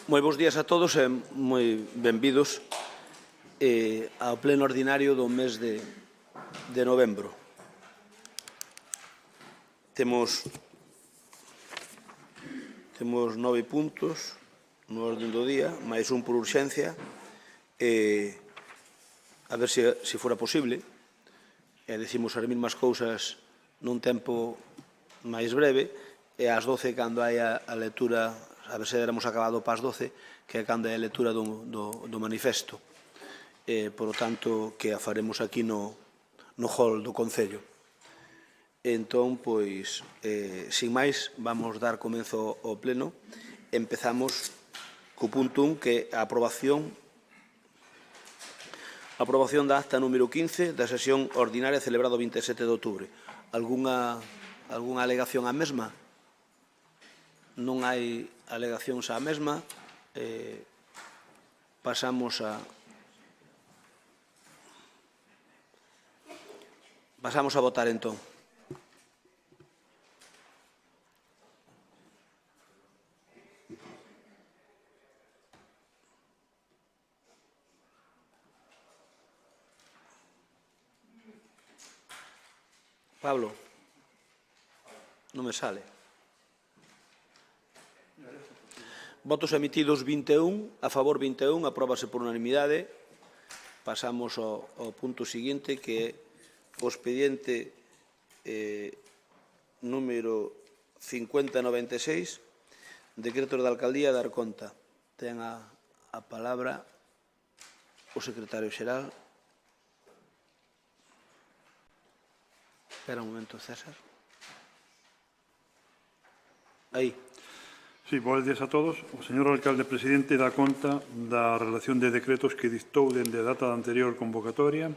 Moi bons días a todos e moi benvidos ao pleno ordinario do mes de novembro. Temos 9 puntos no orden do día, máis un por urxencia, a ver se fora posible, e decimos as mesmas cousas nun tempo máis breve, e ás 12, cando hai a lectura, a ver se éramos acabado para as 12, que é cando hai a lectura do manifesto. Por lo tanto, que a faremos aquí no hall do Concello. Entón, pois, sin máis, vamos dar comenzo ao pleno. Empezamos co punto 1, que é a aprobación da acta número 15 da sesión ordinaria celebrada o 27 de outubro. Algúnha alegación á mesma? Non hai alegacións á mesma. Pasamos a votar, entón. Pablo, non me sale. Votos emitidos 21, a favor 21, apróbase por unanimidade. Pasamos ao punto seguinte, que é o expediente número 5096, decretos da Alcaldía dar conta. Ten a palabra o secretario xeral. Espera un momento, César. Aí. Sí, buenos días a todos. O señor alcalde presidente dá conta da relación de decretos que dictou dende a data da anterior convocatoria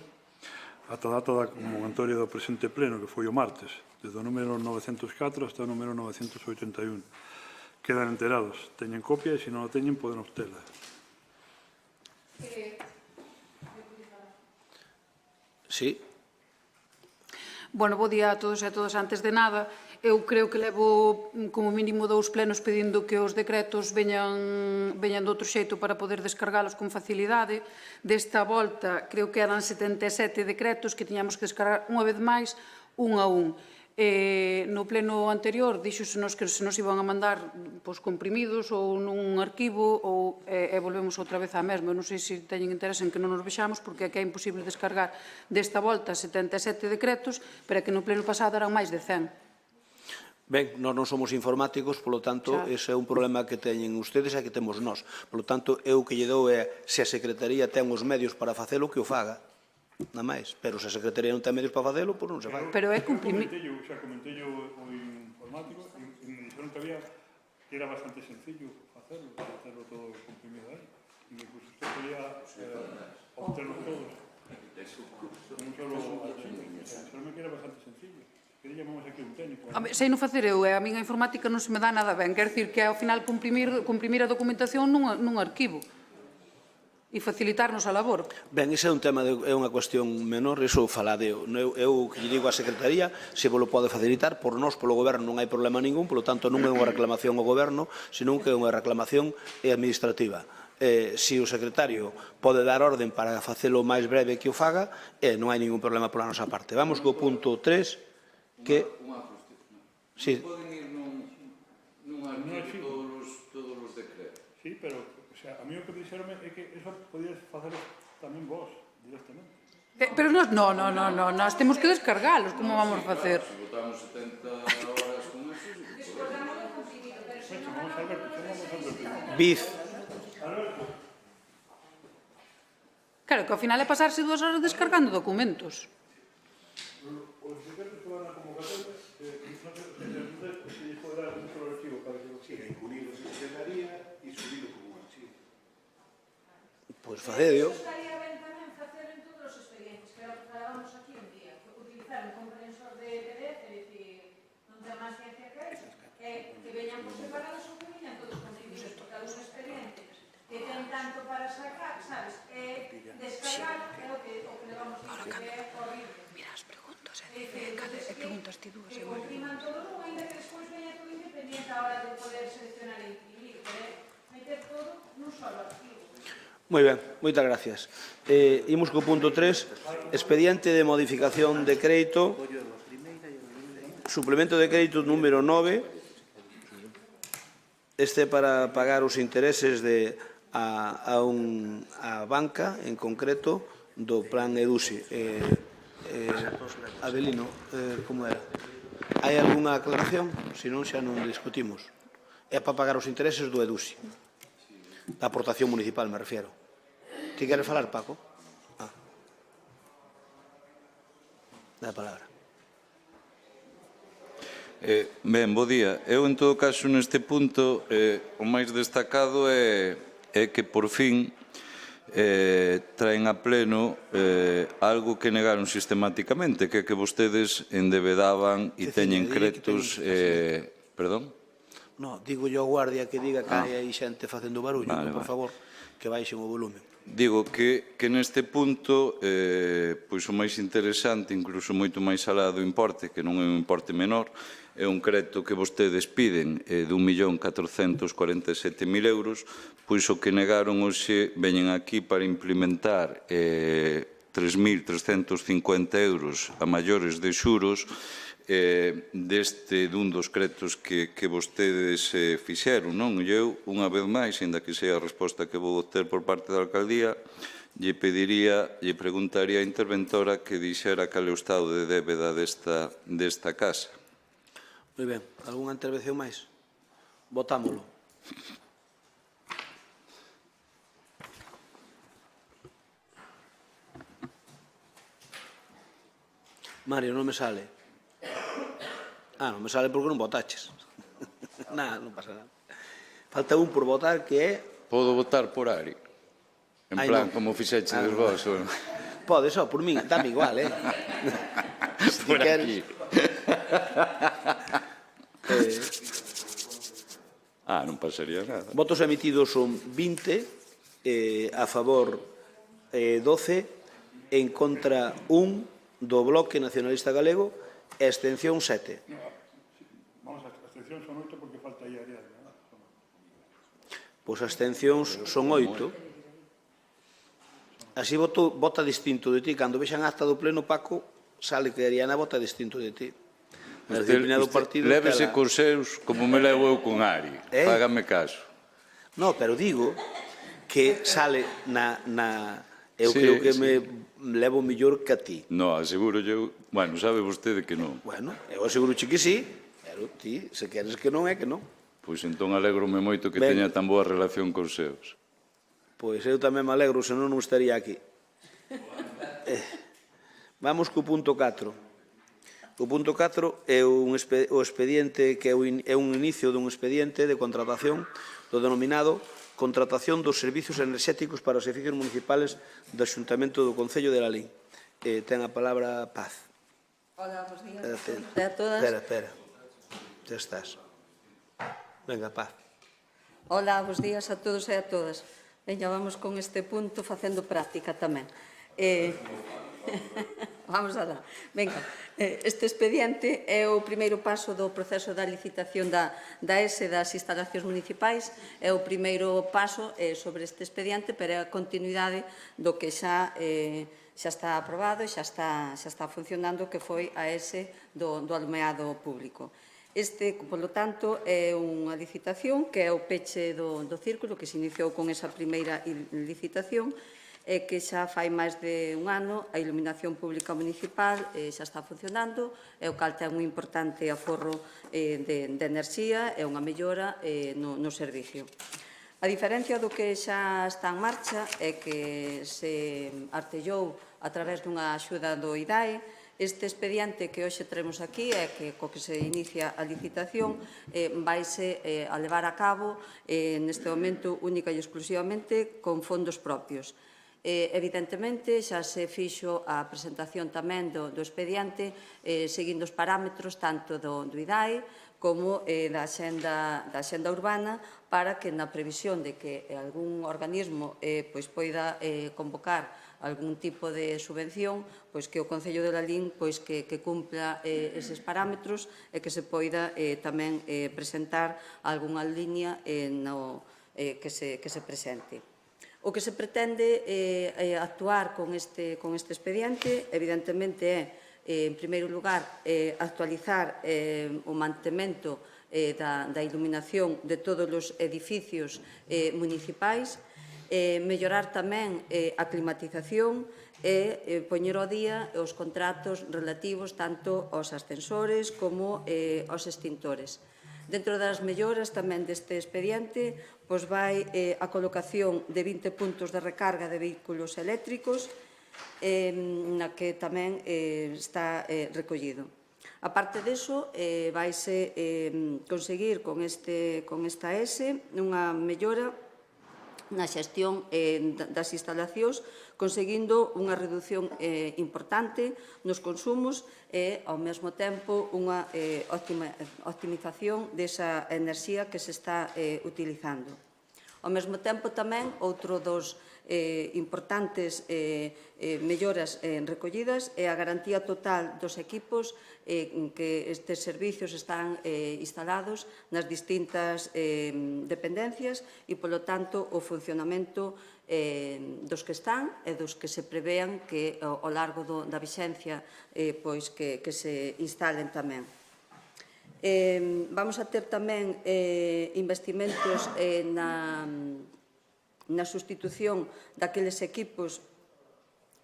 ata a data da convocatoria do presente pleno, que foi o martes, desde o número 904 hasta o número 981. Quedan enterados. Teñen copia e, se non o teñen, poden obtela. Sí. Bueno, bo día a todos e a todas. Antes de nada, eu creo que levo como mínimo 2 plenos pedindo que os decretos veñan de outro xeito para poder descargalos con facilidade. Desta volta, creo que eran 77 decretos que tiñamos que descargar unha vez máis, un a un. No pleno anterior dixosenos que se nos iban a mandar comprimidos ou nun arquivo e volvemos outra vez á mesma. Non sei se teñen interés en que non nos vexamos, porque é que é imposible descargar desta volta 77 decretos, pero é que no pleno pasado eran máis de 100. Ben, nós non somos informáticos, polo tanto, ese é un problema que teñen ustedes e que temos nós. Polo tanto, eu que lle dou é, se a Secretaría ten os medios para facelo, que o faga. Nada máis. Pero se a Secretaría non ten medios para facelo, pois non se fai. Pero é cumprimento. Xa comentei o informático e me dixeron que era bastante sencillo hacerlo todo comprimido aí. E que usted podía obterlo todos. Non solo archivos. Solamente que era bastante sencillo. Que llamamos aquí un técnico. Sei non facer eu, a minha informática non se me dá nada ben. Quer dicir que ao final comprimir a documentación nun arquivo e facilitarnos a labor. Ben, ese é un tema, é unha cuestión menor, iso faladeo. Eu que lle digo á Secretaría, se vos lo pode facilitar, por nós, polo Goberno, non hai problema ningún, polo tanto non é unha reclamación ao Goberno, senón que é unha reclamación administrativa. Se o secretario pode dar orden para facelo máis breve que o faga, non hai ningún problema pola nosa parte. Vamos co punto 3, que... Unha cuestión. Sí. Poden ir nun arquivo todos os decretos. Sí, pero a mí o que dixeronme é que eso podías facelo tamén vos, directamente. Pero nós temos que descargalos, como vamos a facer? Se votamos 70 horas con eso, Vamos a ver, Biz. Claro, que ao final é pasarse 2 horas descargando documentos. os decretos que van a convocatoria, non se lles pode dar un solo archivo para que lo siga, incluído en secretaría e subido como un archivo. Pois facedeo. Estaría ben tamén facer en todos os expedientes, que era o que falábamos aquí un día, utilizar un comprensor de PDF, é dicir, non ten máis ciencia que eso, que veñan por separados ou que veñan todos comprimidos, porque algún expediente que ten tanto para sacar, sabes, descargar é o que levamos a dicir, que é horrible. Mira as preguntas, preguntas ti dúas. Que compriman todo, ainda que despois veña todo independiente a hora de poder seleccionar e imprimir, pero é meter todo nun solo artigo. Moi ben, moitas gracias. Imos co punto 3, expediente de modificación de crédito, suplemento de crédito número 9, este para pagar os intereses a banca, en concreto, do plan EDUSI. Avelino, como era? Hai algunha aclaración? Se non, xa non discutimos. É para pagar os intereses do EDUSI. Da aportación municipal, me refiero. Ti queres falar, Paco? Dá a palabra. Ben, bo día. Eu, en todo caso, neste punto, o máis destacado é que, por fin, traen a pleno algo que negaron sistemáticamente, que é que vostedes endebedaban e teñen créditos... Perdón? No, digo yo a guardia que diga que hai xente facendo barullo, por favor, que baixen o volumen. Digo que neste punto, pois o máis interesante, incluso moito máis alá do importe, que non é un importe menor, é un crédito que vostedes piden de 1.447.000 euros, pois o que negaron hoxe veñen aquí para implementar 3.350 euros a maiores de xuros dun dos créditos que vostedes fixeron, non? E eu, unha vez máis, ainda que sea a resposta que vou ter por parte da alcaldía, lle preguntaría á interventora que dixera cal é o estado de débeda desta casa. Moi ben, algunha intervención máis? Votámolo. Mario, non me sale. Non me sale porque non votaches. Nada, non pasa nada. Falta un por votar que é... Podo votar por Ari? En plan, como fixeches vos? Pode, só, por min, dame igual, Por aquí. Non pasaría nada. Votos emitidos son 20, a favor 12, en contra 1 do Bloque Nacionalista Galego e abstención 7. Vamos, as abstencións son 8 porque falta aí a área. Pois as abstencións son 8. Así vota distinto de ti. Cando vexan acta do pleno, Paco, sale que Ariana vota distinto de ti. Lévese cos seus como me levo eu con Ari. Fágame caso. Non, pero digo que sale eu creo que me levo mellor que a ti. Non, aseguro eu... Bueno, sabe vostede que non. Bueno, eu aseguro que sí, pero ti, se queres que non, é que non. Pois entón alegrome moito que teña tan boa relación cos seus. Pois eu tamén me alegro, senón non estaría aquí. Vamos co punto 4. O punto 4 é o expediente que é un inicio dun expediente de contratación do denominado contratación dos servicios enerxéticos para os edificios municipales do Xuntamento do Concello de Lalín. Ten a palabra Paz. Hola, bos días a todas. Espera. Ya estás. Venga, Paz. Hola, bos días a todos e a todas. Veña, vamos con este punto facendo práctica tamén. Vamos alá. Venga, este expediente é o primeiro paso do proceso da licitación da ESE das instalacións municipais. É o primeiro paso sobre este expediente, pero é a continuidade do que xa está aprobado e xa está funcionando, que foi a ESE do alumeado público. Este, polo tanto, é unha licitación que é o peche do círculo, que se iniciou con esa primeira licitación, e que xa fai máis de un ano a iluminación pública municipal xa está funcionando, e o cal ten un importante aforro de enerxía e unha mellora no servicio. A diferencia do que xa está en marcha é que se artellou a través dunha axuda do IDAE. Este expediente que hoxe traemos aquí é que co que se inicia a licitación vaise a levar a cabo neste momento única e exclusivamente con fondos propios. Evidentemente, xa se fixo a presentación tamén do expediente seguindo os parámetros tanto do IDAE como da Axenda Urbana, para que na previsión de que algún organismo poida convocar algún tipo de subvención, que o Concello de Lalín que cumpla eses parámetros e que se poida tamén presentar algunha liña que se presente. O que se pretende actuar con este expediente, evidentemente, é, en primeiro lugar, actualizar o mantemento da iluminación de todos os edificios municipais, mellorar tamén a climatización e poñer ao día os contratos relativos tanto aos ascensores como aos extintores. Dentro das melloras tamén deste expediente vai a colocación de 20 puntos de recarga de vehículos eléctricos na que tamén está recollido. A parte diso, vaise conseguir con esta ESE unha mellora na xestión das instalacións, conseguindo unha reducción importante nos consumos e, ao mesmo tempo, unha optimización desa enerxía que se está utilizando. Ao mesmo tempo, tamén, outro dos importantes melloras recollidas é a garantía total dos equipos que estes servicios están instalados nas distintas dependencias e, polo tanto, o funcionamento dos que están e dos que se prevean que ao largo da vixencia que se instalen tamén. Vamos a ter tamén investimentos na sustitución daqueles equipos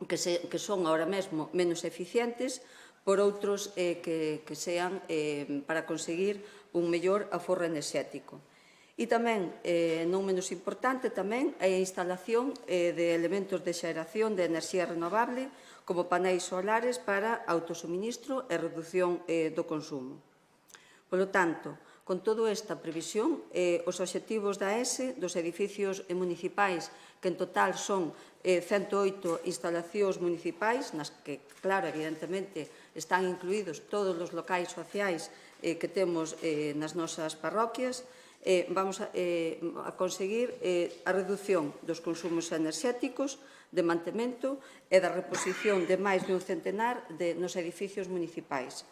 que son ahora mesmo menos eficientes por outros que sean para conseguir un mellor aforro enerxético. E tamén, non menos importante, tamén a instalación de elementos de xeración de enerxía renovable como paneis solares para autosuministro e reducción do consumo. Polo tanto, con toda esta previsión, os obxectivos da ESE dos edificios municipais, que en total son 108 instalacións municipais, nas que, claro, evidentemente, están incluídos todos os locais sociais que temos nas nosas parroquias, vamos a conseguir a reducción dos consumos enerxéticos, de mantemento e da reposición de máis de un centenar nos edificios municipais.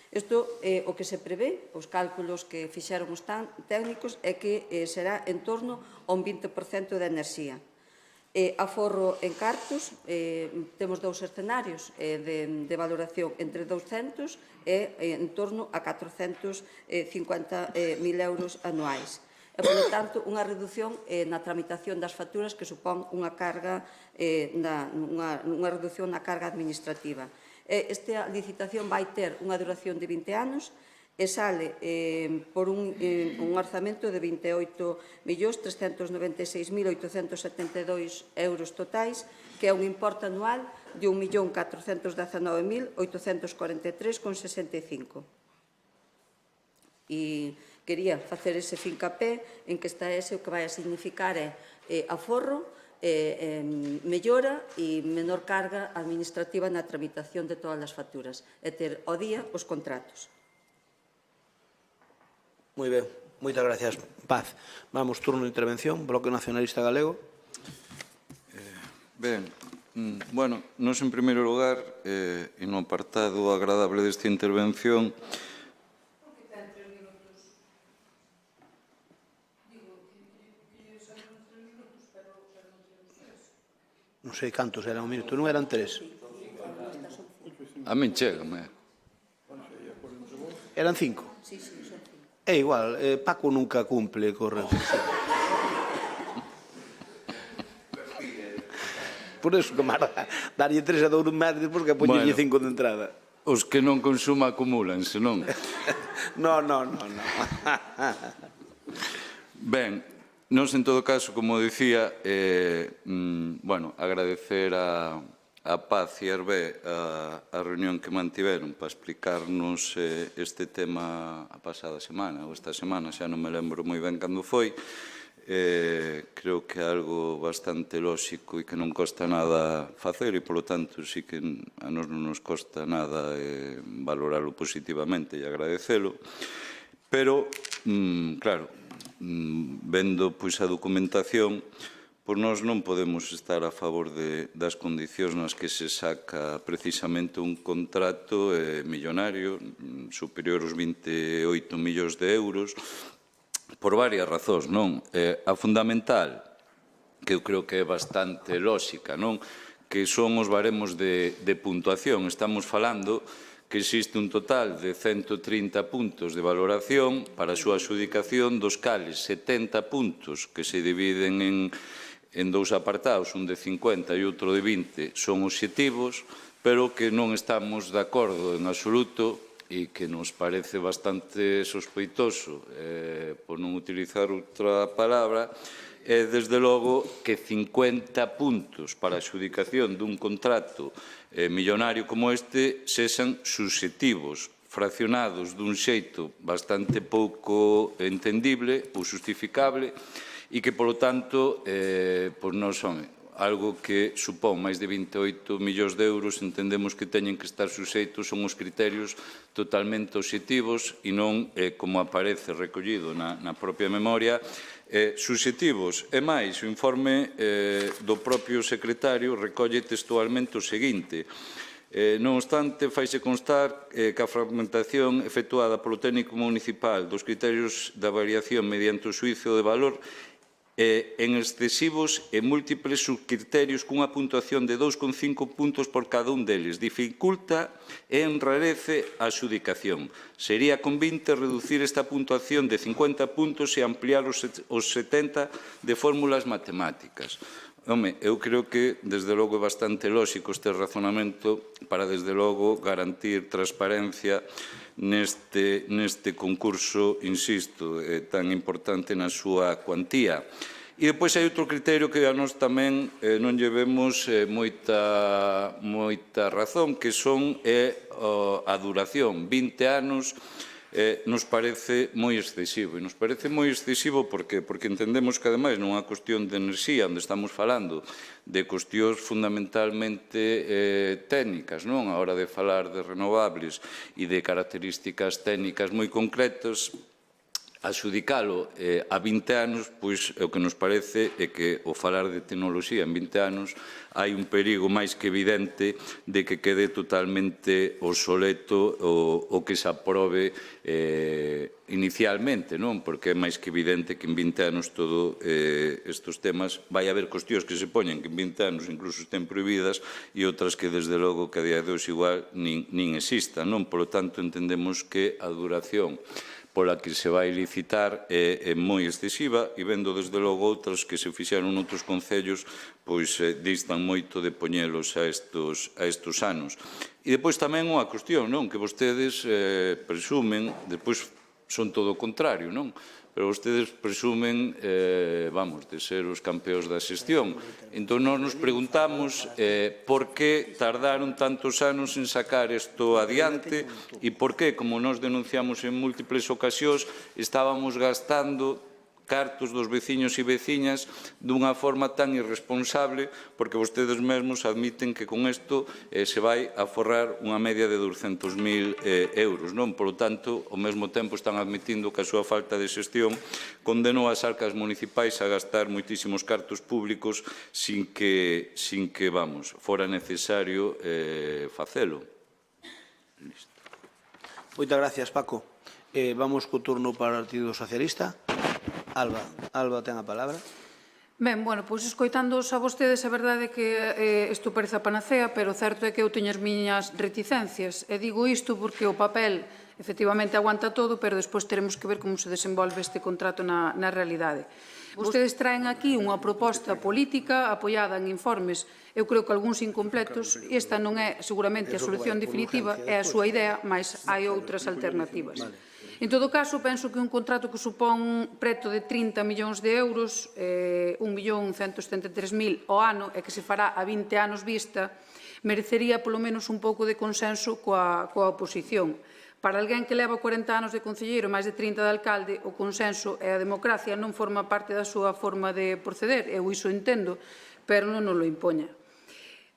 Isto é o que se prevé, os cálculos que fixeron os técnicos, é que será en torno a un 20% de enerxía. Aforro en cartos, temos dous escenarios de valoración entre 200 e en torno a 450.000 euros anuais. E, polo tanto, unha reducción na tramitación das facturas que supón unha reducción na carga administrativa. Esta licitación vai ter unha duración de 20 anos e sale por un orzamento de 28.396.872 euros totais, que é un importe anual de 1.419.843,65. E quería facer ese fincapé en que está ese o que vai a significar é aforro, mellora e menor carga administrativa na tramitación de todas as facturas e ter ao día os contratos. Moi ben, moitas gracias, Paz. Vamos, turno de intervención, Bloque Nacionalista Galego. Ben, bueno, nos en primeiro lugar, e no apartado agradable desta intervención, Non sei cantos eran o minuto, non eran 3. a min chégame. Eran 5. É igual, Paco nunca cumple co reflexión. Por eso, camarada, darlle 3 a Douro máis despois que poñerlle 5 de entrada. Os que non consuma acumúlanse, non? Non. Ben, nos en todo caso, como dicía, agradecer a Paz e a Hervé a reunión que mantiveron para explicarnos este tema a pasada semana, ou esta semana, xa non me lembro moi ben cando foi. Creo que é algo bastante lóxico e que non costa nada facer e, polo tanto, sí que a nos non nos costa nada valoralo positivamente e agradecelo. Pero, claro, vendo a documentación, nós non podemos estar a favor das condicións nas que se saca precisamente un contrato millonario, superior aos 28 millóns de euros, por varias razóns, non? A fundamental, que eu creo que é bastante lóxica, non? Que son os baremos de puntuación. Estamos falando que existe un total de 130 puntos de valoración para a súa adxudicación, dos cales 70 puntos que se dividen en dous apartados, un de 50 e outro de 20, son obxectivos, pero que non estamos de acordo en absoluto e que nos parece bastante sospeitoso, por non utilizar outra palabra, desde logo que 50 puntos para a adxudicación dun contrato millonario como este sexan subxectivos, fraccionados dun xeito bastante pouco entendible ou justificable e que, polo tanto, non son algo que supón máis de 28 millóns de euros, entendemos que teñen que estar suxeitos son os criterios totalmente obxectivos e non, como aparece recollido na propia memoria, subxectivos. E máis, o informe do propio secretario recolle textualmente o seguinte: non obstante, faise constar que a fragmentación efectuada polo técnico municipal dos criterios da variación mediante o xuízo de valor en excesivos e múltiples subcriterios cunha puntuación de 2,5 puntos por cada un deles. Dificulta e enrarece a adxudicación. Sería convinte reducir esta puntuación de 50 puntos e ampliar os 70 de fórmulas matemáticas. Home, eu creo que, desde logo, é bastante lóxico este razonamento para, desde logo, garantir transparencia neste concurso, insisto, tan importante na súa cuantía. E depois hai outro criterio que a nós tamén non lle vemos moita razón, que son a duración. 20 anos nos parece moi excesivo. E nos parece moi excesivo porque entendemos que, ademais, non é unha cuestión de enerxía, onde estamos falando de cuestións fundamentalmente técnicas, non? A hora de falar de renovables e de características técnicas moi concretas, adxudicalo a 20 anos, pois o que nos parece é que, ao falar de tecnoloxía en 20 anos, hai un perigo máis que evidente de que quede totalmente obsoleto o que se aprobe inicialmente, non? Porque é máis que evidente que en 20 anos todos estes temas vai haber cuestións que se poñen que en 20 anos incluso estén prohibidas e outras que, desde logo, que a día de hoxe igual nin existan, non? Por lo tanto, entendemos que a duración pola que se vai licitar é moi excesiva e vendo, desde logo, outras que se fixeron noutros concellos, pois distan moito de poñelos a estos anos. E depois tamén unha cuestión, non? Que vostedes presumen, depois son todo o contrario, non? Pero vostedes presumen, de ser os campeóns da xestión. Entón, nós nos preguntamos por que tardaron tantos anos en sacar isto adiante e por que, como nós denunciamos en múltiples ocasións, estábamos gastando cartos dos veciños e veciñas dunha forma tan irresponsable, porque vostedes mesmos admiten que con isto se vai a forrar unha media de 200.000 euros, non? Por lo tanto, ao mesmo tempo están admitindo que a súa falta de xestión condenou as arcas municipais a gastar moitísimos cartos públicos sin que fora necesario facelo. Moitas gracias, Paco. Vamos co turno para o Partido Socialista. Alba ten a palabra. Ben, pois escoitándoos a vostedes, a verdade é que isto parece a panacea, pero o certo é que eu teño as miñas reticencias. E digo isto porque o papel efectivamente aguanta todo, pero despois teremos que ver como se desenvolve este contrato na realidade. Vostedes traen aquí unha proposta política apoiada en informes, eu creo que algúns incompletos, e esta non é seguramente a solución definitiva, é a súa idea, mas hai outras alternativas. En todo caso, penso que un contrato que supón preto de 30 millóns de euros, 1.173.000 ao ano, e que se fará a 20 anos vista, merecería polo menos un pouco de consenso coa oposición. Para alguén que leva 40 anos de concelleiro e máis de 30 de alcalde, o consenso e a democracia non forma parte da súa forma de proceder, eu iso entendo, pero non nos lo impoña.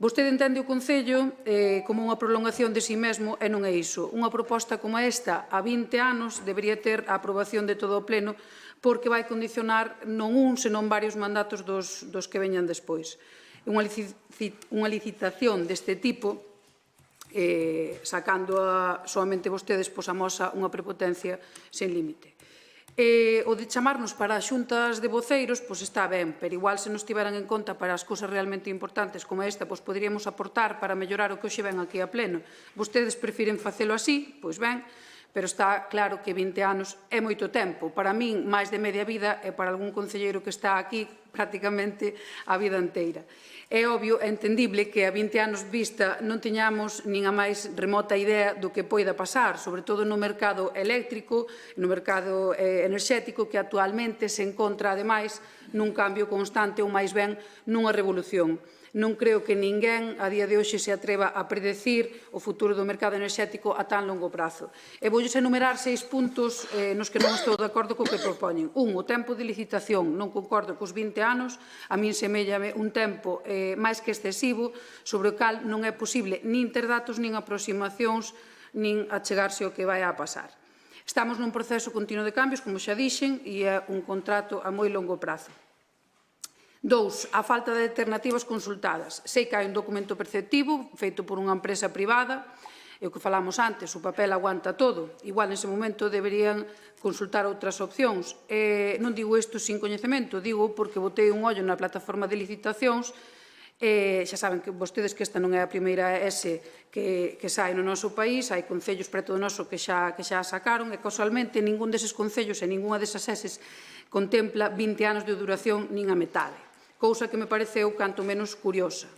Vostede entende o Concello como unha prolongación de si mesmo e non é iso. Unha proposta como esta, a 20 anos, debería ter a aprobación de todo o Pleno porque vai condicionar non un, senón varios mandatos dos que veñan despois. Unha licitación deste tipo, sacando soamente vostedes, amosa unha prepotencia sen límite. O de chamarnos para as xuntas de voceiros, pois está ben, pero igual se nos tiveran en conta para as cousas realmente importantes como esta, pois poderíamos aportar para mellorar o que hoxe ven aquí a pleno. Vostedes prefiren facelo así, pois ben, pero está claro que 20 anos é moito tempo. Para min, máis de media vida, e para algún concelleiro que está aquí, prácticamente a vida inteira. É obvio, é entendible que a 20 anos vista non teñamos nin a máis remota idea do que poida pasar, sobre todo no mercado eléctrico, no mercado enerxético, que actualmente se encontra, ademais, nun cambio constante ou máis ben nunha revolución. Non creo que ninguén a día de hoxe se atreva a predecir o futuro do mercado enerxético a tan longo prazo. E voulles enumerar 6 puntos nos que non estou de acordo co que propoñen. Un, o tempo de licitación. Non concordo cos 20 anos. A min semellame un tempo máis que excesivo, sobre o cal non é posible nin ter datos, nin aproximacións, nin achegarse ao que vai a pasar. Estamos nun proceso continuo de cambios, como xa dixen, e é un contrato a moi longo prazo. 2. A falta de alternativas consultadas. Sei que hai un documento perceptivo feito por unha empresa privada, e o que falamos antes, o papel aguanta todo. Igual nese momento deberían consultar outras opcións. Non digo isto sin coñecemento, digo porque botei un ollo na plataforma de licitacións. Xa saben que vostedes que esta non é a primeira ESE que sai no noso país, hai concellos preto do noso que xa a sacaron, e casualmente ningún deses concellos e ningunha desas ESEs contempla 20 anos de duración nin a metade, cousa que me pareceu canto menos curiosa.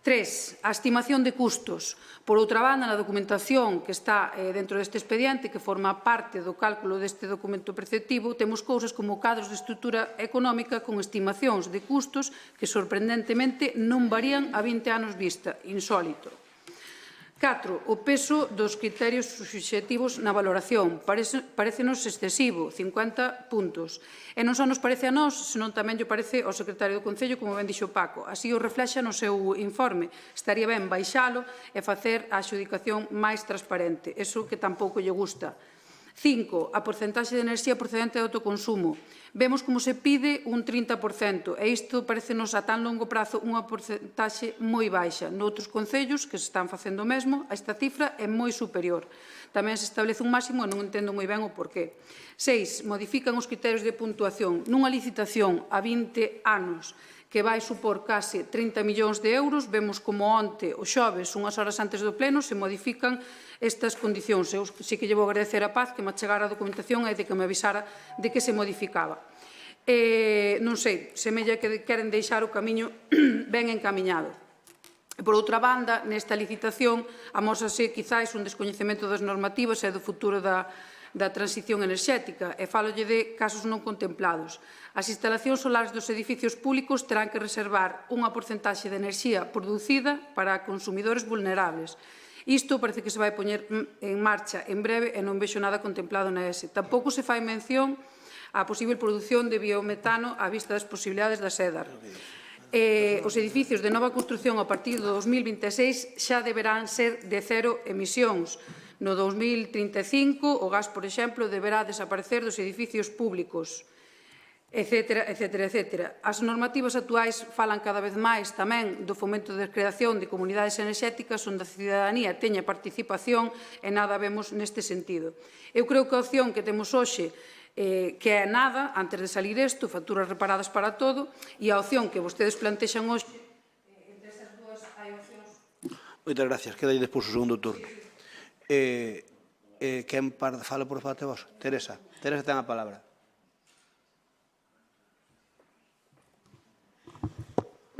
3. A estimación de custos. Por outra banda, na documentación que está dentro deste expediente, que forma parte do cálculo deste documento preceptivo, temos cousas como cadros de estrutura económica con estimacións de custos que, sorprendentemente, non varían a 20 anos vista. Insólito. 4. O peso dos criterios subxectivos na valoración. Parécenos excesivo, 50 puntos. E non só nos parece a nós, senón tamén lle parece ao secretario do Concello, como ben dixo Paco. Así o reflexa no seu informe. Estaría ben baixalo e facer a adxudicación máis transparente. Eso que tampouco lle gusta. 5. A porcentaxe de enerxía procedente de autoconsumo. Vemos como se pide un 30%, e isto parecenos a tan longo prazo unha porcentaxe moi baixa. Noutros concellos que se están facendo o mesmo, esta cifra é moi superior. Tamén se establece un máximo e non entendo moi ben o porqué. 6. Modifican os criterios de puntuación. Nunha licitación a 20 anos que vai supor case 30 millóns de euros, vemos como onte, o xoves, unhas horas antes do pleno, se modifican estas condicións. Eu sí que lle vou agradecer a Paz que me achegara a documentación e de que me avisara de que se modificaba. Non sei, semella que queren deixar o camiño ben encamiñado. Por outra banda, nesta licitación, amósase quizáis un descoñecemento das normativas e do futuro da transición enerxética, e falolle de casos non contemplados. As instalacións solares dos edificios públicos terán que reservar unha porcentaxe de enerxía producida para consumidores vulnerables. Isto parece que se vai poñer en marcha en breve e non vexo nada contemplado na ESE. Tampouco se fai mención á posible produción de biometano á vista das posibilidades da SEDAR. Os edificios de nova construción a partir do 2026 xa deberán ser de cero emisións. No 2035, o gas, por exemplo, deberá desaparecer dos edificios públicos, etcétera, etcétera, etcétera. As normativas actuais falan cada vez máis tamén do fomento da creación de comunidades enerxéticas onde a cidadanía teña participación e nada vemos neste sentido. Eu creo que a opción que temos hoxe que é nada, antes de salir isto, facturas reparadas para todo, e a opción que vostedes plantexan hoxe, entre esas dúas hai opcións. Moitas gracias. Queda aí despois o segundo turno. Quen fala por parte vos? Teresa. Teresa ten a palabra.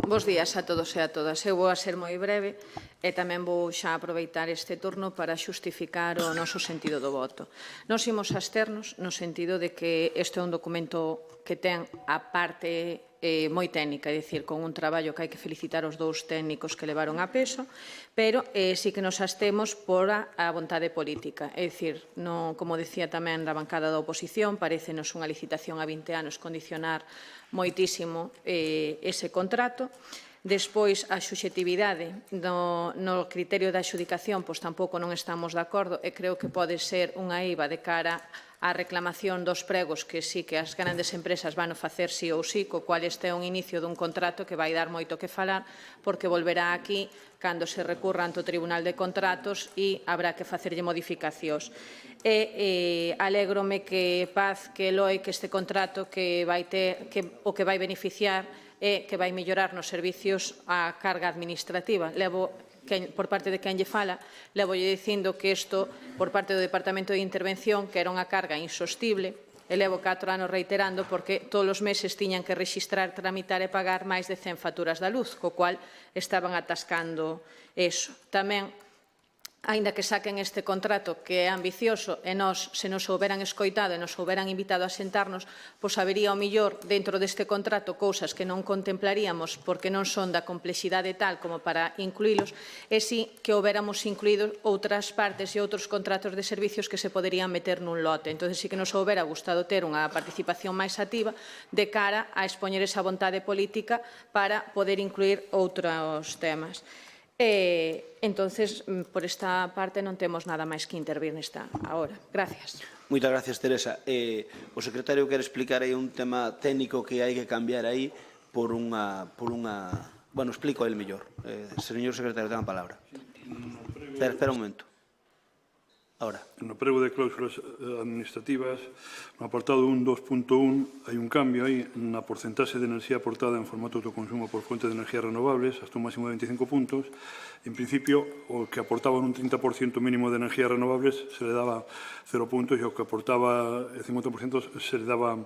Bos días a todos e a todas. Eu vou a ser moi breve e tamén vou xa aproveitar este turno para xustificar o noso sentido do voto. Nos imos absternos no sentido de que este é un documento que ten a parte moi técnica, é dicir, con un traballo que hai que felicitar os dous técnicos que levaron a peso, pero sí que nos abstemos por a vontade política. É dicir, como decía tamén da bancada da oposición, parecenos unha licitación a 20 anos condicionar moitísimo ese contrato. Despois, a subxectividade no criterio da adxudicación, pois tampouco non estamos de acordo e creo que pode ser unha eiva de cara a reclamación dos pregos que sí que as grandes empresas van a facer sí ou sí, co cual este é un inicio dun contrato que vai dar moito que falar, porque volverá aquí cando se recurra ante o Tribunal de Contratos e habrá que facerlle modificacións. E alégrome que Paz, que Eloi, que este contrato que vai ter, o que vai beneficiar é que vai mellorar nos servicios a carga administrativa. Por parte de quen lle fala, levolle dicindo que isto, por parte do Departamento de Intervención, que era unha carga insostible, e levo 4 anos reiterando porque todos os meses tiñan que rexistrar, tramitar e pagar máis de 100 facturas da luz, co cual estaban atascando eso. Tamén, aínda que saquen este contrato que é ambicioso e nós, se nos houberan escoitado e nos houberan invitado a sentarnos, pois habería o millor dentro deste contrato cousas que non contemplaríamos porque non son da complexidade tal como para incluílos, e si que houbéramos incluído outras partes e outros contratos de servicios que se poderían meter nun lote. Entón, sí que nos houbera gustado ter unha participación máis activa de cara a expoñer esa vontade política para poder incluir outros temas. Entonces, por esta parte non temos nada máis que intervir nesta hora. Gracias. Moitas gracias, Teresa. O secretario quere explicar aí un tema técnico que hai que cambiar aí por unha... Bueno, explico el mellor. Señor secretario, ten a palabra. Espera un momento. Ahora. No prego de cláusulas administrativas, no apartado 1.2.1, hai un cambio aí na porcentaxe de enerxía aportada en formato de autoconsumo por fuente de energías renovables, hasta un máximo de 25 puntos. En principio, o que aportaba un 30% mínimo de energías renovables se le daba 0 puntos e o que aportaba el 50% se le daba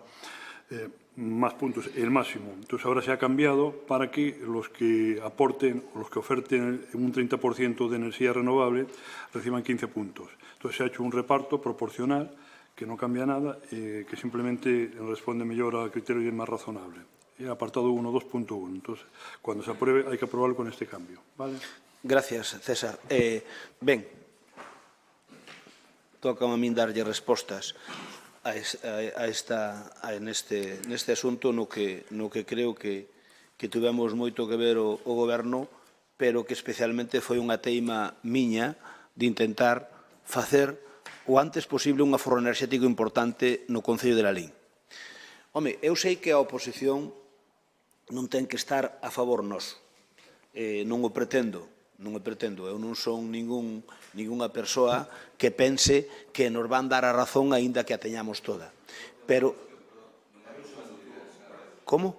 más puntos, el máximo. Entonces ahora se ha cambiado para que los que aporten o los que oferten un 30% de energía renovable reciban 15 puntos. Entonces se ha hecho un reparto proporcional que no cambia nada, que simplemente responde mellor al criterio y es más razonable. El apartado 1.2.1. Entonces, cuando se apruebe hay que aprobarlo con este cambio. ¿Vale? Gracias, César. Ben, toca a min darlle respostas neste asunto no que creo que tivemos moito que ver o Goberno, pero que especialmente foi unha teima miña de intentar facer o antes posible un aforro enerxético importante no Concello de Lalín. Home, eu sei que a oposición non ten que estar a favor noso. Non o pretendo. Eu non son ningunha persoa que pense que nos van dar a razón aínda que a teñamos toda. Pero... Como?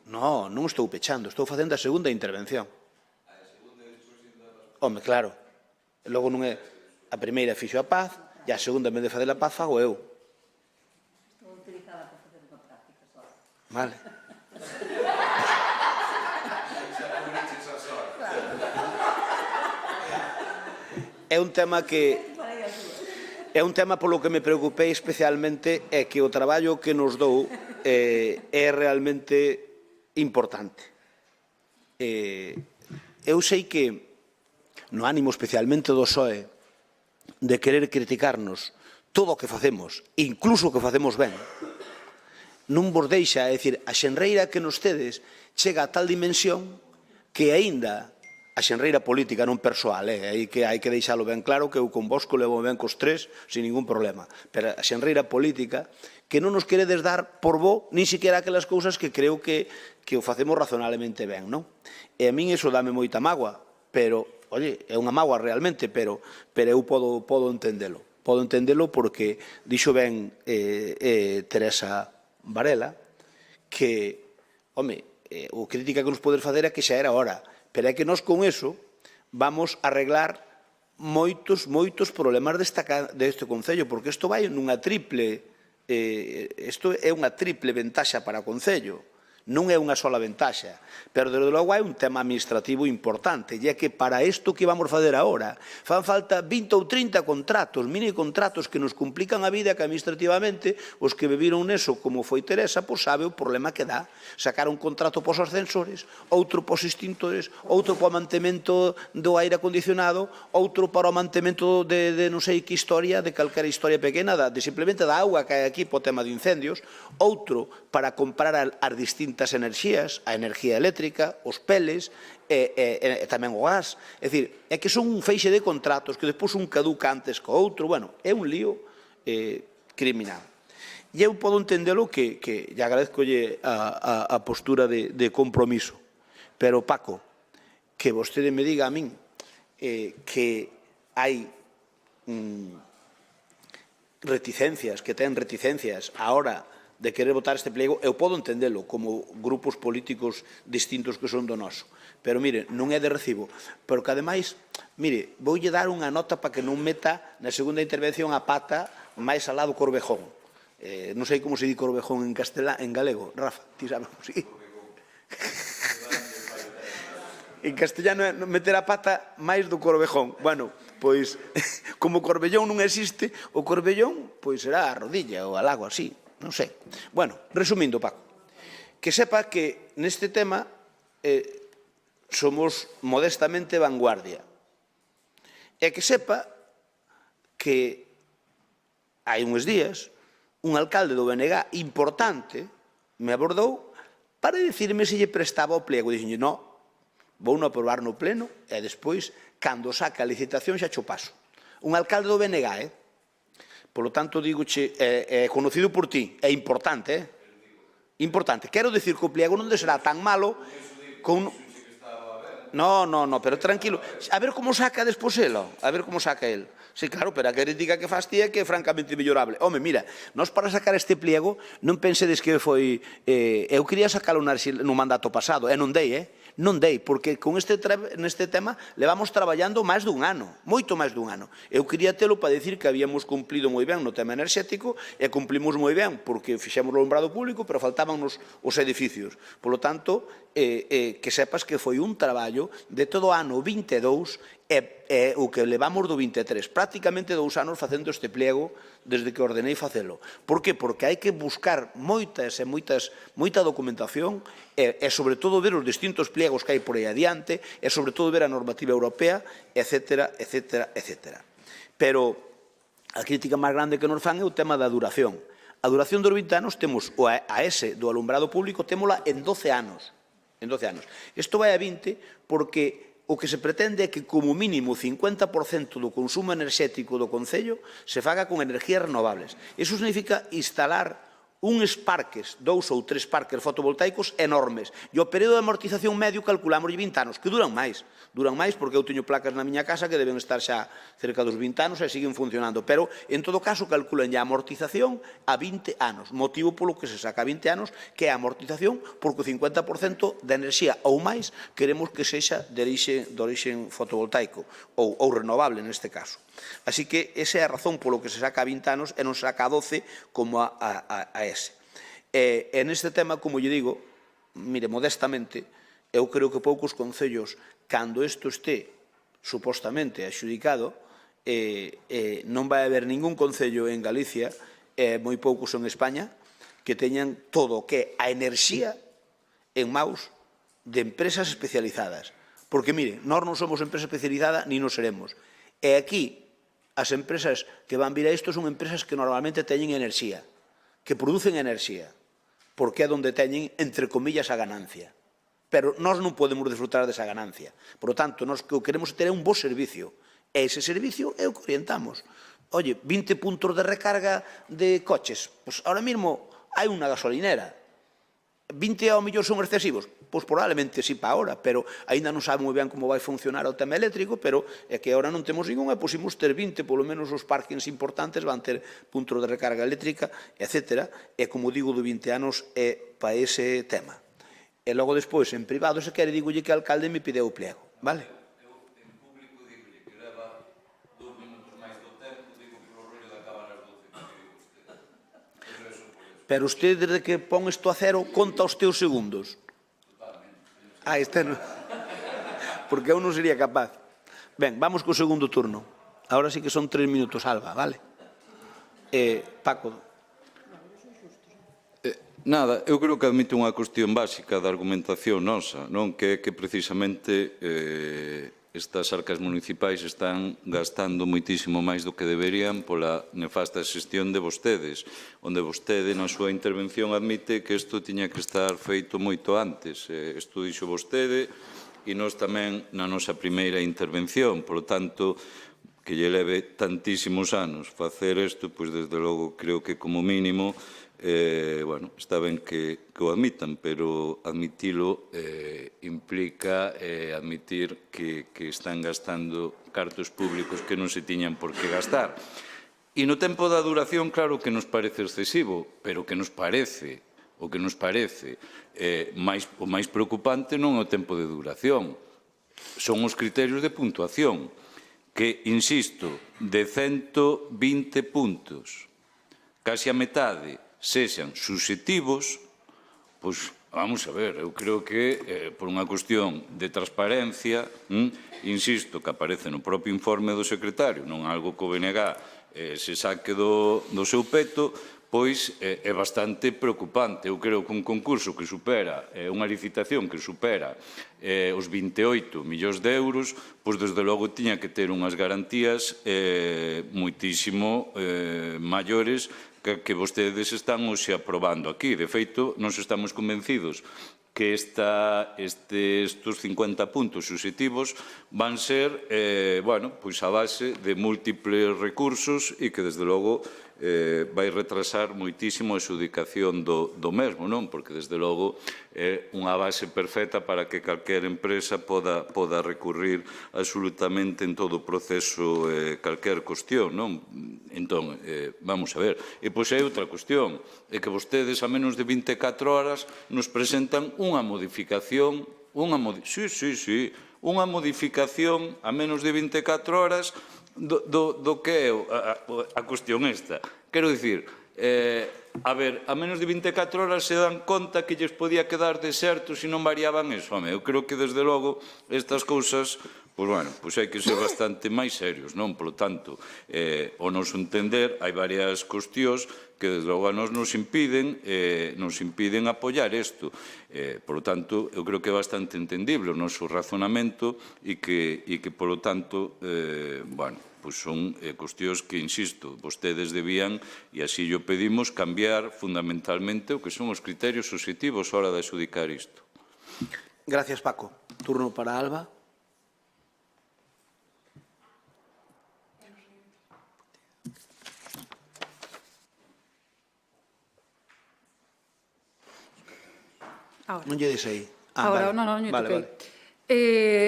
Non estou pechando, estou facendo a segunda intervención. Home, claro. Logo non é... A primeira fixo a Paz e a segunda, en vez de fazer a Paz, fago eu. Estou utilizada para facer unha práctica só. Vale. É un tema polo que me preocupei especialmente é que o traballo que nos dou é realmente importante. Eu sei que no ánimo especialmente do PSOE de querer criticarnos todo o que facemos, incluso o que facemos ben, non vos deixa, é dicir, a xenreira que nos tedes chega a tal dimensión que aínda a xenreira política non persoal, hai que deixalo ben claro que eu con vosco levo ben cos tres sin ningún problema, pero a xenreira política que non nos queredes dar por bo nin siquiera aquelas cousas que creo que o facemos razonablemente ben, non? E a min iso dame moita mágoa, pero, oye, é unha mágoa realmente, pero eu podo entendelo. Podo entendelo porque dixo ben Teresa Varela que, home, o crítica que nos poder fazer é que xa era hora, pero é que nós con eso vamos a arreglar moitos problemas deste Concello, porque isto vai nunha triple, isto é unha triple ventaxa para o Concello. Non é unha sola ventaxa, pero desde logo hai un tema administrativo importante, e é que para isto que vamos fazer agora fan falta 20 ou 30 contratos, mini contratos que nos complican a vida, que administrativamente os que bebiron neso, como foi Teresa, pois sabe o problema que dá. Sacar un contrato pos ascensores, outro pos extintores, outro para o mantemento do aire acondicionado, outro para o mantemento de non sei que historia, de calquera historia pequena, de simplemente da auga que hai aquí po tema de incendios, outro para comprar as distintas enerxías, a enerxía eléctrica, os peles, e tamén o gas. É dicir, é que son un feixe de contratos que despois un caduca antes co outro. Bueno, é un lío criminal. E eu podo entendelo que agradezcolle a postura de compromiso, pero, Paco, que vostede me diga a min que hai reticencias, que ten reticencias a hora de querer votar este pliego, eu podo entendelo como grupos políticos distintos que son do noso. Pero, mire, non é de recibo. Pero que, ademais, mire, voulle dar unha nota para que non meta na segunda intervención a pata máis alá do Corvejón. Non sei como se di Corvejón en galego. Rafa, ti sabes como se di? En castellano é meter a pata máis do Corvejón. Bueno, pois, como o Corbellón non existe, o Corbellón pois será a rodilla ou algo así, non sei. Bueno, resumindo, Paco, que sepa que neste tema somos modestamente vanguardia. E que sepa que hai uns días un alcalde do BNG importante me abordou para dicirme se lle prestaba o pliego. Dixenlle, non, vou non aprobar no pleno e despois, cando saca a licitación, xa cho paso. Un alcalde do BNG, Polo tanto, digoche, é conocido por ti, é importante, importante. Quero dicir que o pliego non será tan malo con... No, pero tranquilo. A ver como saca despois elo, a ver como saca el. Sí, claro, pero a crítica que faz ti é que é francamente mellorable. Home, mira, nós para sacar este pliego non pensedes que foi... eu quería sacalo no mandato pasado, e non dei, Non dei, porque con neste tema levamos traballando máis dun ano, moito máis dun ano. Eu quería telo para dicir que habíamos cumplido moi ben no tema enerxético e cumplimos moi ben porque fixemos o alumbrado público, pero faltábanos os edificios. Por lo tanto, que sepas que foi un traballo de todo o ano 22 e o que levamos do 23. Prácticamente 2 anos facendo este pliego desde que ordenei facelo. Por que? Porque hai que buscar moita documentación e sobre todo ver os distintos pliegos que hai por aí adiante e sobre todo ver a normativa europea, etc. Pero a crítica máis grande que nos fan é o tema da duración. A duración dos 20 anos temos a ese do alumbrado público témola en 12 anos. Isto vai a 20 porque o que se pretende é que como mínimo o 50% do consumo enerxético do Concello se faga con energías renovables. Iso significa instalar uns parques, 2 ou 3 parques fotovoltaicos enormes. E o período de amortización medio calculamos 20 anos, que duran máis. Duran máis porque eu teño placas na miña casa que deben estar xa cerca dos 20 anos e siguen funcionando. Pero, en todo caso, calculan a amortización a 20 anos. Motivo polo que se saca a 20 anos, que é a amortización, porque o 50% da enerxía ou máis queremos que sexa de orixe fotovoltaico ou renovable neste caso. Así que esa é a razón polo que se saca a 20 anos e non se saca a 12 como a ese. E neste tema, como lle digo, mire, modestamente, eu creo que poucos concellos, cando isto este supostamente adxudicado, non vai haber ningún concello en Galicia, e moi poucos en España, que teñan todo o que a enerxía en maus de empresas especializadas. Porque, mire, nós non somos empresa especializada ni nos seremos. E aquí, as empresas que van vir a isto son empresas que normalmente teñen enerxía, que producen enerxía, porque é onde teñen, entre comillas, a ganancia. Pero nós non podemos disfrutar desa ganancia. Por lo tanto, nós que queremos ter un bo servicio. E ese servicio é o que orientamos. Oye, 20 puntos de recarga de coches. Pois ahora mesmo hai unha gasolinera. 20 ao millón son excesivos? Pois probablemente sí para ahora, pero ainda non sabe moi ben como vai funcionar o tema eléctrico, pero é que ahora non temos ningún e pusimos ter 20, polo menos os parkings importantes van ter puntos de recarga eléctrica, etc. E como digo, do 20 anos é para ese tema. E logo despois, en privado, se quere, digolle que o alcalde me pideu o pliego, vale? Eu, en público, digolle que leva 2 minutos máis do tempo, digo que o rollo de acabar as 12, Pero usted, desde que pon isto a cero, conta os teus segundos. Este non. Porque eu non sería capaz. Ben, vamos co segundo turno. Ahora sí que son 3 minutos, Alba, vale? Paco. Nada, eu creo que admite unha cuestión básica da argumentación nosa, non? Que é que precisamente estas arcas municipais están gastando moitísimo máis do que deberían pola nefasta xestión de vostedes, onde vostede na súa intervención admite que isto tiña que estar feito moito antes. Isto dixo vostede e nós tamén na nosa primeira intervención. Por lo tanto, que lle leve tantísimos anos facer isto, pois desde logo creo que como mínimo está ben que o admitan, pero admitilo implica admitir que están gastando cartos públicos que non se tiñan por que gastar. E no tempo da duración, claro que nos parece excesivo, pero que nos parece, o máis preocupante non é o tempo de duración, son os criterios de puntuación, que, insisto, de 120 puntos, casi a metade sexan subxectivos, pois, vamos a ver, eu creo que por unha cuestión de transparencia, insisto, que aparece no propio informe do secretario, non algo que o BNG se saque do seu peto, pois é bastante preocupante. Eu creo que un concurso que supera, unha licitación que supera os 28 millóns de euros, pois desde logo tiña que ter unhas garantías moitísimo maiores que vostedes están hoxe aprobando aquí. De feito, nós estamos convencidos que estes 50 puntos subxectivos van ser a base de múltiples recursos e que, desde logo, vai retrasar moitísimo a adxudicación do mesmo, non? Porque, desde logo, é unha base perfecta para que calquera empresa poda recurrir absolutamente en todo o proceso calquer cuestión, non? Entón, vamos a ver. E pois hai outra cuestión, é que vostedes a menos de 24 horas nos presentan unha modificación, unha modificación a menos de 24 horas do que é a cuestión esta. Quero dicir, a menos de 24 horas se dan conta que lles podía quedar deserto se non variaban eso. Eu creo que, desde logo, estas cousas, pois hai que ser bastante máis serios, non? Por lo tanto, ao noso entender, hai varias cuestións que, desde logo, a nos impiden apoiar isto. Por lo tanto, eu creo que é bastante entendible o noso razonamento e que, por lo tanto, son cuestións que, insisto, vostedes debían, e así o pedimos, cambiar fundamentalmente o que son os criterios obxectivos a hora de adxudicar isto. Gracias, Paco. Turno para Alba. Non lle des aí. Agora, non lle toquei.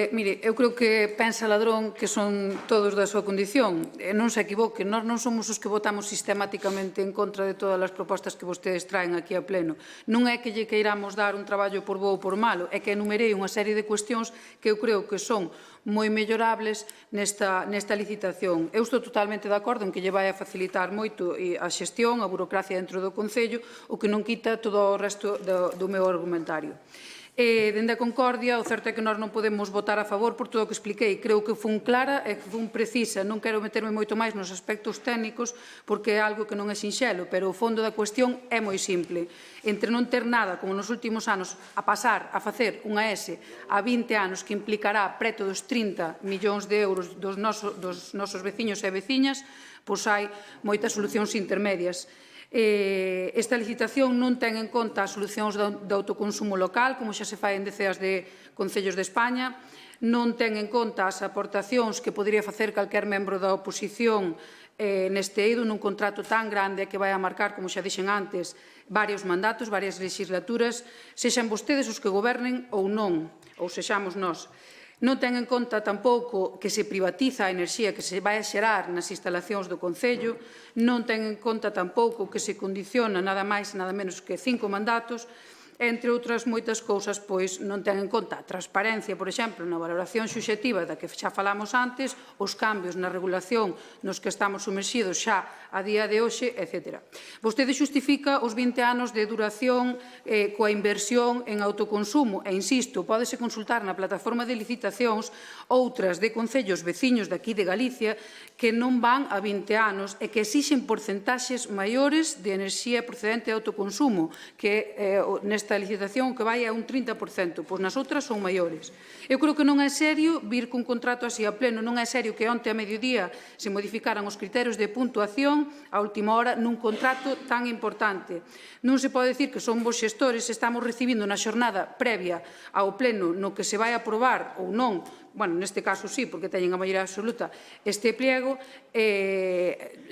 Mire, eu creo que pensa Ladrón que son todos da súa condición. Non se equivoque, nós non somos os que votamos sistemáticamente en contra de todas as propostas que vostedes traen aquí a pleno. Non é que lle queiramos dar un traballo por bo ou por malo, é que enumerei unha serie de cuestións que eu creo que son moi mellorables nesta licitación. Eu estou totalmente de acordo en que lle vai a facilitar moito a xestión, a burocracia dentro do Concello, o que non quita todo o resto do meu argumentario. Dende a Concordia, o certo é que nós non podemos votar a favor por todo o que expliquei. Creo que fun clara e que fun precisa. Non quero meterme moito máis nos aspectos técnicos porque é algo que non é sinxelo, pero o fondo da cuestión é moi simple. Entre non ter nada, como nos últimos anos, a pasar a facer unha ESE a 20 anos que implicará preto dos 30 millóns de euros dos nosos veciños e veciñas, pois hai moitas solucións intermedias. Esta licitación non ten en conta as solucións de autoconsumo local, como xa se fai en deceas de concellos de España, non ten en conta as aportacións que podría facer calquer membro da oposición neste eido nun contrato tan grande que vai a marcar, como xa dixen antes, varios mandatos, varias legislaturas, sexan vostedes os que gobernen ou non, ou sexamos nós. Non ten en conta tampouco que se privatiza a enerxía que se vai a xerar nas instalacións do Concello, non ten en conta tampouco que se condiciona nada máis e nada menos que 5 mandatos, entre outras moitas cousas, pois non ten en conta a transparencia, por exemplo, na valoración subxectiva da que xa falamos antes, os cambios na regulación nos que estamos sumerxidos xa a día de hoxe, etc. Vostede xustifica os 20 anos de duración coa inversión en autoconsumo, e insisto, pódese consultar na plataforma de licitacións outras de concellos veciños daqui de Galicia que non van a 20 anos e que exixen porcentaxes maiores de enerxía procedente de autoconsumo, que neste nesta licitación o que vai é un 30%, pois nas outras son maiores. Eu creo que non é serio vir cun contrato así a pleno, non é serio que onte a mediodía se modificaran os criterios de puntuación a última hora nun contrato tan importante. Non se pode dicir que son vos xestores, estamos recibindo na xornada previa ao pleno no que se vai aprobar ou non, bueno, neste caso sí, porque teñen a maioría absoluta, este pliego,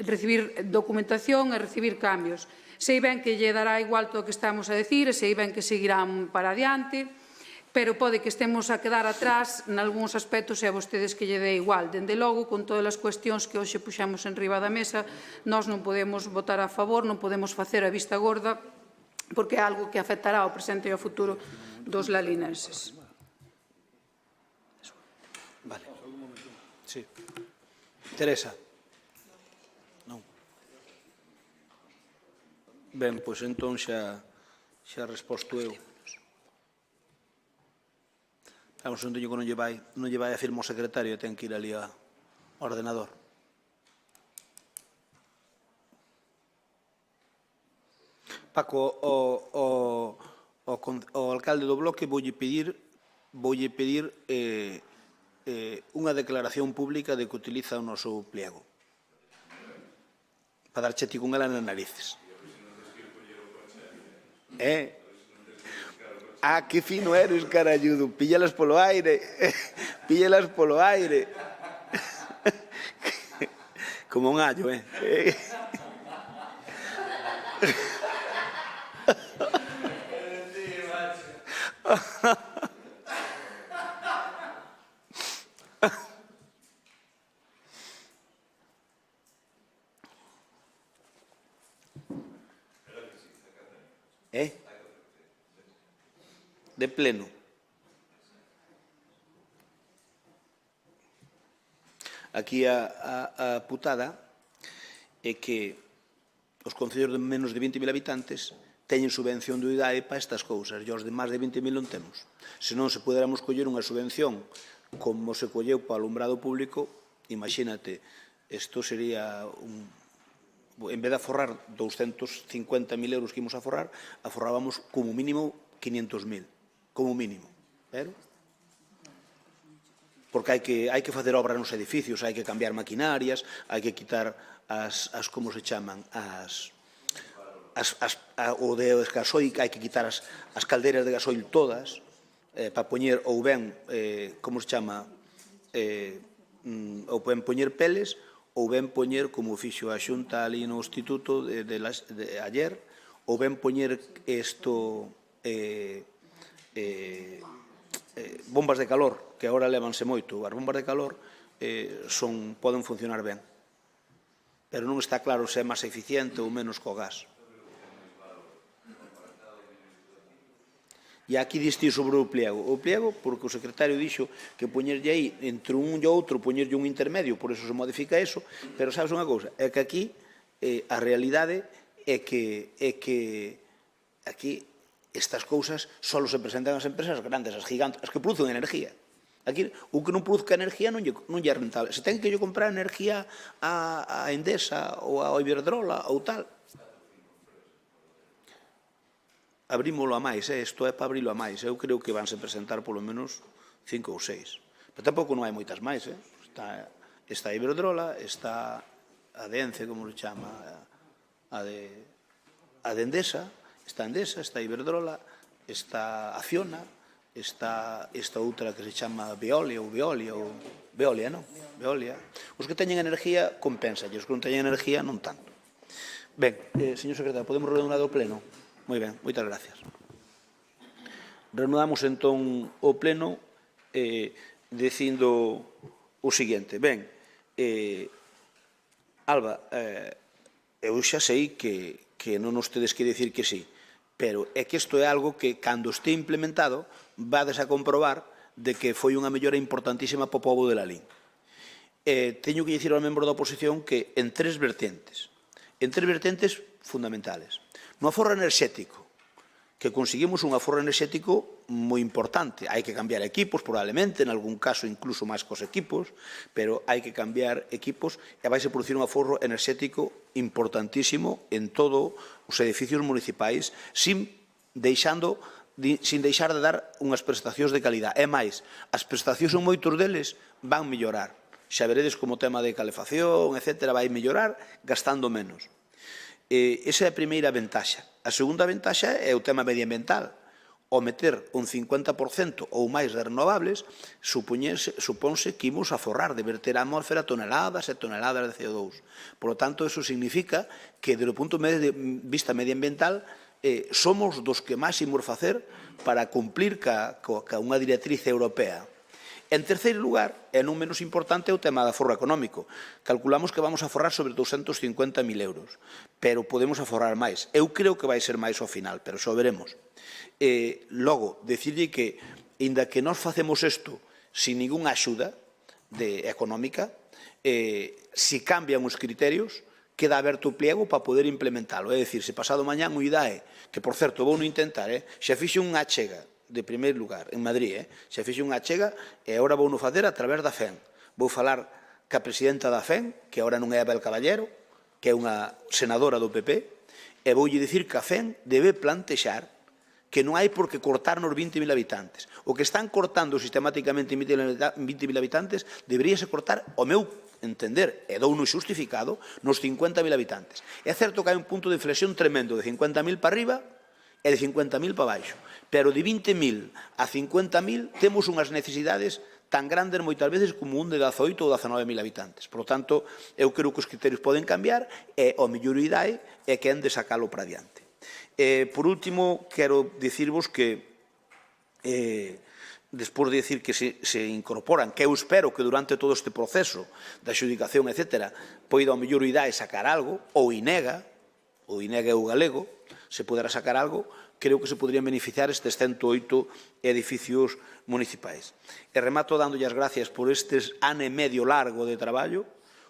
recibir documentación e recibir cambios. Sei ben que lle dará igual todo o que estamos a decir, e sei ben que seguirán para adiante, pero pode que estemos a quedar atrás nalgúns aspectos e a vostedes que lle dé igual. Dende logo, con todas as cuestións que hoxe puxamos en riba da mesa, nós non podemos votar a favor, non podemos facer a vista gorda, porque é algo que afectará ao presente e ao futuro dos lalinenses. Vale. Sí. Teresa. Non. Ben, pois entón xa resposto eu. Vamos, un teño que non lle vai a firma o secretario, ten que ir ali ao ordenador. Paco, o alcalde do bloque voulle pedir unha declaración pública de que utiliza o noso pliego para darche ti con ela nas narices. Que fino eres, caralludo. Píllalas polo aire. Píllalas polo aire. Como un allo, De pleno. Aquí a putada é que os concellos de menos de 20.000 habitantes teñen subvención do IDAE para estas cousas, e os de máis de 20.000 non temos. Se non se poderamos coller unha subvención como se colleu para o alumbrado público, imagínate, isto sería en vez de aforrar 250.000 euros que imos aforrar, aforrábamos como mínimo 500.000. Como mínimo, porque hai que facer obras nos edificios, hai que cambiar maquinarias, hai que quitar as como se chaman, o de gasoil, hai que quitar as calderas de gasoil todas, para poñer ou ben, como se chama, ou ben poñer peles, ou ben poñer, como fixo a Xunta ali no Instituto de ayer, ou ben poñer isto... bombas de calor, que agora levanse moito. As bombas de calor poden funcionar ben, pero non está claro se é máis eficiente ou menos co gas. E aquí diste sobre o pliego. O pliego, porque o secretario dixo que poñerlle aí entre un e outro, poñerlle un intermedio, por eso se modifica eso, pero sabes unha cousa, é que aquí a realidade é que aquí estas cousas só se presentan as empresas grandes, as gigantes, as que producen energía. Aquí, o que non produzca energía non lle é rentable. Se ten que comprar energía a Endesa ou a Iberdrola ou tal, abrímolo a máis, isto é para abrilo a máis. Eu creo que vanse presentar polo menos 5 ou 6. Pero tampouco non hai moitas máis, Está a Iberdrola, está a de Ence, como se chama, a de Endesa, está Endesa, está Iberdrola, está Acciona, está esta outra que se chama Veolia, non? Veolia. Os que teñen energía compensa, e os que non teñen energía non tanto. Ben, señor secretario, podemos reanudar o pleno? Moi ben, moitas gracias. Reanudamos entón o pleno dicindo o seguinte. Ben, Alba, eu xa sei que non nos tedes que dicir que sí, pero é que isto é algo que, cando este implementado, vades a comprobar de que foi unha mellora importantísima para o pobo de Lalín. Teño que dicir ao membro da oposición que en tres vertentes fundamentales. No aforro enerxético, que conseguimos un aforro enerxético moi importante. Hai que cambiar equipos, probablemente, en algún caso incluso máis cos equipos, pero hai que cambiar equipos e vai se producir un aforro enerxético importantísimo en todos os edificios municipais, sin sin deixar de dar unhas prestacións de calidad. É máis, as prestacións en moitos deles van mellorar. Xa veredes como o tema de calefacción, etc., vai mellorar gastando menos. Esa é a primeira ventaxa. A segunda ventaxa é o tema medioambiental. Ao meter un 50% ou máis de renovables, supónse que imos a forrar de verter a atmósfera toneladas e toneladas de CO2. Por lo tanto, eso significa que, desde o punto de vista medioambiental, somos dos que máis imos facer para cumplir ca unha directriz europea. En terceiro lugar, e non menos importante, é o tema do aforro económico. Calculamos que vamos a aforrar sobre 250.000 euros, pero podemos aforrar máis. Eu creo que vai ser máis ao final, pero xa veremos. Logo, decirlle que, inda que nós facemos isto sin ninguna axuda económica, se cambian os criterios, queda aberto o pliego para poder implementalo. É dicir, se pasado mañán o IDAE, que, por certo, vou non intentar, xa fixe unha achega de primeiro lugar, en Madrid, xa fixe unha achega e agora vou non facer a través da FEN. Vou falar ca presidenta da FEN, que agora non é Abel Caballero, que é unha senadora do PP, e voulle dicir que a FEN debe plantexar que non hai por que cortarnos 20.000 habitantes. O que están cortando sistemáticamente 20.000 habitantes deberíase cortar, ao meu entender, e dou no xustificado, nos 50.000 habitantes. É certo que hai un punto de inflexión tremendo de 50.000 para arriba e de 50.000 para baixo. Pero de 20.000 a 50.000 temos unhas necesidades tan grandes moitas veces como un de 18 ou 19.000 habitantes. Por lo tanto, eu creo que os criterios poden cambiar e a mellor idade é que han de sacalo para diante. Por último, quero dicirvos que despois de decir que se incorporan, que eu espero que durante todo este proceso da xudicación, etc., poida ao mellor idade sacar algo, ou INEGA ou galego, se poderá sacar algo, creo que se poderían beneficiar estes 108 edificios municipais. E remato dándolle as gracias por estes ano e medio largo de traballo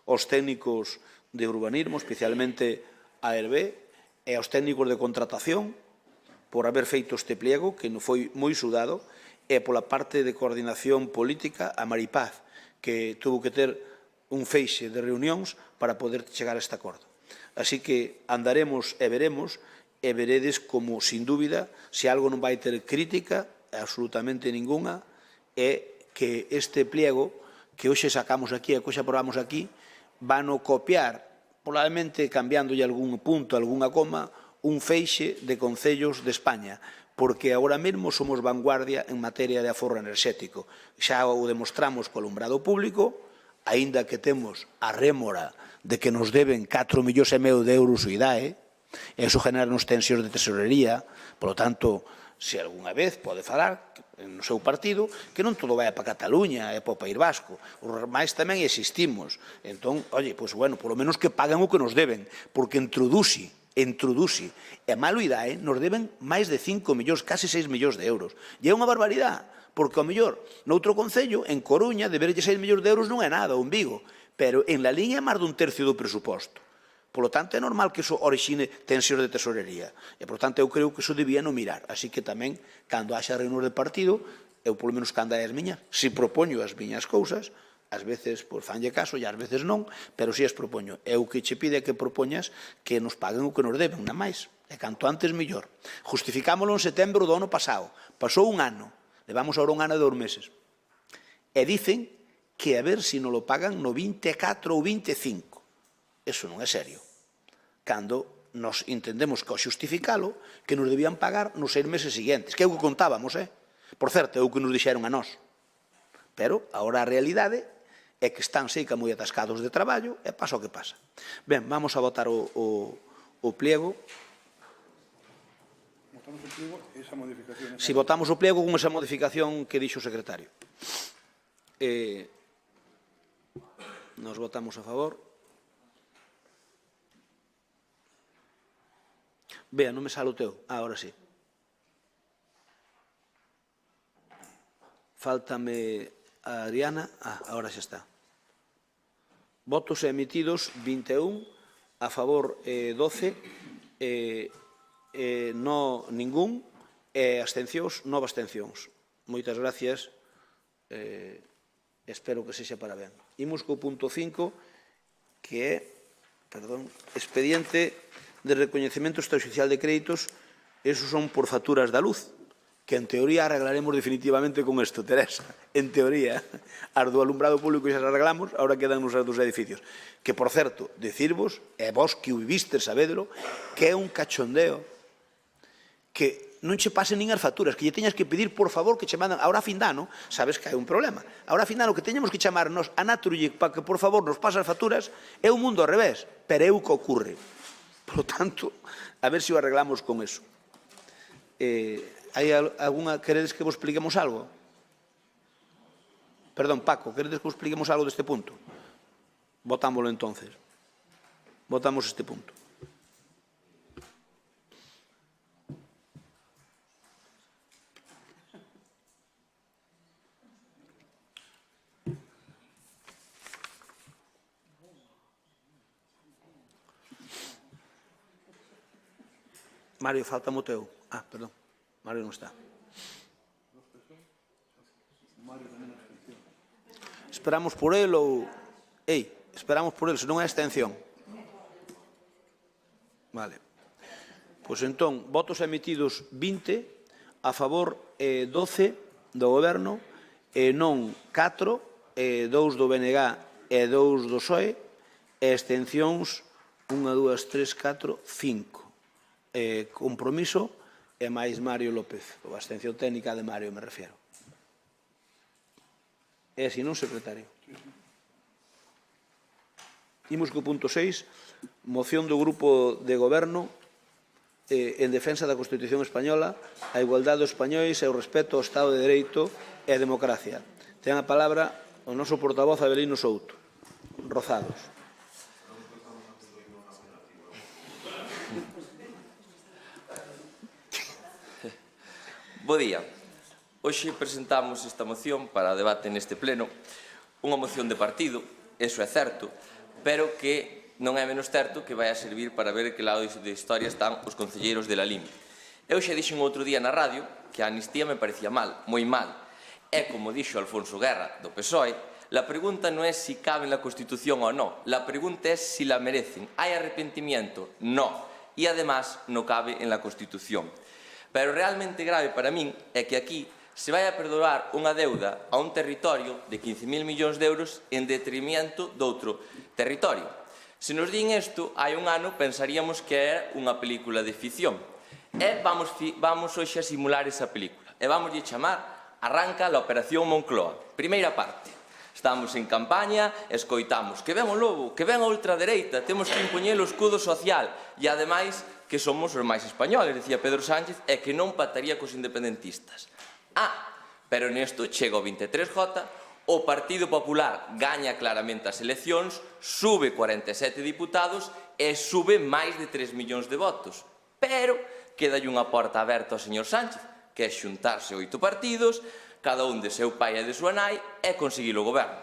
aos técnicos de urbanismo, especialmente a Hervé, e aos técnicos de contratación por haber feito este pliego, que non foi moi sudado, e pola parte de coordinación política a Maripaz, que tuvo que ter un feixe de reunións para poder chegar a este acordo. Así que andaremos e veremos, e veredes como, sin dúbida, se algo non vai ter crítica, absolutamente ninguna, é que este pliego que hoxe sacamos aquí e que hoxe aprobamos aquí, van a copiar, probablemente cambiándolle algún punto, algunha coma, un feixe de concellos de España, porque agora mesmo somos vanguardia en materia de aforro enerxético. Xa o demostramos co alumbrado público, aínda que temos a rémora de que nos deben 4,5 millóns de euros o IDAE, e iso genera nos tensións de tesorería, por lo tanto, se algunha vez pode falar no seu partido, que non todo vai para Cataluña e para o País Vasco, os máis tamén existimos. Entón, oye, pois bueno, polo menos que paguen o que nos deben, porque introduci, e malo IDAE nos deben máis de 5 millóns, casi 6 millóns de euros. E é unha barbaridade, porque ao mellor, noutro concello, en Coruña, deberlle 6 millóns de euros non é nada, ou en Vigo, pero en la liña é máis dun tercio do presuposto. Por lo tanto, é normal que iso orixine tensións de tesorería. E, por tanto, eu creo que iso debía non mirar. Así que tamén, cando haxa reunións de partido, eu, polo menos, cando hai as miñas, si propoño as miñas cousas, ás veces, pois, fanlle caso, e ás veces non, pero si as propoño. Eu que che pide que propoñas que nos paguen o que nos deben, nada máis. E canto antes, mellor. Justificámoslo en setembro do ano pasado. Pasou un ano. Levamos ahora un ano e 2 meses. E dicen que a ver se nos lo pagan no 24 ou 25. Eso non é serio. Cando nos entendemos que ao xustificalo, que nos debían pagar nos 6 meses seguintes, que é o que contábamos, Por certo, é o que nos dixeron a nós. Pero, agora a realidade é que están seica moi atascados de traballo e pasa o que pasa. Ben, vamos a votar o pliego. Votamos o pliego e esa modificación. Si votamos o pliego con esa modificación que dixo o secretario. Nos votamos a favor. Vea, non me sale o teu. Ahora sí. Fáltame a Ariana. Ahora xa está. Votos emitidos 21, a favor 12, no ningún, e abstencións, 9 abstencións. Moitas gracias. Espero que sexa para ben. Imos co punto 5, que é, expediente de recoñecemento extraoficial de créditos esos son por facturas da luz, que en teoría arreglaremos definitivamente con isto, Teresa. En teoría, as do alumbrado público xa as arreglamos, ahora quedan nos dos edificios. Que, por certo, decirvos, e vos que o vivistes, sabedelo, que é un cachondeo, que non che pasen nin as facturas, que lle teñas que pedir, por favor, que che mandan. Ahora a fin de ano, sabes que hai un problema. Ahora a fin de ano que teñamos que chamarnos a Naturgy para que, por favor, nos pase as facturas, é un mundo ao revés, pero é o que ocurre. Por lo tanto, a ver se o arreglamos con eso. Hai alguna... Queredes que vos expliquemos algo? Perdón, Paco, queredes que vos expliquemos algo deste punto? Votámoslo entonces. Votamos este punto. Mario, falta o teu. Ah, perdón. Mario non está. Esperamos por el ou... esperamos por el, se non é abstención. Vale. Pois entón, votos emitidos 20, a favor 12 do Goberno, non 4, 2 do BNG e 2 do PSOE, e abstencións 1, 2, 3, 4, 5. Compromiso e máis Mario López, ou a abstención técnica de Mario, me refiero. É así, non, secretario? Imos co punto 6, moción do Grupo de Goberno en defensa da Constitución Española, a igualdade dos españois e o respeto ao Estado de Dereito e a democracia. Ten a palabra o noso portavoz Avelino Souto. Rozados. Bo día. Hoxe presentamos esta moción para debate neste pleno, unha moción de partido, eso é certo, pero que non é menos certo que vai a servir para ver que lado de historia están os concelleiros de la LIM. Eu xa dixen outro día na radio que a amnistía me parecía mal, moi mal. E como dixo Alfonso Guerra, do PSOE, la pregunta non é si cabe na Constitución ou non, la pregunta é si la merecen. Hai arrepentimiento? No. E, además, non cabe en la Constitución. Pero realmente grave para min é que aquí se vai a perdoar unha deuda a un territorio de 15.000 millóns de euros en detrimento doutro territorio. Se nos din isto, hai un ano pensaríamos que era unha película de ficción. E vamos hoxe a simular esa película. E vamos a chamar Arranca a Operación Moncloa. Primeira parte. Estamos en campaña, escoitamos que ven o lobo, que ven a ultradereita, temos que impoñer o escudo social e, ademais, que somos os máis españoles, decía Pedro Sánchez, e que non pactaría cos independentistas. Pero nesto chega o 23J, o Partido Popular gaña claramente as eleccións, sube 47 diputados e sube máis de 3 millóns de votos. Pero quedalle unha porta aberta ao señor Sánchez, que é xuntarse 8 partidos, cada un de seu pai e de súa nai, e conseguir o goberno.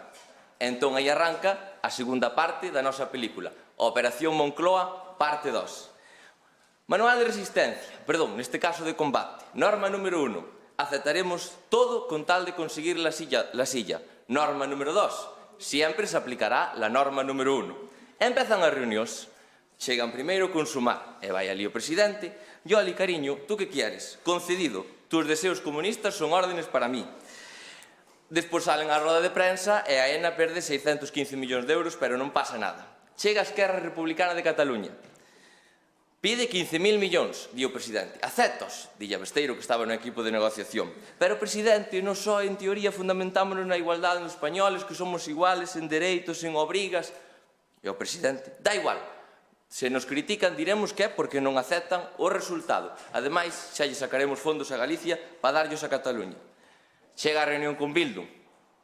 Entón aí arranca a segunda parte da nosa película, Operación Moncloa, parte 2. Manual de resistencia, perdón, neste caso de combate. Norma número 1. Aceptaremos todo con tal de conseguir la silla. Norma número 2. Siempre se aplicará la norma número 1. Empezan as reunións. Chegan primeiro con sumar. E vai ali o presidente. Yo, ali, cariño, tú que quieres? Concedido. Tus deseos comunistas son órdenes para mí. Despois salen á roda de prensa e a ENA perde 615 millóns de euros, pero non pasa nada. Chega a Esquerra Republicana de Cataluña. Pide 15.000 millóns, di o presidente. Aceptos, dille a Besteiro, que estaba no equipo de negociación. Pero, presidente, non só en teoría fundamentámonos na igualdade dos españoles, que somos iguales en dereitos, en obrigas. E o presidente, da igual. Se nos critican, diremos que é porque non aceptan o resultado. Ademais, xa lle sacaremos fondos a Galicia para darllos a Cataluña. Chega a reunión con Bildu,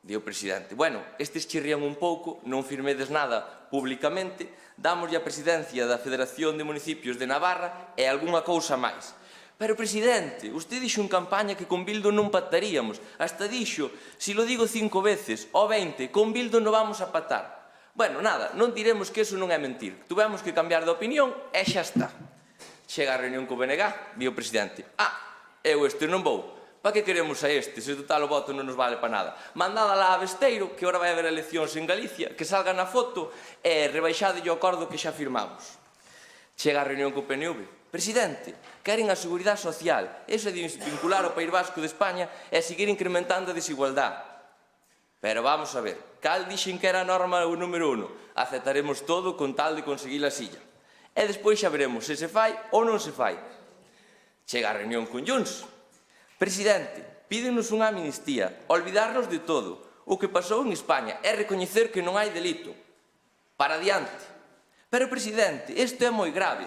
di o presidente. Bueno, estes chirrían un pouco, non firmedes nada públicamente, damoslle a presidencia da Federación de Municipios de Navarra e algunha cousa máis. Pero, presidente, usted dixo en campaña que con Bildu non pactaríamos. Hasta dixo, si lo digo 5 veces, o 20, con Bildu non vamos a pactar. Bueno, nada, non diremos que eso non é mentir. Tuvemos que cambiar de opinión e xa está. Chega a reunión co BNG, di o presidente. Eu este non vou. Para que queremos a este, se total o voto non nos vale para nada? Mandada lá a Besteiro, que ora vai haber eleccións en Galicia, que salga na foto e rebaixade o acordo que xa firmamos. Chega a reunión co PNV. Presidente, queren a seguridade social, eso de vincular o País Vasco de España e seguir incrementando a desigualdade. Pero vamos a ver, cal dixen que era a norma o número 1? Aceptaremos todo con tal de conseguir a silla. E despois xa veremos se se fai ou non se fai. Chega a reunión con Junts. Presidente, pídenos unha amnistía, olvidarnos de todo. O que pasou en España é recoñecer que non hai delito. Para adiante. Pero, presidente, isto é moi grave.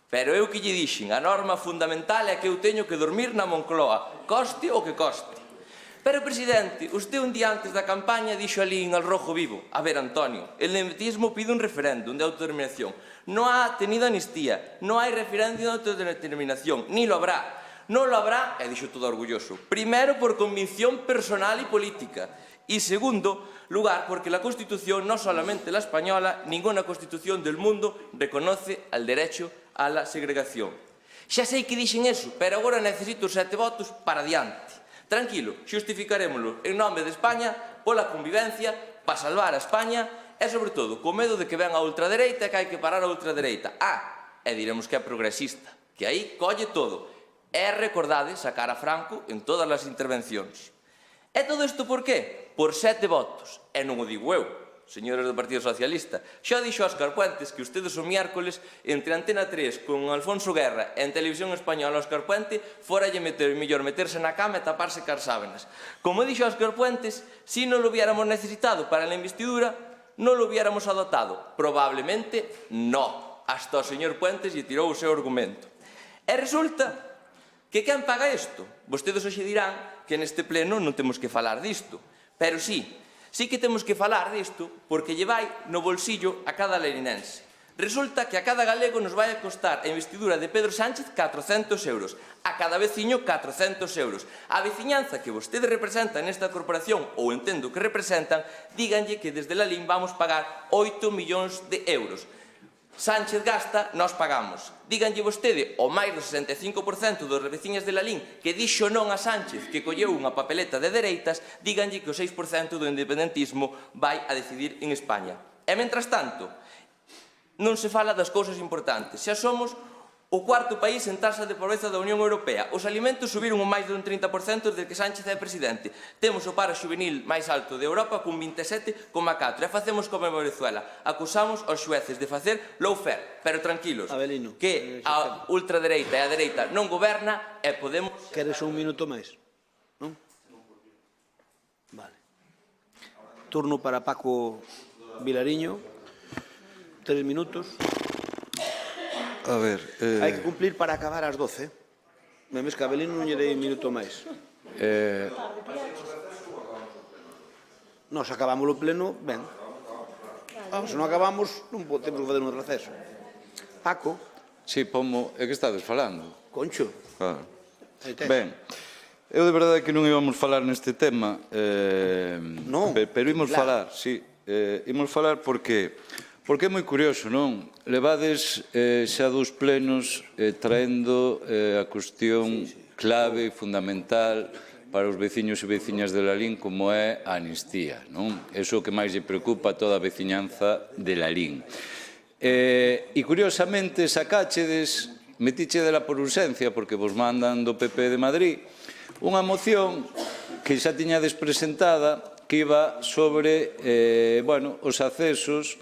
Pero eu que lle dixen, a norma fundamental é que eu teño que dormir na Moncloa, coste o que coste. Pero, presidente, usted un día antes da campaña dixo ali en El Rojo Vivo, a ver, Antonio, el nepotismo pide un referéndum de autodeterminación. No ha tenido amnistía, no hai referéndum de autodeterminación, ni lo habrá. Non lo habrá, e dixo todo orgulloso, primero por convicción personal y política, y segundo lugar porque la Constitución, no solamente la española, ninguna Constitución del mundo reconoce el derecho a la segregación. Xa sei que dixen eso, pero agora necesito 7 votos para adiante. Tranquilo, xustificarémoslo en nome de España, pola convivencia, para salvar a España e, sobre todo, co medo de que ven a ultradereita e que hai que parar a ultradereita. E diremos que é progresista, que aí colle todo. E recordade sacar a Franco en todas as intervencións. E todo isto por qué? Por 7 votos. E non o digo eu, señores do Partido Socialista. Xa dixo Óscar Puentes que ustedes o miércoles entre Antena 3 con Alfonso Guerra e en Televisión Española Óscar Puente foralle mellor meterse na cama e taparse cas sábenas. Como dixo Óscar Puentes, si non lo hubiéramos necesitado para a investidura, non lo hubiéramos adoptado. Probablemente no. Hasta o señor Puentes lle tirou o seu argumento. E resulta que quen paga isto? Vostedes hoxe dirán que neste pleno non temos que falar disto. Pero sí que temos que falar disto porque lle vai no bolsillo a cada lerinense. Resulta que a cada galego nos vai a costar a investidura de Pedro Sánchez 400 euros, a cada veciño 400 euros. A veciñanza que vostedes representan nesta corporación, ou entendo que representan, díganlle que desde la LIN vamos pagar 8 millóns de euros. Sánchez gasta, nós pagamos. Díganlle vostede, o máis do 65% dos veciñas de la LIN que dixo non a Sánchez, que colleu unha papeleta de dereitas, díganlle que o 6% do independentismo vai a decidir en España. E, mentras tanto, non se fala das cousas importantes. Xa somos o 4º país en taxa de pobreza da Unión Europea. Os alimentos subiron un máis dun 30% desde que Sánchez é presidente. Temos o paro xuvenil máis alto de Europa con 27,4. E facemos como en Venezuela. Acusamos aos xueces de facer lawfare. Pero tranquilos, Avelino, que a ultradereita e a dereita non goberna e podemos... Queres un minuto máis? Non? Vale. Turno para Paco Vilariño. 3 minutos. A ver... Hai que cumplir para acabar ás 12. Memes que a Avelino non lle dei un minuto máis. Nos acabamos o pleno, ben. Se non acabamos, non temos que fazer un receso. Paco. Sí, Pomo, é que estades falando? Concho. Claro. Ben, eu de verdade que non íbamos falar neste tema, Non, pero imos falar, sí. Imos falar porque é moi curioso, non? Levades xa 2 plenos traendo a cuestión clave e fundamental para os veciños e veciñas de Lalín como é a amnistía, non? Eso que máis lle preocupa a toda a veciñanza de Lalín. E curiosamente sacáchedes, metíchedela por urxencia porque vos mandan do PP de Madrid unha moción que xa tiñades presentada que iba sobre os accesos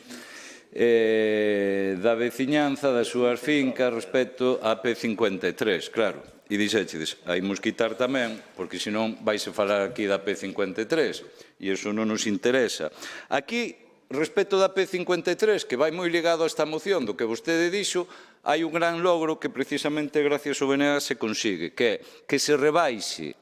da veciñanza das súas fincas respecto á P53, claro. E dixéchedes, hai imos quitar tamén, porque senón vaise falar aquí da P53, e iso non nos interesa. Aquí, respecto da P53, que vai moi ligado a esta moción do que vostede dixo, hai un gran logro que precisamente gracias ao BNG se consigue, que é que se rebaixe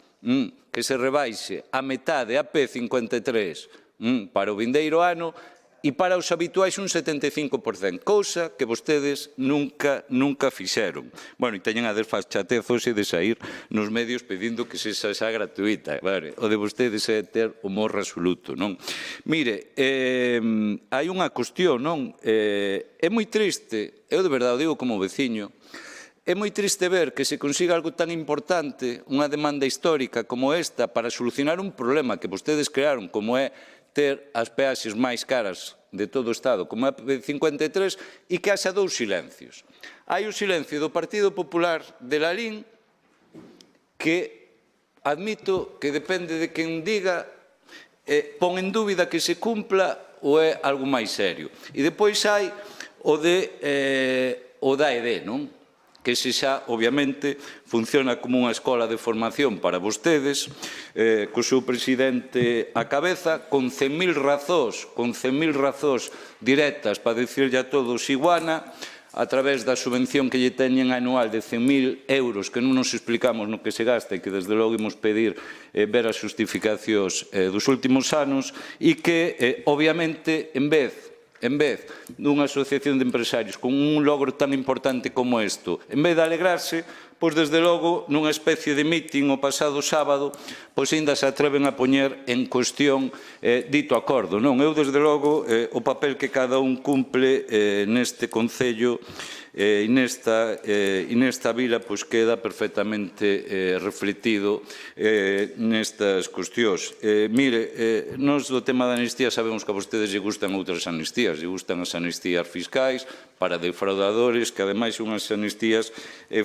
a metade a P53 para o vindeiro ano e para os habituais un 75%, cousa que vostedes nunca fixeron. Bueno, e teñen a desfachatezos e de sair nos medios pedindo que se xa gratuita. O de vostedes é ter o morro absoluto, non? Mire, hai unha cuestión, non? É moi triste, eu de verdade o digo como veciño, é moi triste ver que se consiga algo tan importante, unha demanda histórica como esta, para solucionar un problema que vostedes crearon, como é ter as peaxes máis caras de todo o Estado, como a P53, e que haxa dous silencios. Hai o silencio do Partido Popular de Lalín, que admito que depende de quen diga, pon en dúbida que se cumpla ou é algo máis serio. E depois hai o da ED, non? Que se xa, obviamente, funciona como unha escola de formación para vostedes, co seu presidente á cabeza, con 100.000 razóns directas para dicirlle a todos iguana, a través da subvención que lle teñen anual de 100.000 euros, que non nos explicamos no que se gasta e que desde logo imos pedir ver as justificacións dos últimos anos, e que, obviamente, en vez dunha asociación de empresarios con un logro tan importante como isto, en vez de alegrarse, pois desde logo nunha especie de mitin o pasado sábado, pois ainda se atreven a poñer en cuestión dito acordo. Non, eu desde logo o papel que cada un cumple neste Concello e nesta vila pois queda perfectamente refletido nestas cuestións. Mire, nós do tema da amnistía sabemos que a vostedes lle gustan outras amnistías, lle gustan as amnistías fiscais para defraudadores, que ademais son as amnistías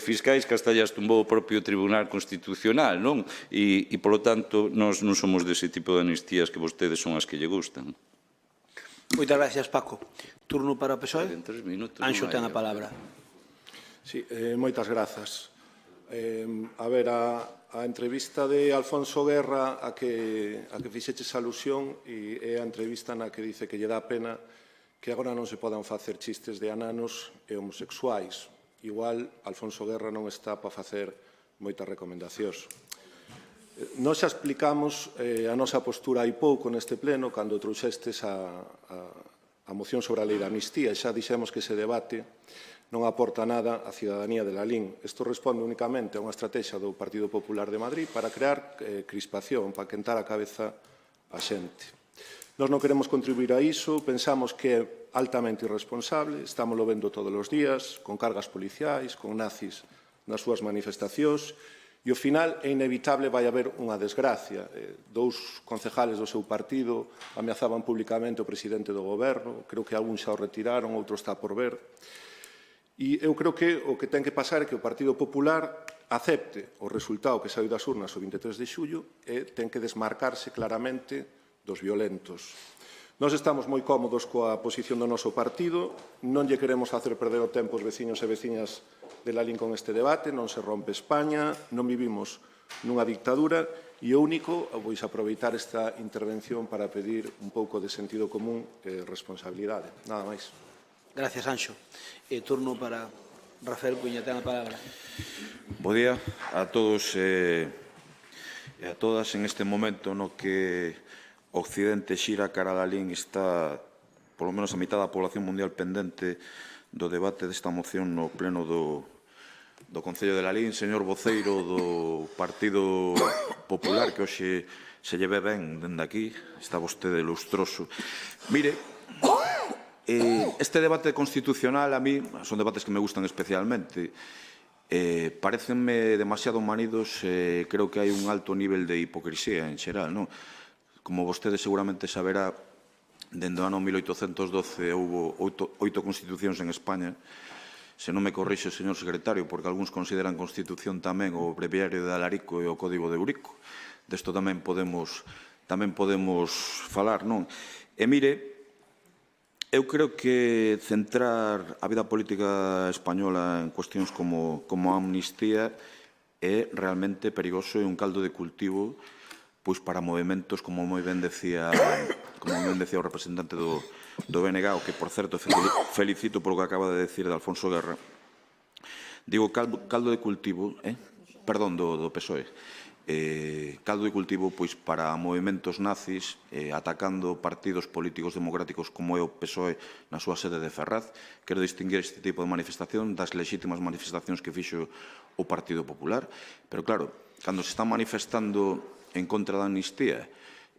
fiscais que hasta llas tumbou o propio Tribunal Constitucional, non? E, polo tanto, nós non somos dese tipo de amnistías que vostedes son as que lle gustan. Moitas gracias, Paco. Turno para o PSOE. Anxo ten a palabra. Sí, moitas grazas. A ver, a entrevista de Alfonso Guerra a que fixeches alusión é a entrevista na que dice que lle dá pena que agora non se podan facer chistes de ananos e homosexuais. Igual, Alfonso Guerra non está para facer moitas recomendacións. Nós xa explicamos a nosa postura hai pouco neste pleno cando trouxestes a moción sobre a lei da amnistía. Xa dixemos que ese debate non aporta nada á cidadanía de Lalín. Isto responde únicamente a unha estrategia do Partido Popular de Madrid para crear crispación, para quentar a cabeza a xente. Nós non queremos contribuir a iso, pensamos que é altamente irresponsable, estamos lo vendo todos os días, con cargas policiais, con nazis nas súas manifestacións, e ao final é inevitable vai haber unha desgracia. Dous concejales do seu partido ameazaban públicamente o presidente do goberno, creo que algún xa o retiraron, outro está por ver. E eu creo que o que ten que pasar é que o Partido Popular acepte o resultado que saiu das urnas o 23 de xullo e ten que desmarcarse claramente dos violentos. Nós estamos moi cómodos coa posición do noso partido, non lle queremos facer perder o tempo aos veciños e veciñas de Lalín con este debate, non se rompe España, non vivimos nunha dictadura e o único, pois aproveitar esta intervención para pedir un pouco de sentido común e responsabilidade. Nada máis. Gracias, Anxo. Turno para Rafael Cuña, ten a palabra. Bo día a todos e a todas. En este momento no que o Occidente xira cara a Lalín está, polo menos a mitad da población mundial pendente do debate desta moción no pleno do Concello de Lalín. Señor voceiro do Partido Popular, que hoxe se lleve ben dende aquí, está vostede lustroso. Mire, este debate constitucional a mí son debates que me gustan especialmente. Parecenme demasiado manidos, creo que hai un alto nivel de hipocrisía en xeral, non? Como vostede seguramente saberá, dende o ano 1812 houve 8 constitucións en España. Se non me corrixe, señor secretario, porque algúns consideran constitución tamén o breviario de Alarico e o Código de Eurico. Desto tamén podemos falar, non? E mire, eu creo que centrar a vida política española en cuestións como a amnistía é realmente perigoso e un caldo de cultivo pois para movimentos, como moi ben decía o representante do BNG, que, por certo, felicito polo que acaba de decir de Alfonso Guerra. Digo, caldo de cultivo, perdón, do PSOE. Caldo de cultivo pois para movimentos nazis atacando partidos políticos democráticos como é o PSOE na súa sede de Ferraz. Quero distinguir este tipo de manifestación das lexítimas manifestacións que fixo o Partido Popular. Pero claro, cando se está manifestando en contra da amnistía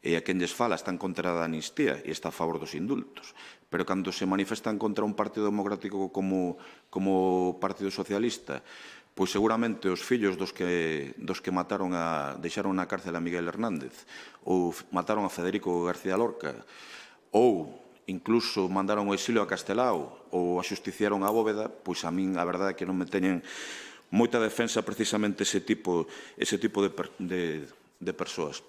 e a quen lles fala está en contra da amnistía e está a favor dos indultos, pero cando se manifestan contra un partido democrático como o Partido Socialista, pois seguramente os fillos dos que deixaron na cárcel a Miguel Hernández ou mataron a Federico García Lorca ou incluso mandaron o exilio a Castelao ou axusticiaron a Bóveda, pois a min a verdade é que non me teñen moita defensa precisamente ese tipo de persoas.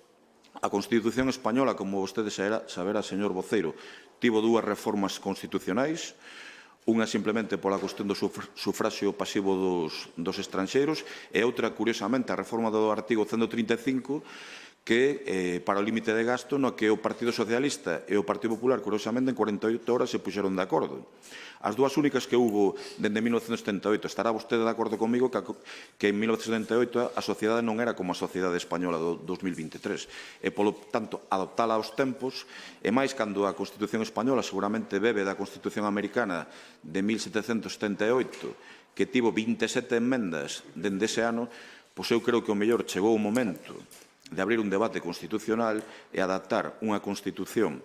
A Constitución española, como vostede saberá, señor voceiro, tivo dúas reformas constitucionais, unha simplemente pola cuestión do sufraxio pasivo dos estranxeiros e outra, curiosamente, a reforma do artigo 135, que para o límite de gasto no que o Partido Socialista e o Partido Popular, curiosamente, en 48 horas se puxeron de acordo. As dúas únicas que hubo dende 1978, estará vostede de acordo comigo que en 1978 a sociedade non era como a sociedade española do 2023 e, polo tanto, adoptala aos tempos e máis cando a Constitución española seguramente bebe da Constitución americana de 1778 que tivo 27 enmendas dende ese ano, pois eu creo que o mellor chegou o momento de abrir un debate constitucional e adaptar unha Constitución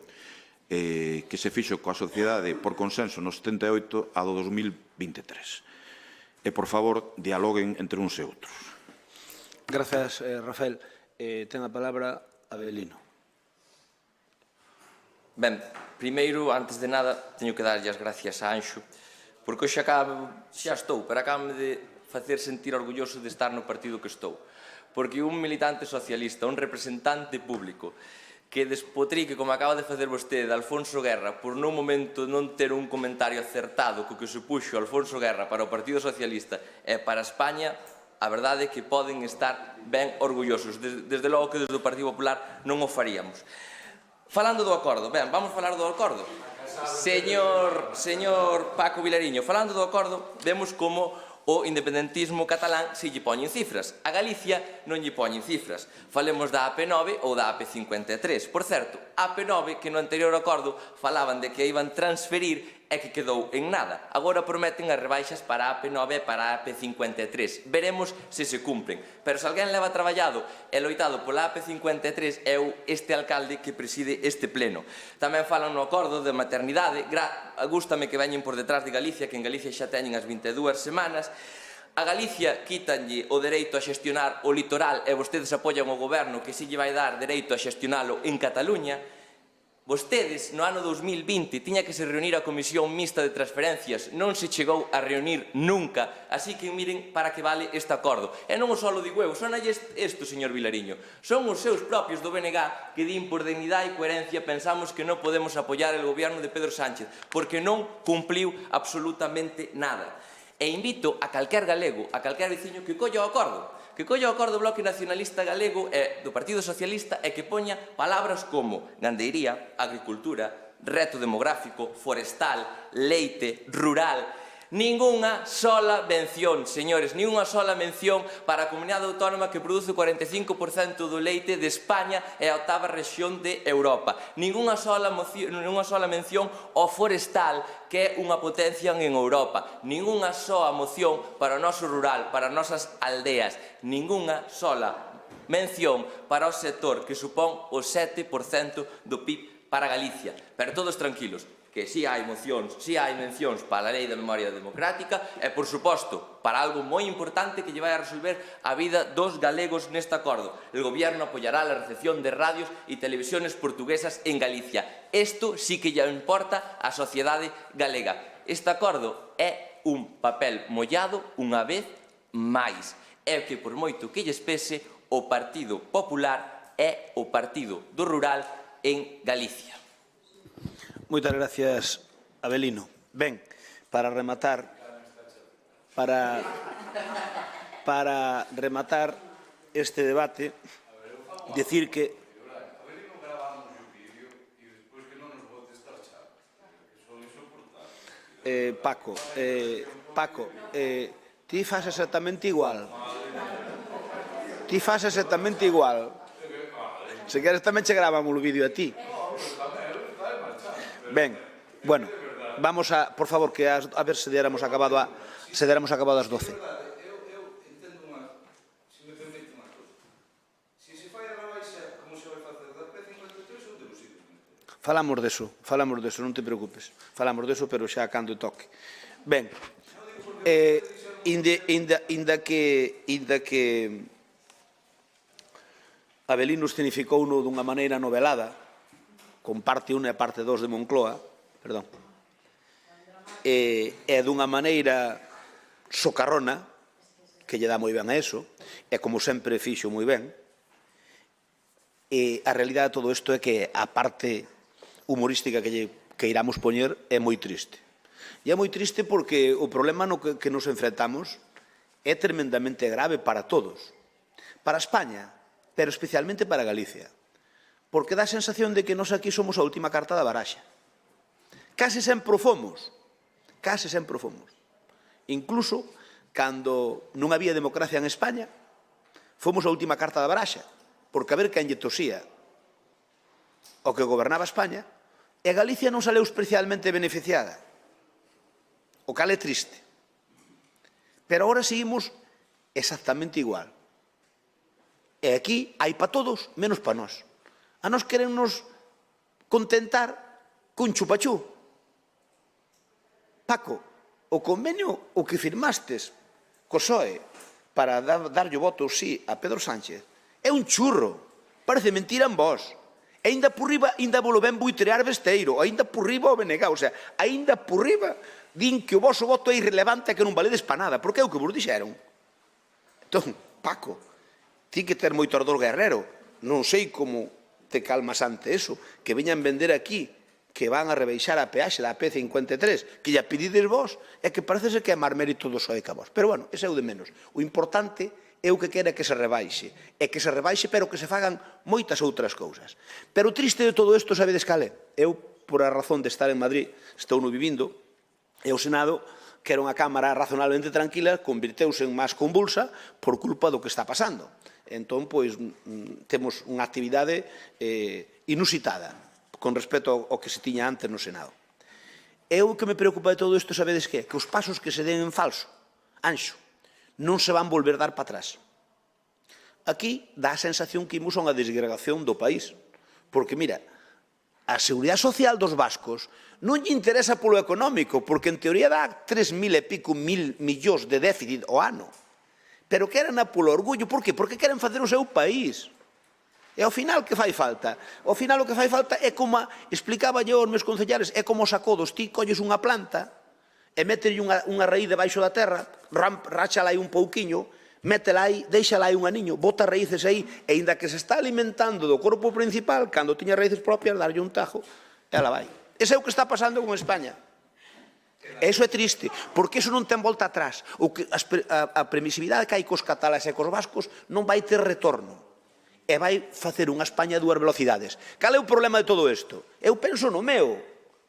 que se fixo coa sociedade por consenso no 78 a do 2023. E, por favor, dialoguen entre uns e outros. Grazas, Rafael. Ten a palabra Abelino. Ben, primeiro, antes de nada, teño que darlle as gracias a Anxo, porque hoxe xa estou, pero acabo de facer sentir orgulloso de estar no partido que estou. Porque un militante socialista, un representante público, que despotrique, como acaba de facer vostede, de Alfonso Guerra, por nun momento non ter un comentario acertado co que supuxo Alfonso Guerra para o Partido Socialista e para España, a verdade é que poden estar ben orgullosos. Desde logo que desde o Partido Popular non o faríamos. Falando do acordo, ben, vamos falar do acordo. Señor Paco Vilariño, falando do acordo, vemos como o independentismo catalán se lle poñen cifras. A Galicia non lle poñen cifras. Falemos da AP9 ou da AP53. Por certo, a AP9, que no anterior acordo falaban de que iban transferir e que quedou en nada. Agora prometen as rebaixas para a AP9 e para a AP53. Veremos se se cumpren. Pero se alguén leva traballado e loitado pola AP53 é este alcalde que preside este pleno. Tamén falan no acordo de maternidade. Gústame que veñen por detrás de Galicia, que en Galicia xa teñen as 22 semanas. A Galicia quítanlle o dereito a xestionar o litoral e vostedes apoian o goberno que si lle vai dar dereito a xestionalo en Cataluña. Vostedes, no ano 2020, tiña que se reunir a Comisión Mixta de Transferencias, non se chegou a reunir nunca, así que miren para que vale este acordo. E non o só lo digo eu, son isto, señor Vilariño, son os seus propios do BNG que din por dignidade e coherencia pensamos que non podemos apoiar o goberno de Pedro Sánchez, porque non cumpliu absolutamente nada. E invito a calquer galego, a calquer veciño que colla o acordo, do Bloque Nacionalista Galego e do Partido Socialista e que poña palabras como gandeiría, agricultura, reto demográfico, forestal, leite, rural. Ningunha sola mención, señores, ningunha sola mención para a comunidade autónoma que produce o 45% do leite de España e a octava rexión de Europa. Ningunha sola mención ao forestal, que é unha potencia en Europa. Ningunha soa moción para o noso rural, para as nosas aldeas. Ningunha sola mención para o sector que supón o 7% do PIB para Galicia. Pero todos tranquilos, que si hai mencións para a Lei da Memoria Democrática e, por suposto, para algo moi importante que lle vai a resolver a vida dos galegos neste acordo. El Gobierno apoiará a recepción de radios e televisiones portuguesas en Galicia. Isto sí que lle importa á sociedade galega. Este acordo é un papel mollado unha vez máis. É que, por moito que lles pese, o Partido Popular é o partido do rural en Galicia. Moitas gracias, Abelino. Ben, para rematar este debate, decir que Paco, ti fas exactamente igual. Se queres tamén che gravamos o vídeo a ti. Ben, bueno, vamos a, por favor, que a ver se deramos acabado as 12. Eu entendo se me permite unha cosa. Se se fai a rebaixa, como se vai facer da P53 ou de Lucía? Falamos deso, non te preocupes. Falamos deso, pero xa cando toque. Ben, inda que Abelino escenificouno dunha maneira novelada, con parte 1 e parte 2 de Moncloa, perdón, e dunha maneira socarrona, que lle dá moi ben a eso, e como sempre fixo moi ben, e a realidade de todo isto é que a parte humorística que iramos poñer é moi triste. E é moi triste porque o problema no que nos enfrentamos é tremendamente grave para todos. Para España, pero especialmente para Galicia. Porque dá a sensación de que nós aquí somos a última carta da baraxa. Case sempre o fomos. Case sempre o fomos. Incluso, cando non había democracia en España, fomos a última carta da baraxa. Porque a ver quen lle tosía o que gobernaba España, e Galicia non saleu especialmente beneficiada. O cal é triste. Pero agora seguimos exactamente igual. E aquí hai para todos, menos para nós. A nós querennos contentar cun chupachú. Paco, o convenio o que firmastes co PSOE para darlle o voto sí a Pedro Sánchez é un churro, parece mentira en vos. E ainda por riba, ainda volo ben buitrear Besteiro, ainda por riba o BNG, o sea, ainda por riba din que o voso voto é irrelevante e que non valedes pa nada, porque é o que vos dixeron. Entón, Paco, ti que ter moito ardor guerrero, non sei como te calmas ante eso, que veñan vender aquí, que van a rebeixar a peaxe da P53, que lla pedides vos, é que parece ser que é máis mérito do PSOE que a vos. Pero bueno, ese é o de menos. O importante é o que quere que se rebaixe, pero que se fagan moitas outras cousas. Pero o triste de todo isto, sabedes cal é? Eu, por a razón de estar en Madrid, estou no vivindo, e o Senado, que era unha Cámara razonablemente tranquila, convirteuse en máis convulsa por culpa do que está pasando. Entón, pois, temos unha actividade inusitada con respecto ao que se tiña antes no Senado. E o que me preocupa de todo isto, sabedes que? Que os pasos que se den en falso, anxo, non se van volver dar para atrás. Aquí dá a sensación que imos a unha desgregación do país. Porque, mira, a seguridade social dos vascos non lle interesa polo económico, porque en teoría dá 3.000 e pico mil millóns de déficit ao ano. Pero queren polo orgullo. Por qué? Porque queren facer o seu país. E ao final, que fai falta? Ao final, o que fai falta é como, explicaba yo aos meus concellares, é como os acodos. Ti colles unha planta e mételle unha raíz debaixo da terra, ráchala aí un pouquiño, métela aí, deixala aí un aniño, bota raíces aí, e inda que se está alimentando do corpo principal, cando tiña raíces propias, darlle un tajo, ela vai. Ese é o que está pasando con España. E iso é triste, porque iso non ten volta atrás. A permisividade que hai cos catalás e cos vascos non vai ter retorno. E vai facer unha España a dúas velocidades. Cal é o problema de todo isto? Eu penso no meu,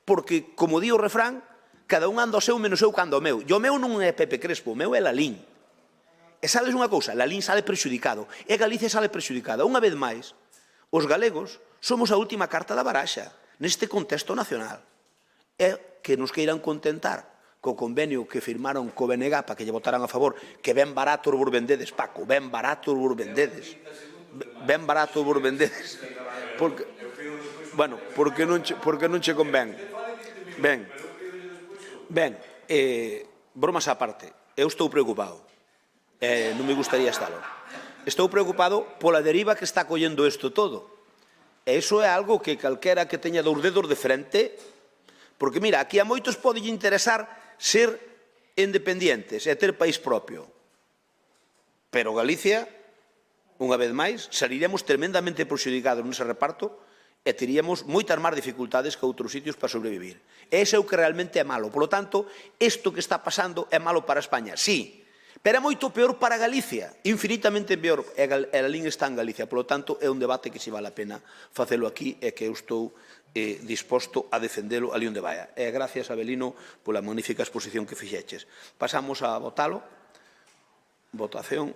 porque, como di o refrán, cada un anda ao seu menos eu cando ao meu. E o meu non é Pepe Crespo, o meu é Lalín. E sabes unha cousa? Lalín sale prexudicado, e Galicia sale prexudicada. Unha vez máis, os galegos somos a última carta da baraxa neste contexto nacional. É que nos queiran contentar co convenio que firmaron co BNG para que lle votaran a favor, que ben barato vos vendedes, Paco, ben barato vos vendedes. Ben barato vos vendedes. Porque, bueno, porque non che convén. Ben, bromas á parte, eu estou preocupado, non me gustaría estalo. Estou preocupado pola deriva que está collendo isto todo. E iso é algo que calquera que teña dous dedos de frente, porque mira, aquí a moitos pode interesar ser independientes e ter país propio. Pero Galicia, unha vez máis, saliremos tremendamente prexudicados nese reparto e teríamos moitas máis dificultades que outros sitios para sobrevivir. Ese é o que realmente é malo. Por lo tanto, isto que está pasando é malo para España, sí, pero é moito peor para Galicia, infinitamente peor. E a lín está en Galicia. Por lo tanto, é un debate que si vale a pena facelo aquí e que eu estou disposto a defendelo ali onde vaya. E gracias, Abelino, pola magnífica exposición que fixeches. Pasamos a votalo. Votación.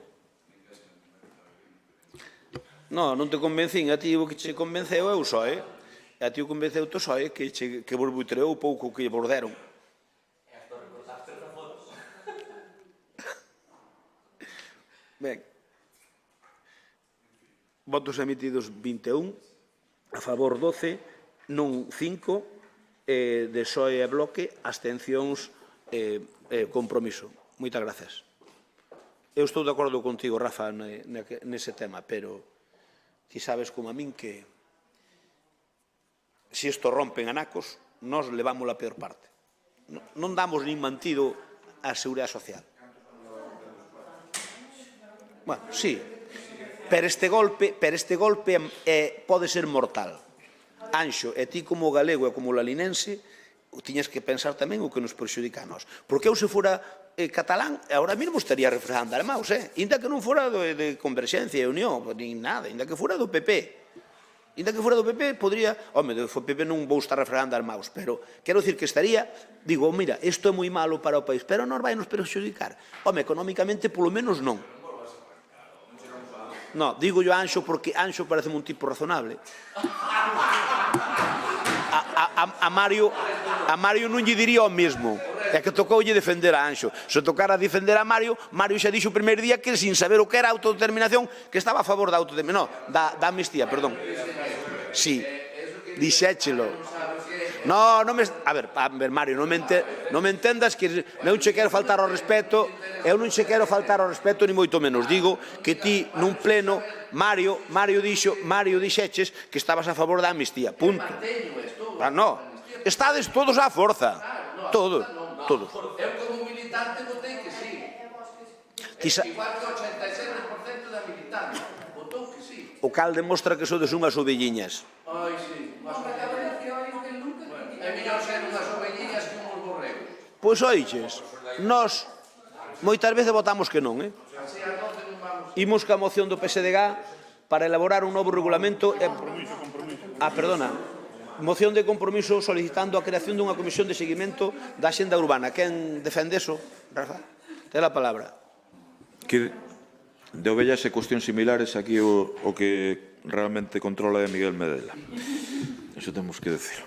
Non te convencín, a ti o que che convenceu é o PSOE. E a ti o convenceu o PSOE que vos buitreou o pouco que vos deron. Ben, votos emitidos 21, a favor 12, non 5, de PSOE e Bloque, abstencións compromiso. Moitas gracias. Eu estou de acordo contigo, Rafa, nese tema, pero ti sabes como a min que se isto rompen anacos, nós levamos a peor parte. Non damos nin mantido á Seguridade Social. Bueno, sí, pero este golpe pode ser mortal. Anxo, e ti como galego e como lalinense, tiñas que pensar tamén o que nos perxudica a nós. Porque eu se fora catalán, agora mesmo estaría refrejando armaos, inda que non fora de Converxencia e Unión, nin nada, inda que fora do PP. Inda que fora do PP, podría... Home, do PP non vou estar refregando armaos, pero quero dicir que estaría... Digo, mira, isto é moi malo para o país, pero non vai nos perxudicar. Home, económicamente, polo menos non. No, digo yo a Anxo porque Anxo parece un tipo razonable. A Mario non lle diría o mesmo. É que tocoulle defender a Anxo. Se tocara defender a Mario, Mario xa dixo o primeiro día que sin saber o que era a autodeterminación, que estaba a favor da autodeterminación. No, da amnistía, perdón. Sí, dixéchelo. No, non me... A ver, Mario, non me entendas que non che quero faltar ao respeto, eu non che quero faltar ao respeto ni moito menos. Digo que ti nun pleno, Mario dixeches que estabas a favor da amnistía, punto. No, estades todos á forza, todos. Eu como militante votei que sí. Igual que o 87% da militante votou que sí. O cal demostra que sodes unhas ovelliñas. Ai, sí. É mellor ser unhas ovelliñas que unhos borregos. Pois oiches, nós moitas veces votamos que non, Imos ca moción do PSDG para elaborar un novo regulamento... Perdona. Moción de compromiso solicitando a creación dunha comisión de seguimento da Axenda Urbana. Quen defende eso? Rafa, ten a palabra. Que de ovellas e cuestións similares aquí o que realmente controla é Miguel Medela. Eso temos que decir.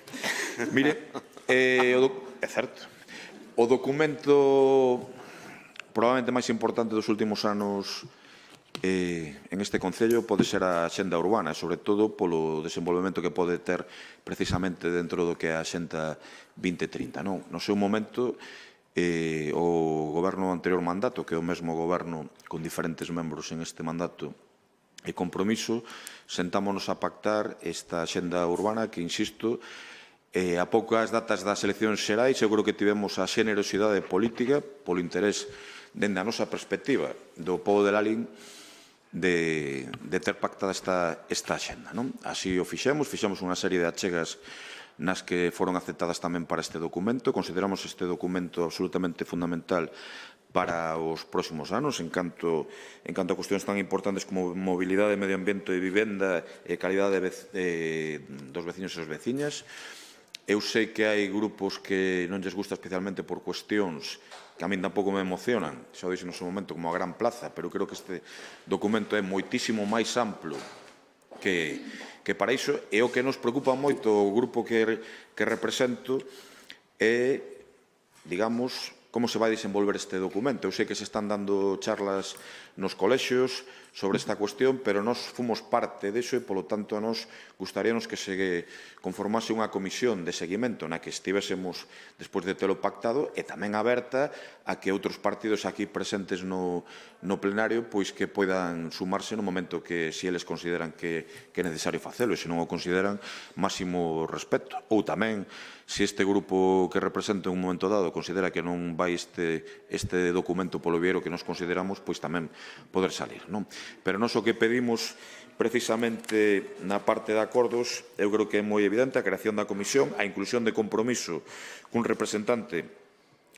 Mire, é certo. O documento probablemente máis importante dos últimos anos en este Concello pode ser a Axenda Urbana, sobre todo polo desenvolvemento que pode ter precisamente dentro do que é a Axenda 2030. No seu momento, o goberno anterior mandato, que é o mesmo goberno con diferentes membros en este mandato e compromiso, sentámonos a pactar esta Axenda Urbana que, insisto, a poucas datas das eleccións xerais, eu creo que tivemos a xenerosidade política polo interés dende a nosa perspectiva do pobo de Lalín de ter pactada esta axenda. Así o fixemos unha serie de achegas nas que foron aceptadas tamén para este documento. Consideramos este documento absolutamente fundamental para os próximos anos en canto a cuestións tan importantes como mobilidade, medio ambiente e vivenda e calidade dos veciños e as veciñas. Eu sei que hai grupos que non lles gusta especialmente por cuestións que a min tampouco me emocionan, xa o dixo no seu momento, como a Gran Plaza, pero creo que este documento é moitísimo máis amplo que para iso, e o que nos preocupa moito o grupo que represento é, digamos, como se vai desenvolver este documento. Eu sei que se están dando charlas nos colexios sobre esta cuestión, pero nós fomos parte deso e, polo tanto, a nós gustaríanos que se conformase unha comisión de seguimento na que estivésemos despois de telo pactado e tamén aberta a que outros partidos aquí presentes no plenario pois que poidan sumarse no momento que si eles consideran que é necesario facelo e se non o consideran, máximo respeto. Ou tamén, se este grupo que representa en un momento dado considera que non vai este documento polo vieiro que nos consideramos, pois tamén poder salir, non? Pero nós o que pedimos precisamente na parte de acordos, eu creo que é moi evidente a creación da comisión, a inclusión de compromiso cun representante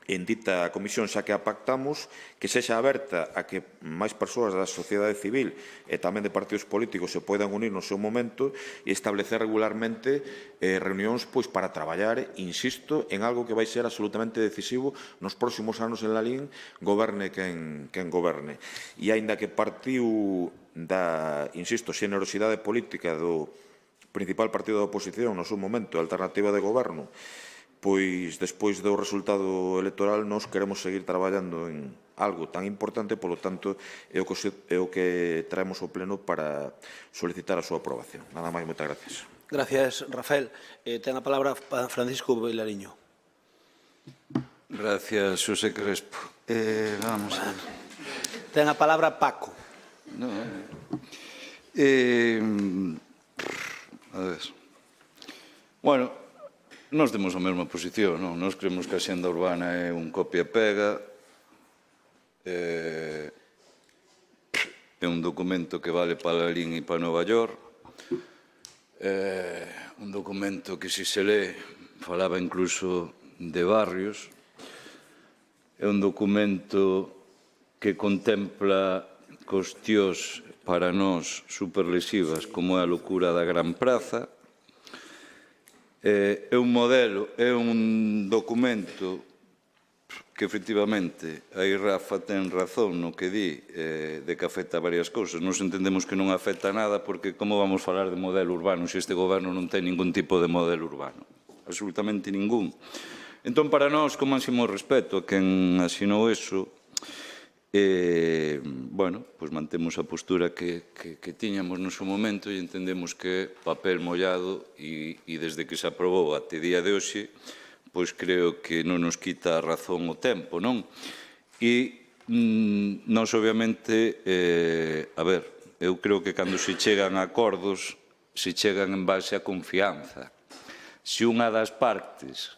en dita comisión xa que a pactamos, que sexa aberta a que máis persoas da sociedade civil e tamén de partidos políticos se poidan unir no seu momento e establecer regularmente reunións para traballar, insisto, en algo que vai ser absolutamente decisivo nos próximos anos en Lalín, goberne quen goberne. E aínda que partiu da, insisto, xenerosidade política do principal partido da oposición no seu momento, a alternativa de goberno, pois despois do resultado electoral nós queremos seguir traballando en algo tan importante, polo tanto, é o que traemos ao pleno para solicitar a súa aprobación. Nada máis, moitas gracias. Gracias, Rafael. Ten a palabra Francisco Bailariño. Gracias, Xosé Crespo. Vamos a ver. Ten a palabra Paco. A ver. Bueno, Nós temos a mesma posición, non? Nós creemos que a xenda urbana é un copia-pega, é un documento que vale para Lalín e para Nova York, é un documento que, se se lé, falaba incluso de barrios, é un documento que contempla cuestións para nós superlesivas como é a locura da Gran Praza. É un modelo, é un documento que efectivamente aí Rafa ten razón no que di de que afecta varias cousas. Nos entendemos que non afecta nada porque como vamos falar de modelo urbano se este goberno non ten ningún tipo de modelo urbano? Absolutamente ningún. Entón, para nós, con máximo respeto a quen asinou eso, bueno, pois mantemos a postura que tiñamos no seu momento e entendemos que papel mollado e desde que se aprobou até día de hoxe, pois creo que non nos quita a razón o tempo, non? E nós, obviamente, a ver, eu creo que cando se chegan a acordos, se chegan en base a confianza. Se unha das partes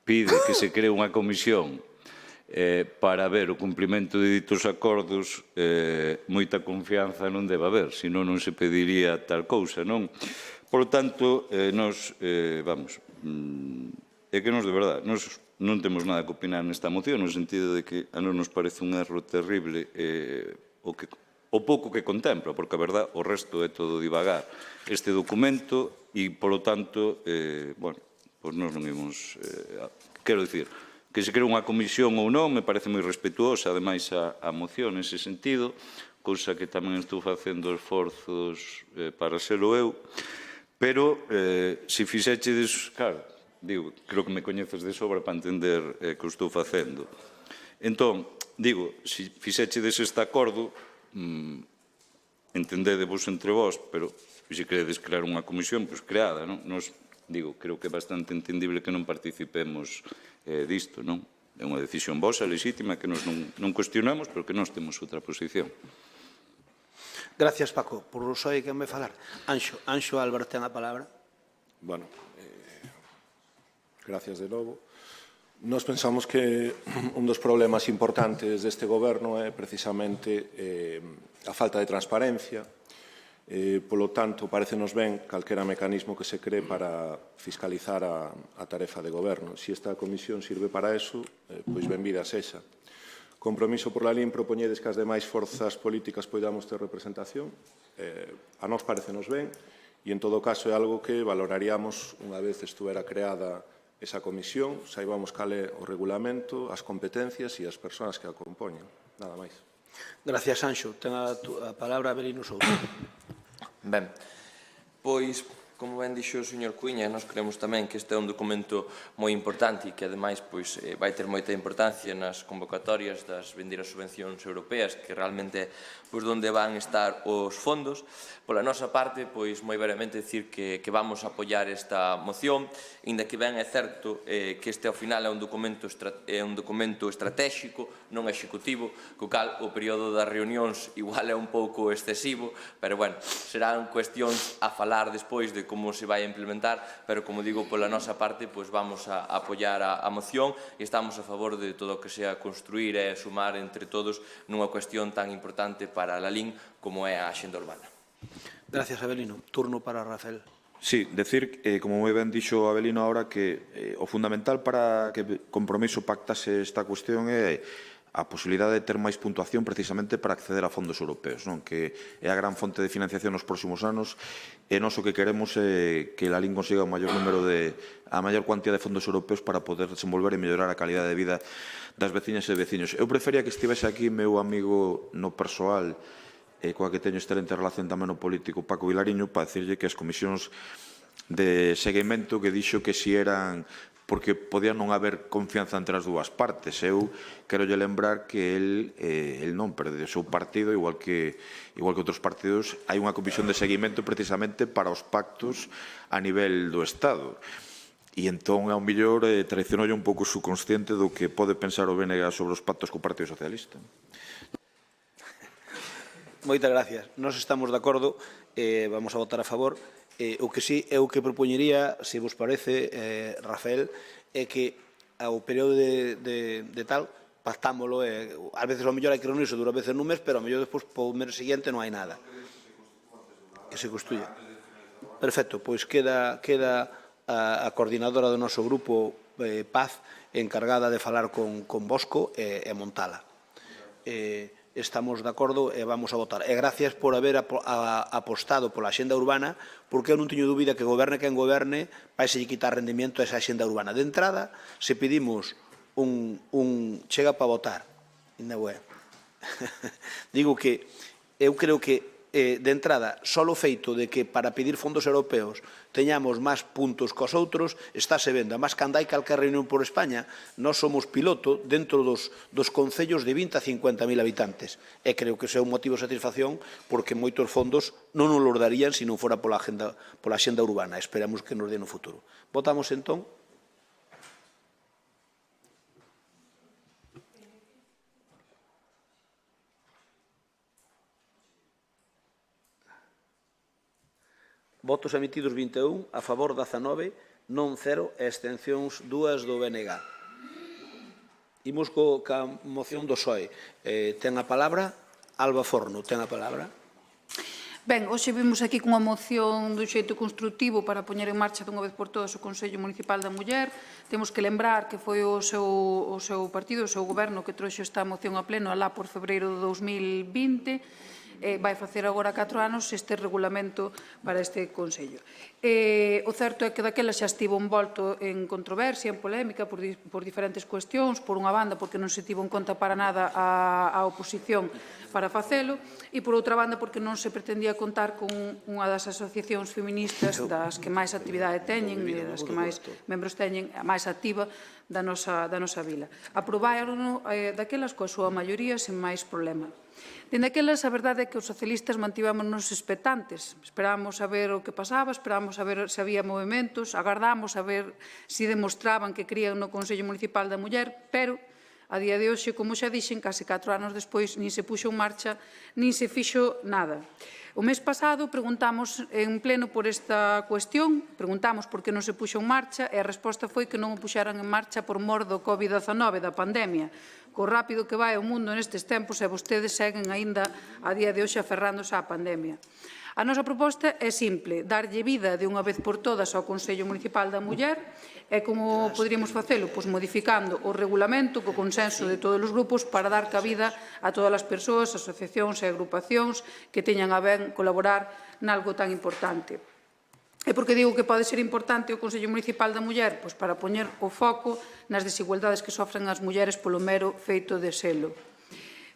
pide que se cree unha comisión para ver o cumprimento de ditos acordos, moita confianza non debe haber, senón non se pediría tal cousa, non? Por lo tanto, nós, vamos, é que nós, de verdade, nós non temos nada que opinar nesta moción, no sentido de que a nós nos parece un erro terrible o pouco que contempla, porque a verdade, o resto é todo divagar. Este documento e, polo tanto, bueno, pois nós non imos, quero dicir, que se cree unha comisión ou non, me parece moi respetuosa, ademais, a moción nese sentido, cousa que tamén estou facendo esforzos para selo eu, pero se fixechedes, claro, digo, creo que me coñeces de sobra para entender que o estou facendo. Entón, digo, se fixechedes este acordo, entendedevos entre vós, pero se queredes crear unha comisión, pois creada, non? Nos, digo, creo que é bastante entendible que non participemos disto, non? É unha decisión vosa, legítima, que nos non cuestionamos, pero que nós temos outra posición. Gracias, Paco. Por o só hai que me falar. Anxo Álvaro ten a palabra. Bueno, gracias de novo. Nós pensamos que un dos problemas importantes deste goberno é precisamente a falta de transparencia. Polo tanto, parecenos ben calquera mecanismo que se cree para fiscalizar a tarefa de goberno. Se esta comisión sirve para eso, pois benvida sexa. Compromiso por la LIN propoñedes que as demais forzas políticas poidamos ter representación. A nós parecenos ben e, en todo caso, é algo que valoraríamos unha vez estuvera creada esa comisión, saibamos cal é o regulamento, as competencias e as persoas que a compoñen. Nada máis. Gracias, Anxo. Ten a palabra Avelino Souto. Ben, pois, como ben dixo o señor Cuíña, nós creemos tamén que este é un documento moi importante e que, ademais, pois, vai ter moita importancia nas convocatorias das vindeiras subvencións europeas, que realmente é pois, onde van estar os fondos. Pola nosa parte, pois, moi brevemente dicir que vamos a apoiar esta moción, inda que ben é certo que este, ao final, é un documento estratégico, non executivo, co cal o período das reunións igual é un pouco excesivo, pero, bueno, serán cuestións a falar despois de como se vai a implementar, pero, como digo, pola nosa parte, pois vamos a apoiar a moción e estamos a favor de todo o que sea construir e sumar entre todos nunha cuestión tan importante para a LIN como é a axenda urbana. Gracias, Avelino. Turno para Rafael. Sí, decir, como moi ben dixo Avelino ahora, que o fundamental para que Compromiso pactase esta cuestión é a posibilidade de ter máis puntuación precisamente para acceder a fondos europeos, non? Que é a gran fonte de financiación nos próximos anos e nós o que queremos é que a LIN consiga a maior cuantía de fondos europeos para poder desenvolver e mellorar a calidade de vida das veciñas e veciños. Eu prefería que estivese aquí meu amigo no persoal coa que teño excelente relación tamén no político Paco Vilariño para dicirlle que as comisións de seguimento que dixo que si eran porque podía non haber confianza entre as dúas partes. Eu quero lle lembrar que el non perde o seu partido, igual que outros partidos, hai unha comisión de seguimento precisamente para os pactos a nivel do Estado. E entón, ao mellor, traicionoulle un pouco o subconsciente do que pode pensar o BNG sobre os pactos co Partido Socialista. Moitas gracias. Nós estamos de acordo, vamos a votar a favor. O que sí, eu que propoñería, se vos parece, Rafael, é que ao período de tal, pactámolo, ás veces ao mellor hai que reunirse dúas veces nun mes, pero ao mellor despois po mes seguinte non hai nada. Que se construya. Perfecto, pois queda a coordinadora do noso grupo, Paz, encargada de falar con Bosco e montala. Estamos de acordo e vamos a votar. E gracias por haber apostado pola axenda urbana, porque eu non teño dúbida que goberne quen goberne, vai se quitar rendimento a esa axenda urbana. De entrada, se pedimos chega para votar, digo que eu creo que de entrada, só o feito de que para pedir fondos europeos teñamos máis puntos cos outros, estáse vendo. Además, cando hai calquera reunión por España, nós somos piloto dentro dos concellos de 20 a 50.000 habitantes. E creo que ese é un motivo de satisfacción, porque moitos fondos non nos los darían se non fora pola axenda urbana. Esperamos que nos den no futuro. Votamos entón. Votos emitidos 21, a favor 19, non 0 e abstencións 2 do BNG. Imos ca moción do PSOE. Ten a palabra Alba Forno, ten a palabra. Ben, hoxe vimos aquí cunha moción dun xeito constructivo para poñer en marcha dunha vez por todas o Consello Municipal da Muller. Temos que lembrar que foi o seu partido, o seu goberno, que trouxe esta moción a pleno alá por febreiro de 2020. Vai facer agora 4 anos este regulamento para este Consello. O certo é que daquela xa estivo envolto en controversia, en polémica, por diferentes cuestións. Por unha banda, porque non se tivo en conta para nada a oposición para facelo, e por outra banda, porque non se pretendía contar con unha das asociacións feministas das que máis actividade teñen e das que máis membros teñen, a máis activa da nosa vila. Aprobaron daquelas coa súa maioría sen máis problema. Dende aquelas, a verdade é que os socialistas mantivámonos expectantes. Esperábamos a ver o que pasaba, esperábamos a ver se había movimentos, agardamos a ver se demostraban que querían no Consello Municipal da Muller, pero a día de hoxe, como xa dixen, case 4 anos despois, nin se puxo en marcha, nin se fixo nada. O mes pasado preguntamos en pleno por esta cuestión, preguntamos por que non se puxo en marcha e a resposta foi que non o puxeran en marcha por mor do COVID-19, da pandemia. Co rápido que vai o mundo nestes tempos e vostedes seguen aínda a día de hoxe aferrándose á pandemia. A nosa proposta é simple, darlle vida de unha vez por todas ao Consello Municipal da Muller e como poderíamos facelo? Pois modificando o regulamento co consenso de todos os grupos para dar cabida a todas as persoas, asociacións e agrupacións que teñan a ben colaborar nalgo tan importante. E por que digo que pode ser importante o Consello Municipal da Muller? Pois para poñer o foco nas desigualdades que sofren as mulleres polo mero feito de selo.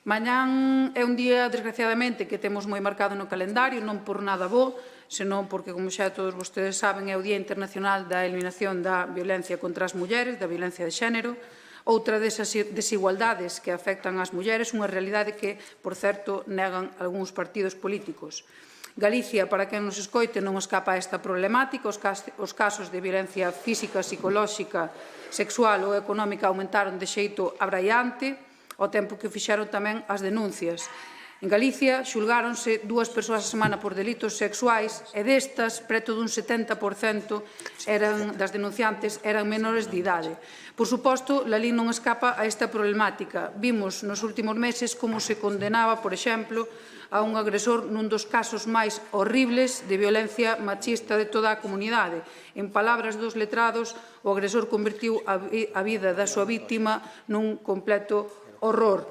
Mañán é un día, desgraciadamente, que temos moi marcado no calendario, non por nada bo, senón porque, como xa todos vostedes saben, é o Día Internacional da Eliminación da Violencia contra as Mulleres, da violencia de xénero, outra desas desigualdades que afectan as mulleres, unha realidade que, por certo, negan algúns partidos políticos. Galicia, para quen nos escoite, non escapa a esta problemática. Os casos de violencia física, psicolóxica, sexual ou económica aumentaron de xeito abraiante, ao tempo que fixeron tamén as denuncias. En Galicia xulgáronse 2 persoas a semana por delitos sexuais e destas, preto dun 70% das denunciantes eran menores de idade. Por suposto, Lalín non escapa a esta problemática. Vimos nos últimos meses como se condenaba, por exemplo, a un agresor nun dos casos máis horribles de violencia machista de toda a comunidade. En palabras dos letrados, o agresor convertiu a vida da súa víctima nun completo horror.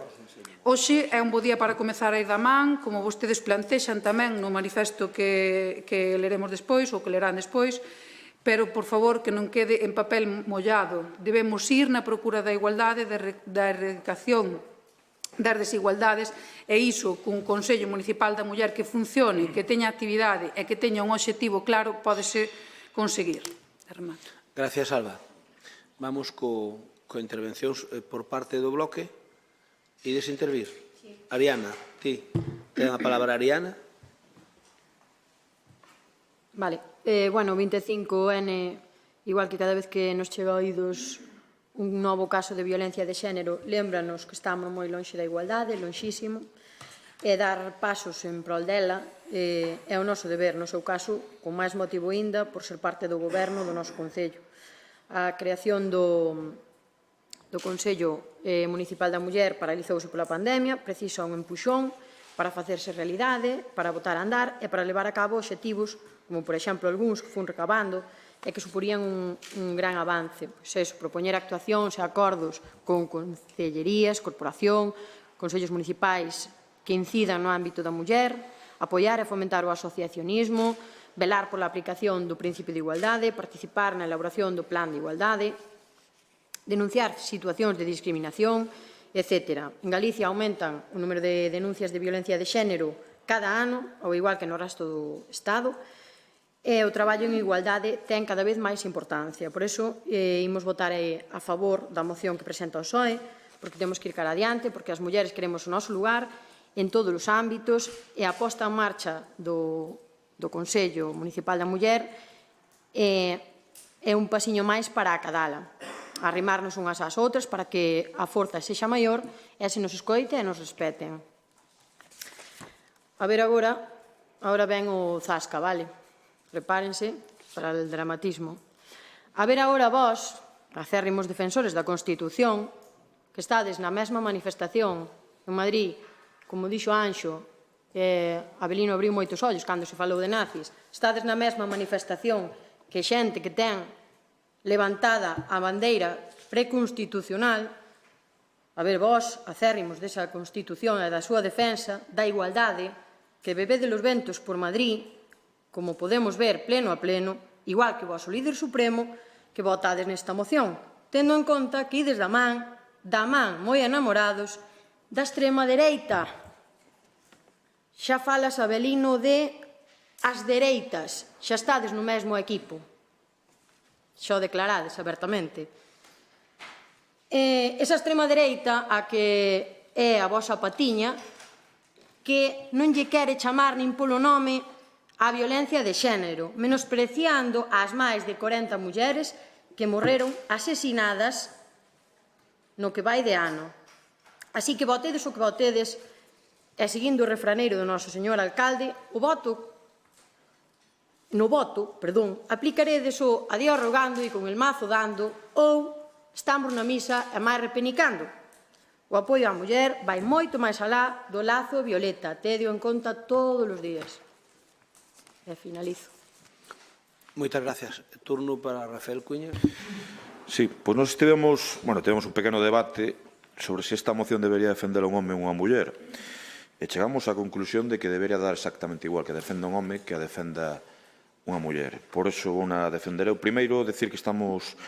Hoxe é un bo día para comezar a ir da man, como vostedes plantexan tamén no manifesto que leremos despois ou que lerán despois, pero, por favor, que non quede en papel mollado. Debemos ir na procura da igualdade, da erradicación das desigualdades, e iso, cun Consello Municipal da Muller que funcione, que teña actividade e que teña un obxectivo claro, pódese conseguir. Gracias, Alba. Vamos co intervencións por parte do bloque. Ides intervir? Sí. Ariana, ti. Ten a palabra Ariana. Vale. Bueno, 25N, igual que cada vez que nos chega a oídos un novo caso de violencia de xénero, lembranos que estamos moi lonxe da igualdade, lonxísimo, e dar pasos en prol dela é o noso deber, no seu caso, con máis motivo ainda, por ser parte do Goberno do noso Concello. A creación do Consello Municipal da Muller paralizouse pola pandemia, precisa un empuxón para facerse realidade, para botar a andar e para levar a cabo obxectivos, como, por exemplo, algúns que fun recabando, e que suporían un gran avance. Propoñer actuacións e acordos con concellerías, corporación, consellos municipais que incidan no ámbito da muller, apoiar e fomentar o asociacionismo, velar pola aplicación do principio de igualdade, participar na elaboración do plan de igualdade, denunciar situacións de discriminación, etc. En Galicia aumentan o número de denuncias de violencia de xénero cada ano, ao igual que no resto do Estado, e o traballo en igualdade ten cada vez máis importancia. Por iso, imos votar a favor da moción que presenta o PSOE, porque temos que ir cara adiante, porque as mulleres queremos o noso lugar en todos os ámbitos, e a posta en marcha do Consello Municipal da Muller é un pasiño máis para acadala, arrimarnos unhas ás outras para que a forza sexa maior e se nos escoite e nos respeten. A ver agora ven o zasca, vale? Prepárense para el dramatismo. A ver agora vós, acérrimos defensores da Constitución, que estades na mesma manifestación en Madrid, como dixo Anxo, Avelino abriu moitos ollos cando se falou de nazis, estades na mesma manifestación que xente que ten levantada a bandeira preconstitucional. A ver vós, acérrimos desa Constitución e da súa defensa, da igualdade, que bebede los ventos por Madrid, como podemos ver pleno a pleno, igual que o vosso líder supremo, que votades nesta moción, tendo en conta que ides da man moi enamorados, da extrema dereita. Xa falas, Avelino, de as dereitas, xa estades no mesmo equipo. Xa o declarades abertamente. Esa extrema dereita, a que é a vosa patiña, que non lle quere chamar nin polo nome a violencia de xénero, menospreciando as máis de 40 mulleres que morreron asesinadas no que vai de ano. Así que votedes o que votedes, e seguindo o refraneiro do noso señor alcalde, no voto, aplicaredes o adiós rogando e con el mazo dando, ou estamos na misa e máis repenicando. O apoio á muller vai moito máis alá do lazo violeta, tedio en conta todos os días. E finalizo. Moitas gracias. Turno para Rafael Cuña. Sí, pois nós tivemos un pequeno debate sobre se esta moción debería defender un home ou unha muller. E chegamos á conclusión de que debería dar exactamente igual que defenda un home que a defenda unha muller. Por iso vou a defender eu. Primeiro, decir que estamos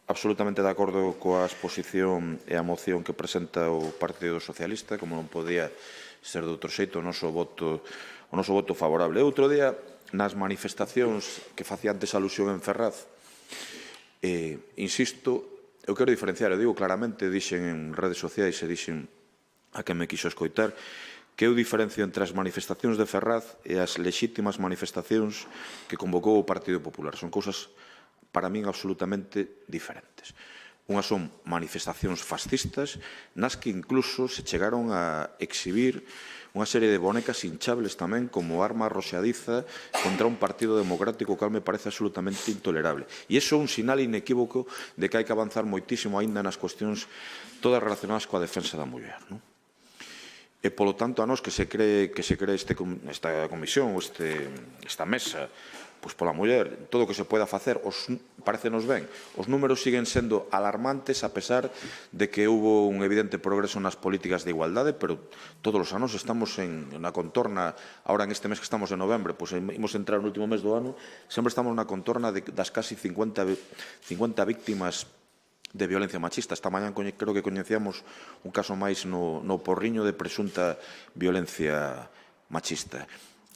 absolutamente de acordo coa exposición e a moción que presenta o Partido Socialista, como non podía ser de outro xeito, o noso voto favorable. Outro día, nas manifestacións que facía antes alusión en Ferraz, insisto, eu quero diferenciar, eu digo claramente, dixen en redes sociais e dixen a quen me quiso escoitar, que eu diferencio entre as manifestacións de Ferraz e as lexítimas manifestacións que convocou o Partido Popular. Son cousas, para min, absolutamente diferentes. Unhas son manifestacións fascistas nas que incluso se chegaron a exhibir unha serie de bonecas hinchables tamén como arma arroxadiza contra un partido democrático, cal me parece absolutamente intolerable. E iso é un sinal inequívoco de que hai que avanzar moitísimo aínda nas cuestións todas relacionadas coa defensa da muller. E, polo tanto, a nós que se cree esta comisión, esta mesa, pois pola muller, todo o que se poida facer, parecenos ben. Os números siguen sendo alarmantes a pesar de que hubo un evidente progreso nas políticas de igualdade, pero todos os anos estamos na contorna, ahora en este mes que estamos en novembro, pois imos entrar no último mes do ano, sempre estamos na contorna das casi 50 víctimas de violencia machista. Esta mañá creo que coñecíamos un caso máis no Porriño de presunta violencia machista.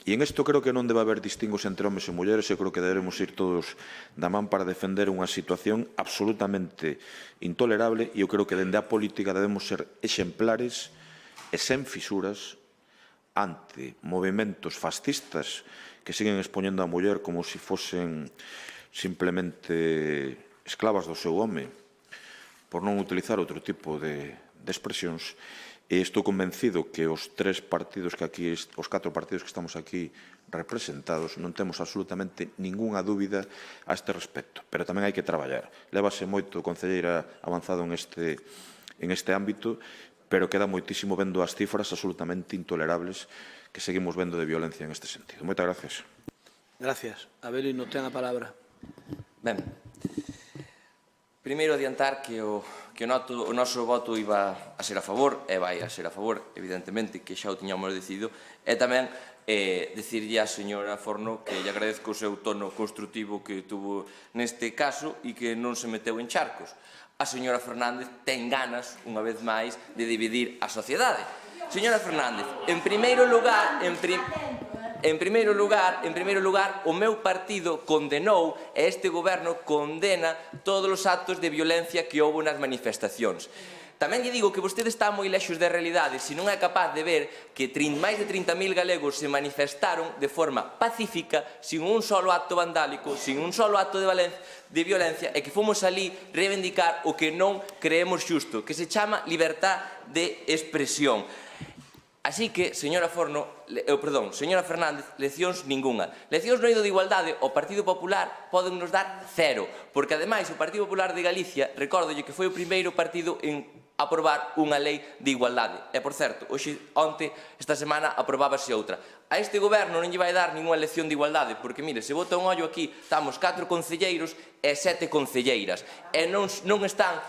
E en isto creo que non debe haber distingos entre homes e mulleres, eu creo que debemos ir todos da man para defender unha situación absolutamente intolerable e eu creo que dende a política debemos ser exemplares e sen fisuras ante movimentos fascistas que siguen expoñendo a muller como se fosen simplemente esclavas do seu home, por non utilizar outro tipo de expresións, E estou convencido que os 4 partidos que estamos aquí representados non temos absolutamente ningunha dúbida a este respecto. Pero tamén hai que traballar. Lévase moito, concelleira, avanzado en este ámbito, pero queda moitísimo vendo as cifras absolutamente intolerables que seguimos vendo de violencia en este sentido. Moitas gracias. Gracias. Avelino, ten a palabra. Ben, primeiro adiantar que o noso voto iba a ser a favor, e vai a ser a favor, evidentemente, que xa o tiñamos decidido, e tamén dicirlle á señora Forno que lle agradezco o seu tono construtivo que tuvo neste caso e que non se meteu en charcos. A señora Fernández ten ganas, unha vez máis, de dividir a sociedade. Señora Fernández, en primeiro lugar, o meu partido condenou e este goberno condena todos os actos de violencia que houve nas manifestacións. Tamén lle digo que vostede está moi lexos da realidade se non é capaz de ver que máis de 30.000 galegos se manifestaron de forma pacífica, sin un solo acto vandálico, sin un solo acto de violencia, e que fomos alí reivindicar o que non creemos xusto, que se chama libertad de expresión. Así que, señora Fernández, leccións ningunha. Leccións no eido de igualdade, o Partido Popular poden nos dar 0, porque ademais o Partido Popular de Galicia, recórdolle que foi o primeiro partido en aprobar unha lei de igualdade. E, por certo, onte, esta semana, aprobábase outra. A este goberno non lle vai dar ninguna lección de igualdade, porque, mire, se bota un ollo aquí, estamos 4 concelleiros e 7 concelleiras, e non están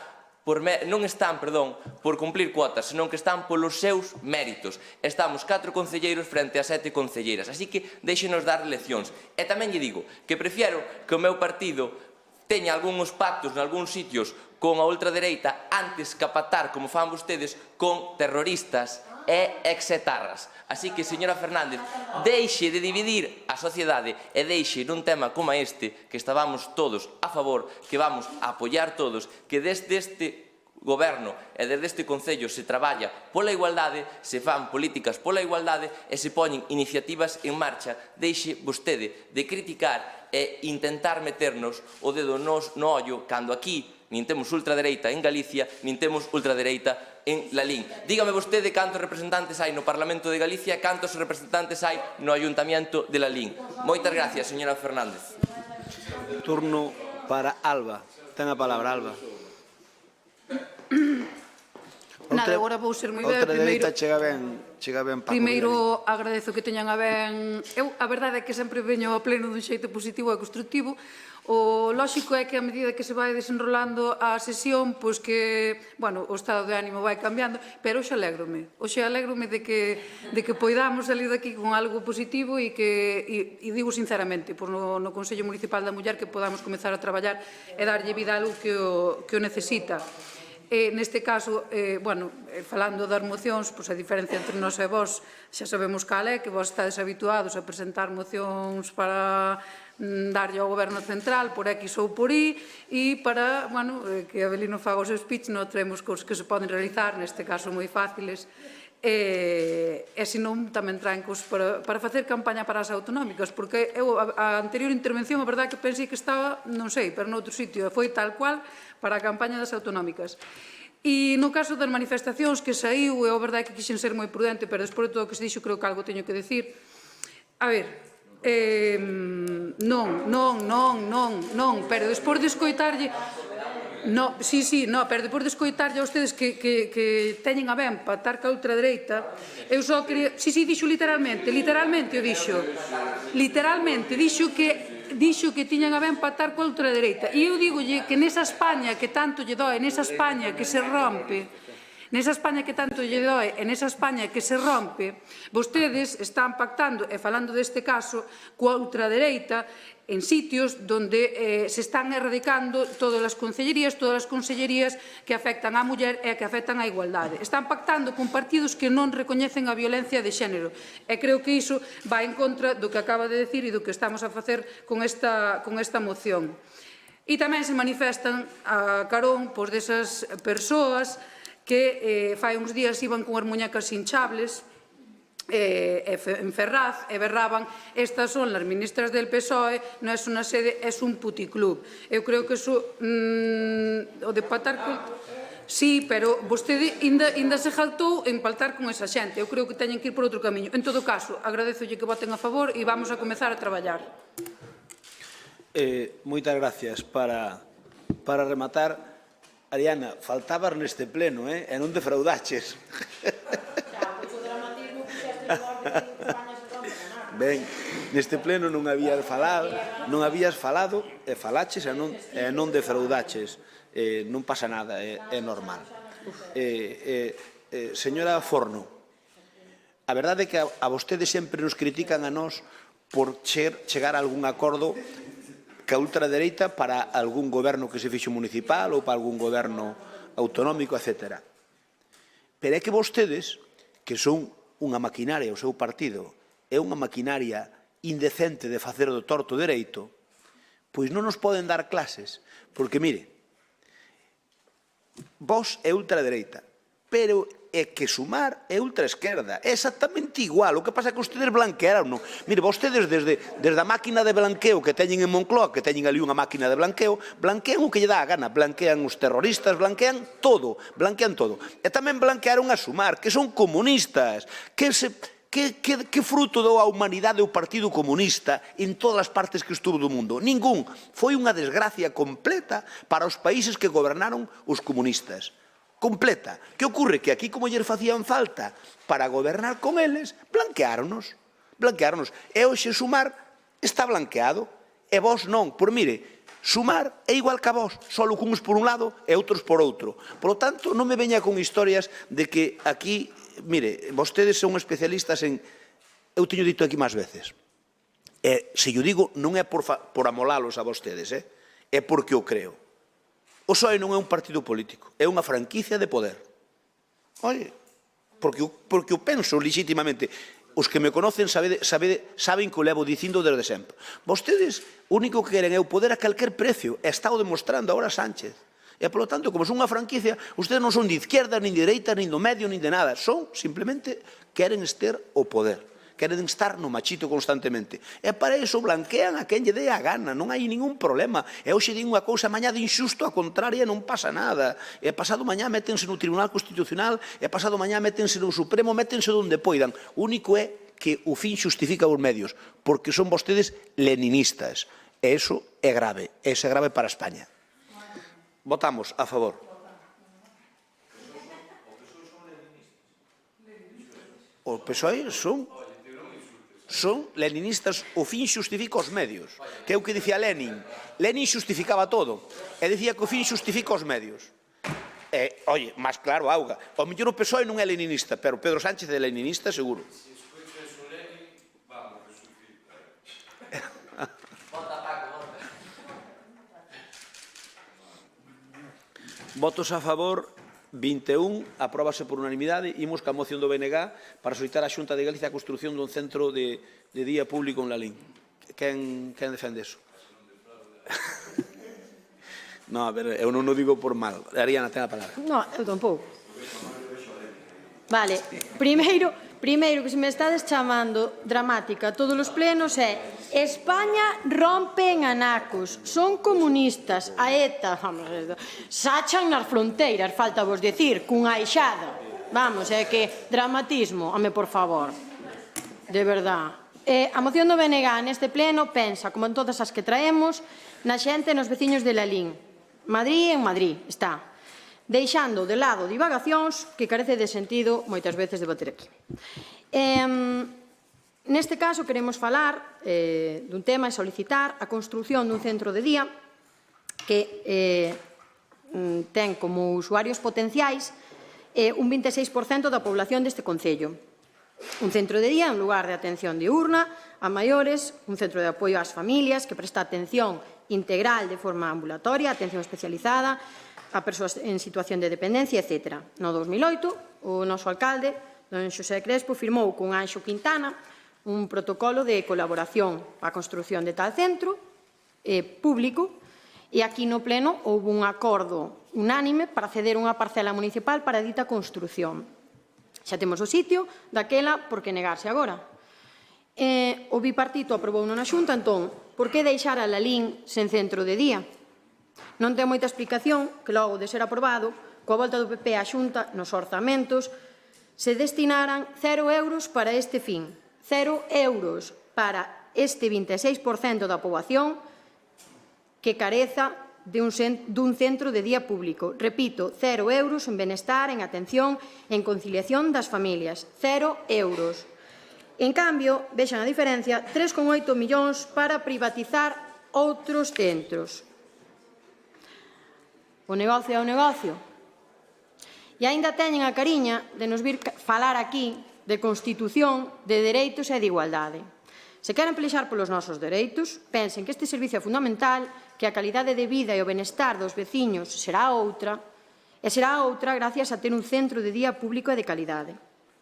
por cumplir cuotas, senón que están polos seus méritos. Estamos 4 concelleiros frente a 7 concelleiras, así que déxenos dar leccións. E tamén lle digo que prefiero que o meu partido teña algúns pactos en algúns sitios con a ultradereita antes que pactar, como fan vostedes, con terroristas e exetarras. Así que, señora Fernández, deixe de dividir a sociedade e deixe nun tema como este, que estábamos todos a favor, que vamos a apoiar todos, que desde este goberno e desde este Concello se traballa pola igualdade, se fan políticas pola igualdade e se poñen iniciativas en marcha. Deixe vostede de criticar e intentar meternos o dedo no ollo cando aquí nin temos ultradereita en Galicia, nin temos ultradereita en Lalín. Dígame vostede cantos representantes hai no Parlamento de Galicia e cantos representantes hai no Ayuntamiento de Lalín. Moitas gracias, señora Fernández. Turno para Alba. Ten a palabra, Alba. Nada, agora vou ser moi breve. Outra dereita chega ben Paco. Primeiro, agradezo que teñan a ben... A verdade é que sempre veño ao pleno dun xeito positivo e constructivo. O lóxico é que a medida que se vai desenrolando a sesión, pois que, bueno, o estado de ánimo vai cambiando, pero hoxe alégrome de que poidamos salir daqui con algo positivo e digo sinceramente, pois no Consello Municipal da Muller que podamos comezar a traballar e darlle vida a algo que o necesita. Neste caso, falando das mocións, a diferencia entre nós e vós, xa sabemos cal é, que vós estades habituados a presentar mocións para darlle ao Goberno Central por X ou por Y e para que Avelino faga o seu speech, non traemos cousas que se poden realizar, neste caso moi fáciles, e senón tamén traen cousas para facer campaña para as autonómicas, porque eu a anterior intervención a verdade que pensei que estaba, non sei, pero noutro sitio, foi tal cual para a campaña das autonómicas. E no caso das manifestacións que saiu, é a verdade que quixen ser moi prudente, pero despois de todo o que se dixo creo que algo teño que decir. A ver, non, pero despois de escoitarlle... pero despois de escoitarlle a ustedes que teñen a ben pactar ca ultradereita, eu só quería... dixo literalmente o dixo. Literalmente, dixo que tiñan a ben pactar coa ultradereita. E eu digolle que nesa España que tanto lle doe, nesa España que se rompe, nesa España que tanto lle doe e nesa España que se rompe, vostedes están pactando, e falando deste caso, coa ultradereita en sitios onde se están erradicando todas as concellerías que afectan á muller e que afectan á igualdade. Están pactando con partidos que non recoñecen a violencia de xénero. E creo que iso vai en contra do que acaba de decir e do que estamos a facer con esta moción. E tamén se manifestan a carón desas persoas que fai uns días iban con as muñecas hinchables en Ferraz e berraban: estas son as ministras del PSOE, non é unha sede, é un puticlub. Eu creo que iso, o de pactar Sí, pero vostede ainda se jaltou en paltar con esa xente. Eu creo que teñen que ir por outro camiño. En todo caso, agradezolle que voten a favor e vamos a comezar a traballar. Moitas gracias. Para rematar, Ariana, faltabas neste pleno, e non defraudaches. Ben, neste pleno non habías falado e falaches e non defraudaches. Non pasa nada, é normal. Señora Forno, a verdade é que a vostedes sempre nos critican a nós por chegar a algún acordo ca ultradereita para algún goberno que se fixo municipal ou para algún goberno autonómico, etc. Pero é que vostedes, que son unha maquinaria, o seu partido, é unha maquinaria indecente de facer do torto dereito, pois non nos poden dar clases, porque, mire, vos é ultradereita, pero é que Sumar é ultraesquerda, é exactamente igual, o que pasa é que vostedes blanquearon, non? Mire, vostedes desde a máquina de blanqueo que teñen en Moncloa, que teñen ali unha máquina de blanqueo, blanquean o que lle dá a gana, blanquean os terroristas, blanquean todo, e tamén blanquearon a Sumar, que son comunistas, que fruto dou a humanidade o Partido Comunista en todas as partes que estuvo do mundo? Ningún. Foi unha desgracia completa para os países que gobernaron os comunistas. Completa. Que ocorre? Que aquí, como lle facían falta para gobernar con eles, blanqueáronos. E hoxe Sumar está blanqueado, e vos non. Por mire, Sumar é igual que a vos, só que uns por un lado e outros por outro. Por lo tanto, non me veña con historias de que aquí... Mire, vostedes son especialistas en... Eu teño dito aquí máis veces. E, se yo digo, non é por amolalos a vostedes, é porque o creo. O PSOE non é un partido político, é unha franquicia de poder. Oye, porque o penso legítimamente. Os que me conocen saben que o levo dicindo desde sempre. Vostedes, o único que queren é o poder a calquer precio. E está o demostrando agora Sánchez. E, polo tanto, como son unha franquicia, ustedes non son de izquierda, nin de dereita, nin do medio, nin de nada. Son, simplemente, queren ter o poder. Queren estar no machito constantemente. E para iso blanquean a quen lle dé a gana. Non hai ningún problema. E hoxe din unha cousa, mañá de injusto, a contraria, non pasa nada. E pasado mañá métense no Tribunal Constitucional, e pasado mañá métense no Supremo, métense onde poidan. O único é que o fin xustifica os medios, porque son vostedes leninistas. E iso é grave. E iso é grave para España. Votamos a favor. O PSOE son leninistas, o fin xustifica os medios, que é o que dicía Lenin. Lenin xustificaba todo, e dicía que o fin xustifica os medios. E, oye, máis claro, auga. O mellor o PSOE non é leninista, pero Pedro Sánchez é leninista, seguro. Votos a favor, 21, apróbase por unanimidade. Imos ca moción do BNG para solicitar á Xunta de Galicia a construción dun centro de día público en Lalín. Quen defende eso? Non, a ver, eu non o digo por mal. Ariana, ten a palabra. Non, eu tampouco. Vale, primeiro que se me estades chamando dramática todos os plenos é España rompe en anacos, son comunistas, a ETA, vamos, sachan nas fronteiras, falta vos decir, cunha aixada. Vamos, é que dramatismo, home, por favor, de verdad. A moción do BNG neste pleno pensa, como en todas as que traemos, na xente e nos veciños de Lalín. Madrid en Madrid, está. Deixando de lado divagacións que carece de sentido moitas veces debater aquí. Neste caso queremos falar dun tema e solicitar a construción dun centro de día que ten como usuarios potenciais un 26% da población deste concello. Un centro de día, un lugar de atención diurna a maiores, un centro de apoio ás familias que presta atención integral de forma ambulatoria, atención especializada a persoas en situación de dependencia, etc. No 2008, o noso alcalde, don Xosé Crespo, firmou con Anxo Quintana un protocolo de colaboración para a construción de tal centro público e aquí no pleno houve un acordo unánime para ceder unha parcela municipal para a dita construción. Xa temos o sitio, daquela, por que negarse agora? O bipartito aprobou na Xunta, entón, por que deixar a Lalín sen centro de día? Non ten moita explicación que logo de ser aprobado coa volta do PP á Xunta, nos orzamentos, se destinaran 0 euros para este fin. 0 euros para este 26% da poboación que careza dun centro de día público. Repito, 0 euros en benestar, en atención, en conciliación das familias. 0 euros. En cambio, vexan a diferencia, 3,8 millóns para privatizar outros centros. O negocio é o negocio. E aínda teñen a cariña de nos vir falar aquí de Constitución, de dereitos e de igualdade. Se queren pelexar polos nosos dereitos, pensen que este servicio é fundamental, que a calidade de vida e o benestar dos veciños será outra, e será outra gracias a ter un centro de día público e de calidade.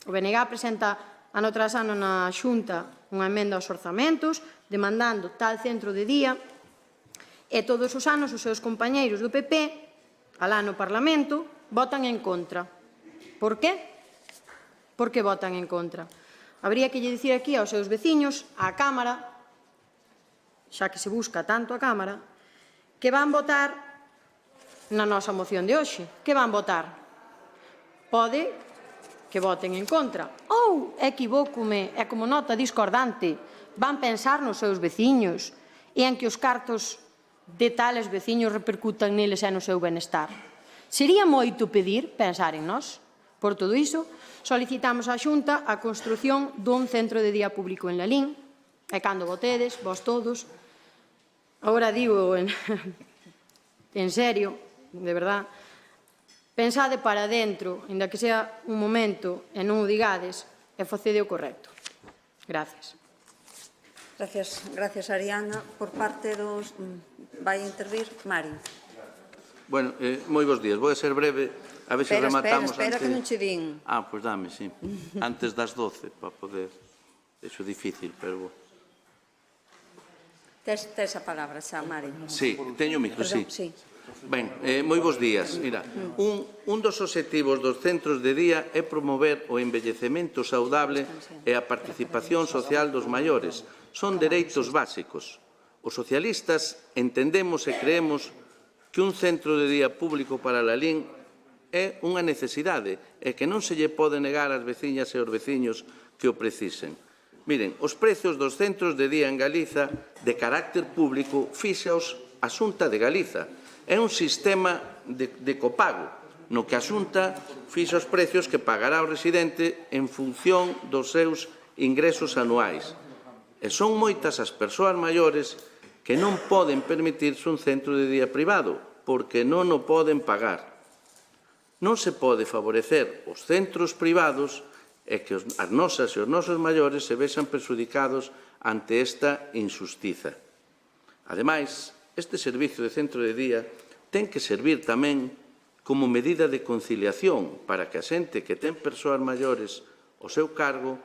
O BNG presenta ano tras ano na Xunta unha emenda aos orzamentos demandando tal centro de día e todos os anos os seus compañeiros do PP, alá no Parlamento, votan en contra. Por qué? Por que votan en contra? Habría que lle dicir aquí aos seus veciños, á Cámara, xa que se busca tanto a Cámara, que van votar na nosa moción de hoxe. Que van votar? Pode que voten en contra. Ou, equivócome, é como nota discordante, van pensar nos seus veciños e en que os cartos de tales veciños repercutan neles e no seu benestar. Sería moito pedir pensar en nós. Por todo iso, solicitamos á Xunta a construción dun centro de día público en Lalín, e cando votedes, vos todos, agora digo en serio, de verdad, pensade para dentro, ainda que sea un momento, e non o digades, e facede o correcto. Gracias. Gracias, Ariana. Por parte dos... Vai intervir Mari. Bueno, moi bons días. Vou a ser breve, a ver se rematamos antes... Espera, que non che din. Pois dame, sí. Antes das 12, para poder... Eso é difícil, pero... Tes a palabra xa, Mari. Sí, teño o micro, sí. Ben, moi bons días. Mira, un dos obxectivos dos centros de día é promover o envellecemento saudable e a participación social dos maiores. Son dereitos básicos. Os socialistas entendemos e creemos que un centro de día público para Lalín é unha necesidade e que non se lle pode negar ás veciñas e aos veciños que o precisen. Miren, os prezos dos centros de día en Galiza de carácter público fíxaos a Xunta de Galiza. É un sistema de copago, no que a Xunta fixa os precios que pagará o residente en función dos seus ingresos anuais. E son moitas as persoas maiores que non poden permitirse un centro de día privado, porque non o poden pagar. Non se pode favorecer os centros privados e que as nosas e os nosos maiores se vexan perxudicados ante esta injustiza. Ademais, este servicio de centro de día ten que servir tamén como medida de conciliación para que a xente que ten persoas maiores ao seu cargo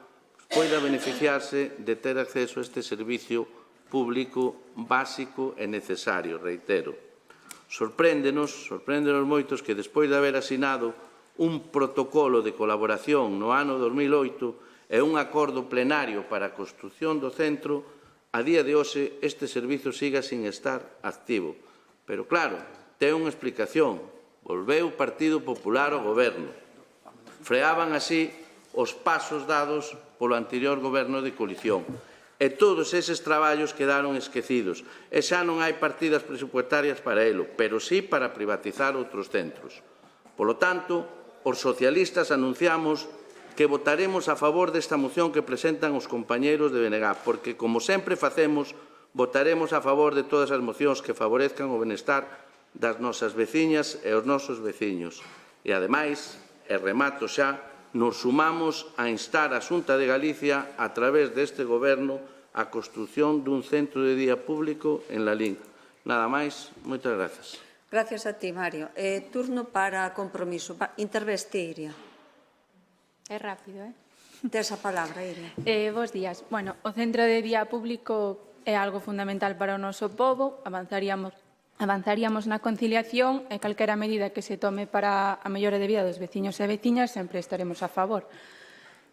poida beneficiarse de ter acceso a este servicio público básico e necesario, reitero. Sorpréndenos moitos que despois de haber asinado un protocolo de colaboración no ano 2008 e un acordo plenario para a construción do centro, a día de hoxe este servizo siga sin estar activo. Pero claro, ten unha explicación. Volveu o Partido Popular ao goberno. Freaban así os pasos dados polo anterior goberno de coalición. E todos eses traballos quedaron esquecidos. E xa non hai partidas presupuestarias para elo, pero sí para privatizar outros centros. Polo tanto, os socialistas anunciamos que votaremos a favor desta moción que presentan os compañeiros de BNG, porque, como sempre facemos, votaremos a favor de todas as mocións que favorezcan o benestar das nosas veciñas e os nosos veciños. E, ademais, e remato xa, nos sumamos a instar a Xunta de Galicia, a través deste goberno, a construción dun centro de día público en Lalín. Nada máis, moitas grazas. Gracias a ti, Mario. Turno para compromiso. Interveste, Iria. É rápido, Tes a palabra, Iria. Bos días. Bueno, o centro de día público é algo fundamental para o noso pobo. Avanzaríamos na conciliación e calquera medida que se tome para a mellora de vida dos veciños e veciñas sempre estaremos a favor.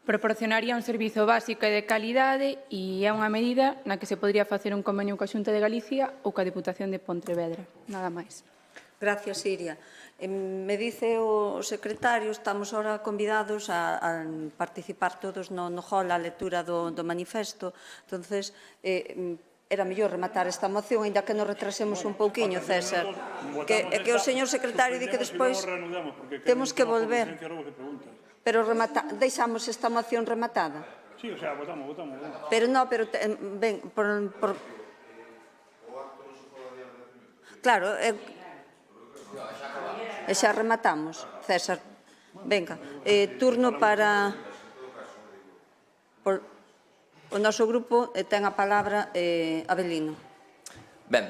Proporcionaría un servizo básico e de calidade e é unha medida na que se podría facer un convenio coa Xunta de Galicia ou coa Deputación de Pontevedra. Nada máis. Gracias, Iria. Me dice o secretario, estamos ahora convidados a participar todos no hall a lectura do manifesto. Entonces, era mellor rematar esta moción, ainda que nos retrasemos un pouquiño, César. Que o señor secretario di que despois temos que volver. Pero deixamos esta moción rematada. Sí, o sea, votamos. Pero non, ben, claro, e xa rematamos, César. Venga, turno para o noso grupo, ten a palabra Avelino. Ben,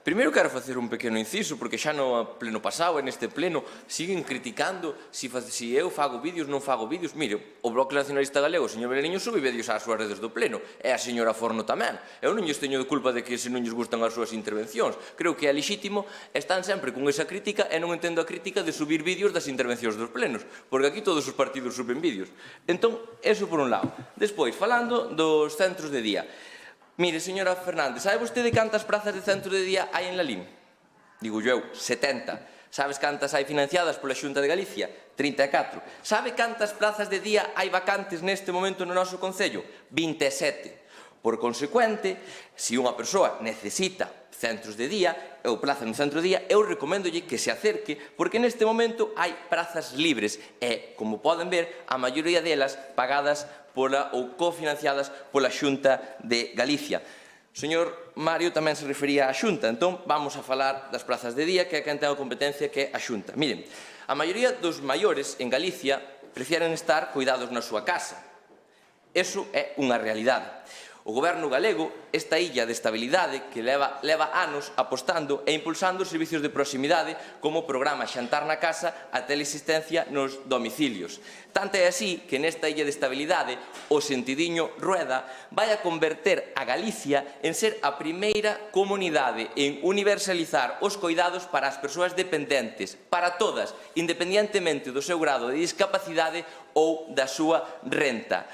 primeiro quero facer un pequeno inciso, porque xa no pleno pasado, e neste pleno, siguen criticando se eu fago vídeos, non fago vídeos. Mire, o Bloque Nacionalista Galego, o señor Beleniño, sube vídeos ás súas redes do pleno, e a señora Forno tamén. Eu non lles teño de culpa de que se non lles gustan as súas intervencións. Creo que é legítimo, están sempre con esa crítica, e non entendo a crítica de subir vídeos das intervencións dos plenos, porque aquí todos os partidos suben vídeos. Entón, eso por un lado. Despois, falando dos centros de día. Mire, señora Fernández, sabe vostede cantas prazas de centro de día hai en Lalín? Digo eu, 70. Sabes cantas hai financiadas pola Xunta de Galicia? 34. Sabe cantas plazas de día hai vacantes neste momento no noso concello? 27. Por consecuente, se unha persoa necesita centros de día ou plaza no centro de día, eu recomendolle que se acerque, porque neste momento hai prazas libres e, como poden ver, a maioría delas pagadas ou cofinanciadas pola Xunta de Galicia. O señor Mario tamén se refería á Xunta, entón vamos a falar das prazas de día, que é quen ten a competencia, que é a Xunta. Miren, a maioría dos maiores en Galicia prefieren estar cuidados na súa casa. Eso é unha realidade. O Goberno galego, esta illa de estabilidade que leva anos apostando e impulsando os servicios de proximidade como o programa Xantar na Casa a teleasistencia nos domicilios. Tanto é así que nesta illa de estabilidade o sentidiño Rueda vai a converter a Galicia en ser a primeira comunidade en universalizar os coidados para as persoas dependentes, para todas, independientemente do seu grado de discapacidade ou da súa renta.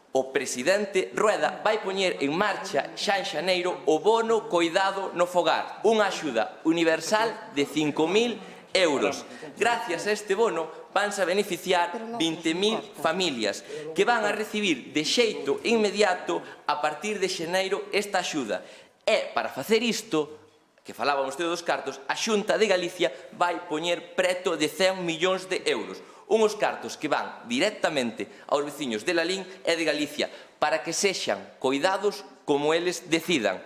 O presidente Rueda vai poñer en marcha xa en xaneiro o bono coidado no fogar, unha axuda universal de 5.000 euros. Gracias a este bono vanse a beneficiar 20.000 familias que van a recibir de xeito inmediato a partir de xaneiro esta axuda. E para facer isto, que falábamos dos cartos, a Xunta de Galicia vai poñer preto de 100 millóns de euros. Unhos cartos que van directamente aos veciños de Lalín e de Galicia para que sexan coidados como eles decidan.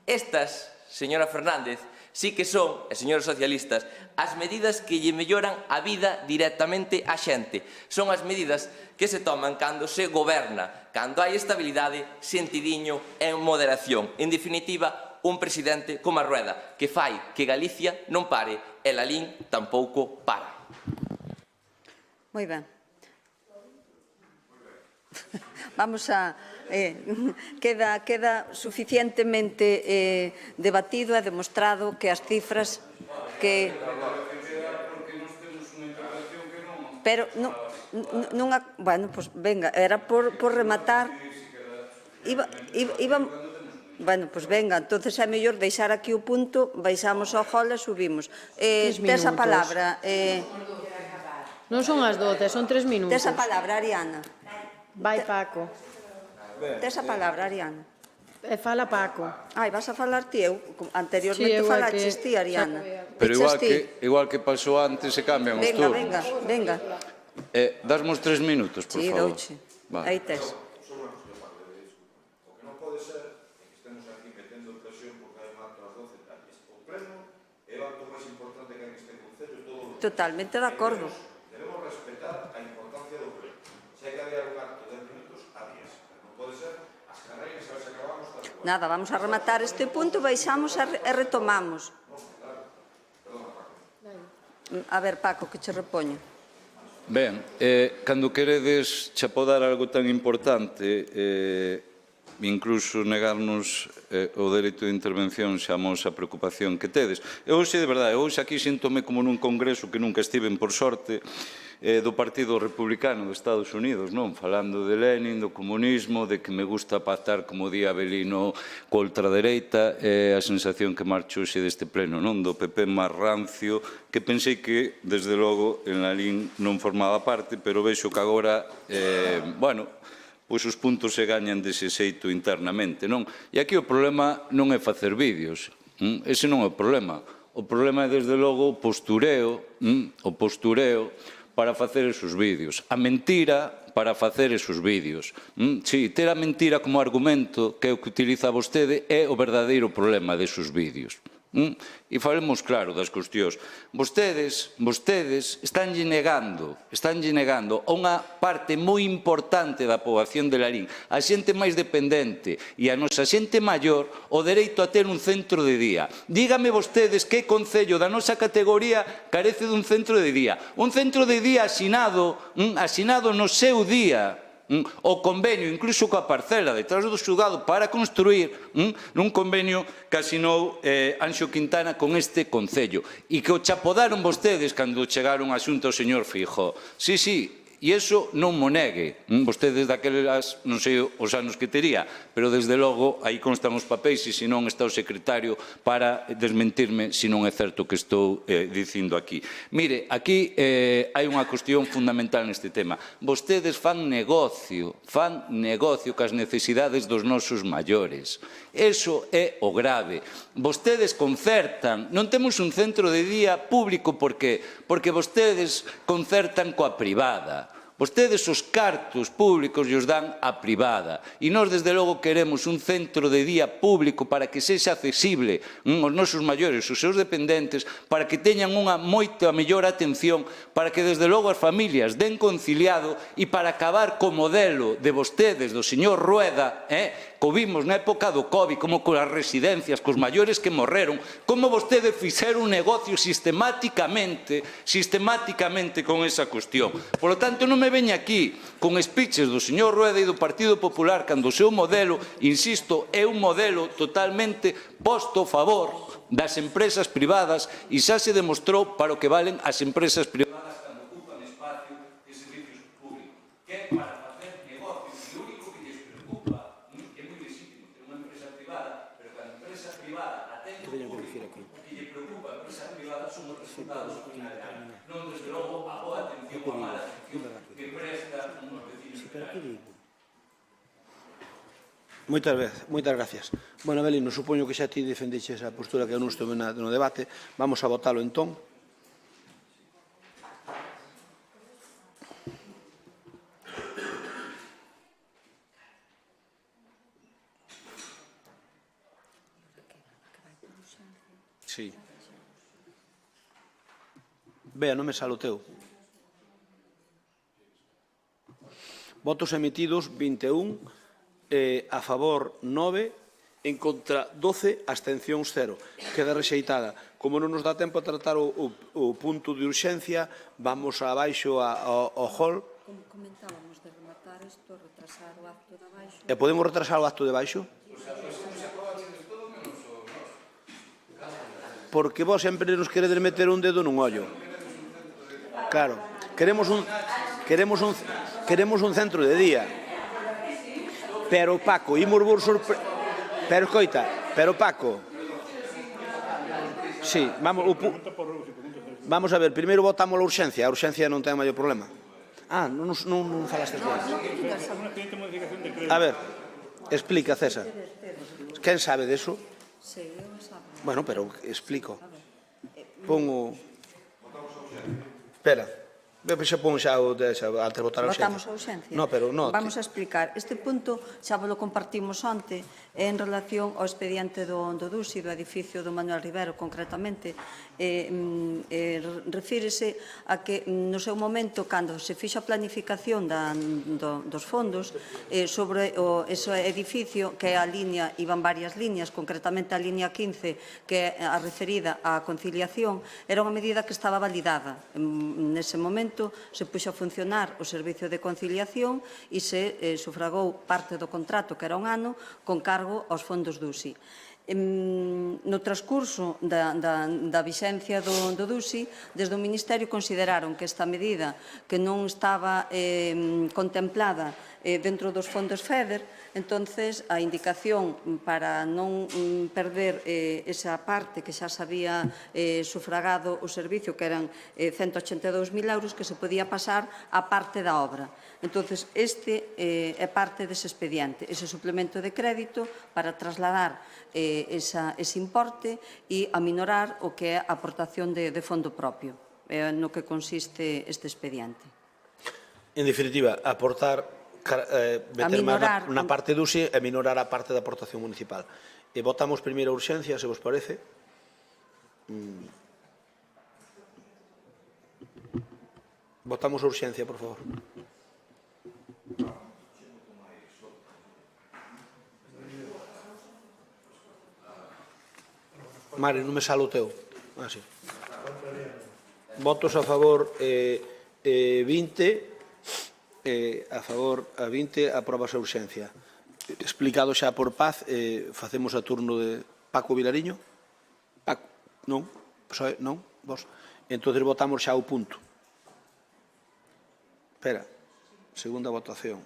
Estas, señora Fernández, sí que son, e señores socialistas, as medidas que lle melloran a vida directamente á xente. Son as medidas que se toman cando se goberna, cando hai estabilidade, sentidiño e moderación. En definitiva, un presidente como a Rueda, que fai que Galicia non pare e Lalín tampouco para. Moi ben. Vamos a... Queda suficientemente debatido e demostrado que as cifras que... Pero non... Bueno, pois venga, era por rematar... Bueno, pois venga, entonces é mellor deixar aquí o punto, baixamos ao hall e subimos. Tes a palabra... Non son as 12, son 3 minutos. Tes a palabra, Ariana. Vai, Paco. Tes a palabra, Ariana. Fala, Paco. Ai, vas a falar ti, eu anteriormente falaches ti, Ariana. Pero igual que pasou antes, se cambian os turnos. Venga. Dasmos 3 minutos, por favor. Sí, douche. Aí tes. Totalmente de acordo. Debemos respetar a importancia do pleno. Se hai que haber un acto de 10 minutos, a 10. Non pode ser as carreiras, a ver se acabamos tal cual. Nada, vamos a rematar este punto, baixamos e retomamos. A ver, Paco, que che repoño. Ben, cando queredes chapodar algo tan importante, incluso negarnos o dereito de intervención xa mos a preocupación que tedes. Eu hoxe, de verdade, hoxe aquí síntome como nun congreso que nunca estiven, por sorte, do Partido Republicano de Estados Unidos, non? Falando de Lenin, do comunismo, de que me gusta pactar, como di Avelino, coa ultradereita, é a sensación que marcho hoxe deste pleno, non? Do PP máis rancio, que pensei que, desde logo, en Lalín non formaba parte, pero vexo que agora, bueno, pois os puntos se gañan dese xeito internamente, non? E aquí o problema non é facer vídeos, ese non é o problema. O problema é, desde logo, o postureo para facer esos vídeos. A mentira para facer esos vídeos. Si, ter a mentira como argumento, que é o que utiliza vostede, é o verdadeiro problema desos vídeos. E falemos claro das cuestións. Vostedes estánlle negando a unha parte moi importante da poboación de Lalín, a xente máis dependente e a nosa xente maior, o dereito a ter un centro de día. Dígame vostedes que concello da nosa categoría carece dun centro de día. Un centro de día asinado no seu día, o convenio, incluso coa parcela detrás do xulgado para construir, nun convenio que asinou Anxo Quintana con este concello e que o chapodaron vostedes cando chegaron a xunta o señor Feijóo. Sí, e iso non mo negue. Vostedes daquelas, non sei os anos que tería, pero desde logo aí constan os papéis e se non está o secretario para desmentirme se non é certo o que estou dicindo aquí. Mire, aquí hai unha cuestión fundamental neste tema. Vostedes fan negocio cas necesidades dos nosos maiores. Eso é o grave. Vostedes concertan. Non temos un centro de día público porque vostedes concertan coa privada. Vostedes os cartos públicos os dan á privada e nós, desde logo, queremos un centro de día público para que sexa accesible aos nosos maiores, os seus dependentes, para que teñan unha moita mellor atención, para que, desde logo, as familias den conciliado e para acabar co modelo de vostedes, do señor Rueda, que vimos na época do COVID, como coas residencias, cos maiores que morreron, como vostedes fixeron un negocio sistemáticamente con esa cuestión. Por lo tanto, non me veña aquí con speeches do señor Rueda e do Partido Popular cando o seu modelo, insisto, é un modelo totalmente posto a favor das empresas privadas e xa se demostrou para o que valen as empresas privadas cando ocupan espacio de servicios públicos, que é para facer negocios. E o único que lles preocupa é moi legítimo ter unha empresa privada, pero cando a empresa privada atende o público, o que lle preocupa a empresa privada son os resultados final de ano, non, desde logo, a boa atención, a mala atención que presta uns vecinos de Lalín. Moitas gracias. Bueno, Avelino, supoño que xa ti defendeches a postura que eu non estou no debate. Vamos a votalo entón. Sí. Bea, non me sale o teu. Votos emitidos 21, a favor 9, en contra 12, abstencións 0. Queda rexeitada. Como non nos dá tempo a tratar o punto de urxencia, vamos abaixo ao hall. Como comentábamos de rematar isto, retrasar o acto de abaixo. E podemos retrasar o acto de baixo? Porque vos sempre nos queredes meter un dedo nun ollo. Claro, queremos un centro de día. Pero, Paco, imos vos sorprender. Pero, escoita, Paco. Sí, vamos a ver, primeiro votamos a urxencia non ten maior problema. Non falaste ben. A ver, explica, César. Quen sabe deso? Bueno, pero explico. Pongo... Espera. Xa pon xa antes de votar a urxencia. Votamos a urxencia? No, pero no. Vamos a explicar. Este punto xa vos lo compartimos onte en relación ao expediente do DUSI, do edificio do Manuel Rivero, concretamente. Refírese a que no seu momento, cando se fixo a planificación dos fondos sobre ese edificio, que é a línea, iban varias líneas, concretamente a línea 15, que é a referida á conciliación, era unha medida que estaba validada nese momento, momento se puxo a funcionar o servicio de conciliación e se sufragou parte do contrato, que era un ano, con cargo aos fondos do USI. No transcurso da vixencia do DUSI, desde o Ministerio consideraron que esta medida que non estaba contemplada dentro dos fondos FEDER, entonces a indicación para non perder esa parte que xa se había sufragado o servicio, que eran 182.000 euros, que se podía pasar á parte da obra. Entonces, este é parte dese expediente, ese suplemento de crédito para trasladar ese importe e aminorar o que é a aportación de fondo propio, no que consiste este expediente. En definitiva, aportar, meter máis na parte do USI e minorar a parte da aportación municipal. E votamos primeiro a urxencia, se vos parece. Votamos a urxencia, por favor. Mari, non me sale o teu. Sí. Votos a favor 20, a favor a 20, aprobas a urxencia. Explicado xa por Paz, facemos a turno de Paco Vilariño. Paco, non? Non? Vos? Entón votamos xa o punto. Espera, segunda votación.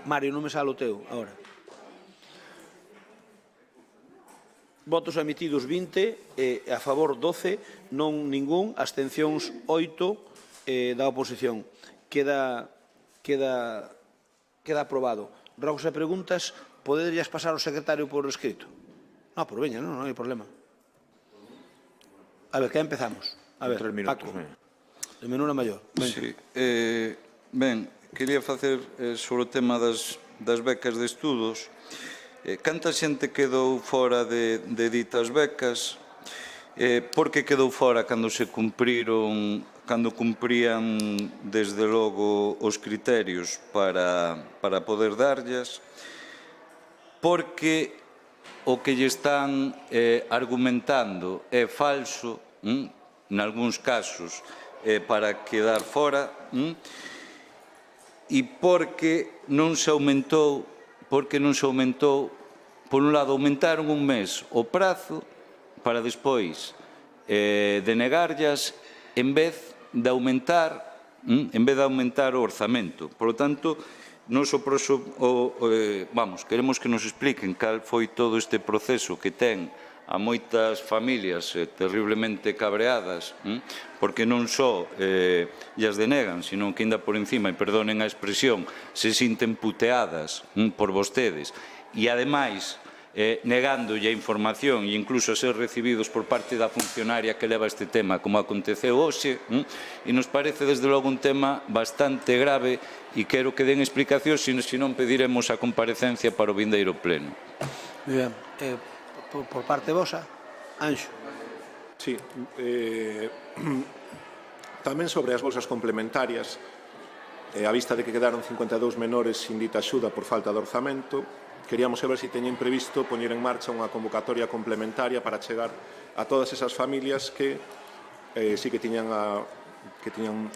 Mario, non me sale o teu, agora. Votos emitidos 20, a favor 12, non ningún, abstencións 8 da oposición. Queda aprobado. Rogos e preguntas, poderías pasar ao secretario por escrito? Non, por veña, non hai problema. A ver, que empezamos? A ver, Paco, de menor a maior. Sí, ben, quería facer sobre o tema das becas de estudos. Canta xente quedou fora de ditas becas? Por que quedou fora cando se cumpriron, cando cumprían desde logo os criterios para poder darllas? Porque o que lle están argumentando é falso, nalgúns casos, para quedar fora, e porque non se aumentou, por un lado, aumentaron un mes o prazo para despois denegarllas en vez de aumentar o orzamento. Por lo tanto, queremos que nos expliquen cal foi todo este proceso que ten a moitas familias terriblemente cabreadas, porque non só llas denegan, sino que ainda por encima, e perdonen a expresión, se sinten puteadas por vostedes, e ademais negándolle a información e incluso a ser recibidos por parte da funcionaria que leva este tema, como aconteceu hoxe, e nos parece desde logo un tema bastante grave e quero que den explicacións, se non pediremos a comparecencia para o vindeiro pleno. Moi ben. Por parte vosa, Anxo. Sí. Tamén sobre as bolsas complementarias, a vista de que quedaron 52 menores sin dita axuda por falta de orzamento, queríamos saber se teñen previsto poñer en marcha unha convocatoria complementaria para chegar a todas esas familias que sí que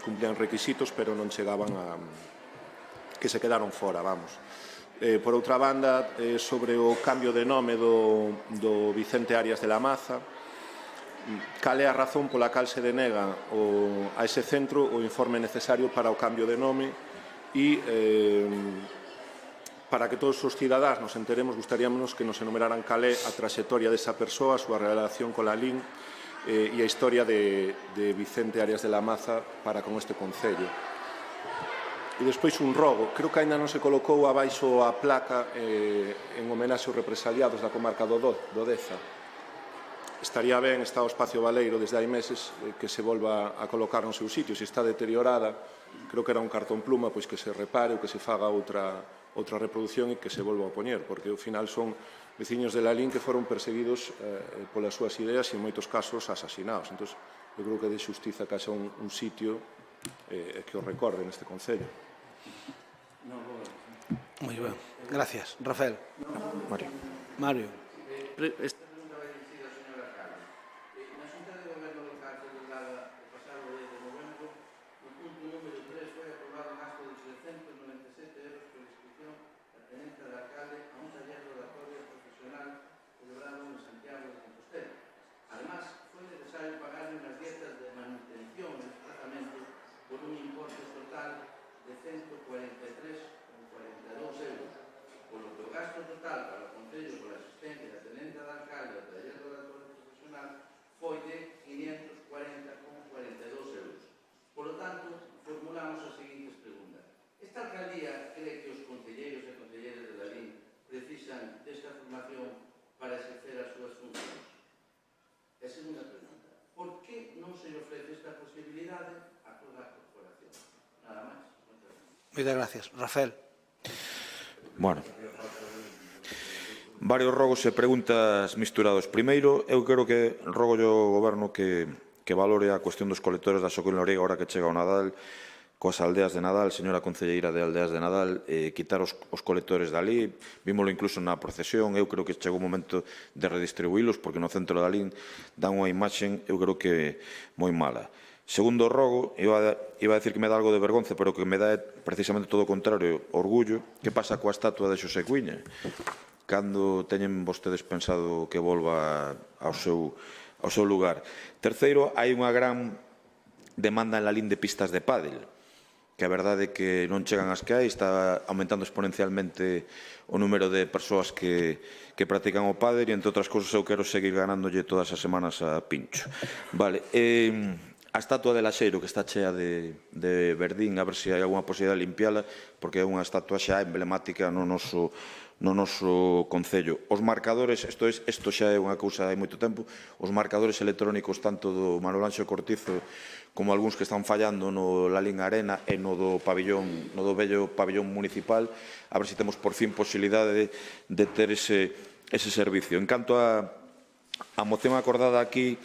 cumplían requisitos, pero non chegaban a... que se quedaron fora, vamos. Por outra banda, sobre o cambio de nome do Vicente Arias de la Maza, cal é a razón pola cal se denega a ese centro o informe necesario para o cambio de nome e para que todos os cidadáns nos enteremos, gustaríamos que nos enumeraran cal é a traxectoria desa persoa, a súa relación con la LIN e a historia de Vicente Arias de la Maza para con este concello. E despois un rogo, creo que ainda non se colocou abaixo a placa en homenaxe aos represaliados da comarca do Deza. Estaría ben, está o espacio baleiro desde hai meses, que se volva a colocar no seu sitio. Se está deteriorada, creo que era un cartón pluma, pois que se repare ou que se faga outra reproducción e que se volva a poñer, porque ao final son veciños de Lalín que foron perseguidos polas súas ideas e en moitos casos asasinados. Entón, eu creo que de xustiza que haxa un sitio que o recorde neste concello. Moi ben. Gracias. Rafael. Mario. Mario. Moitas gracias. Rafael. Bueno, varios rogos e preguntas misturados. Primeiro, eu quero que rogo ao Goberno que valore a cuestión dos colectores da Socorro Loriga ahora que chega o Nadal, coas aldeas de Nadal, señora concelleira de aldeas de Nadal, quitar os colectores dali, vímolo incluso na procesión, eu creo que chegou o momento de redistribuílos, porque no centro da Lin dan unha imaxen, eu creo que moi mala. Segundo rogo, iba a decir que me dá algo de vergonza, pero que me dá precisamente todo o contrario, orgullo. Que pasa coa estatua de Xosé Cuíña? Cando teñen vostedes pensado que volva ao seu lugar? Terceiro, hai unha gran demanda en la Lin de pistas de pádel, que a verdade é que non chegan as que hai, está aumentando exponencialmente o número de persoas que practican o pádel e, entre outras cousas, eu quero seguir ganándolle todas as semanas a Pincho. Vale, a estatua de Laxeiro, que está chea de verdín, a ver se hai alguna posibilidade de limpiala, porque é unha estatua xa emblemática no noso concello. Os marcadores, isto xa é unha cousa hai moito tempo, os marcadores electrónicos tanto do Manuel Anxo Cortizo como algúns que están fallando no Lalín Arena e no do vello pabillón municipal, a ver se temos por fin posibilidade de ter ese servicio. En canto a moción acordada aquí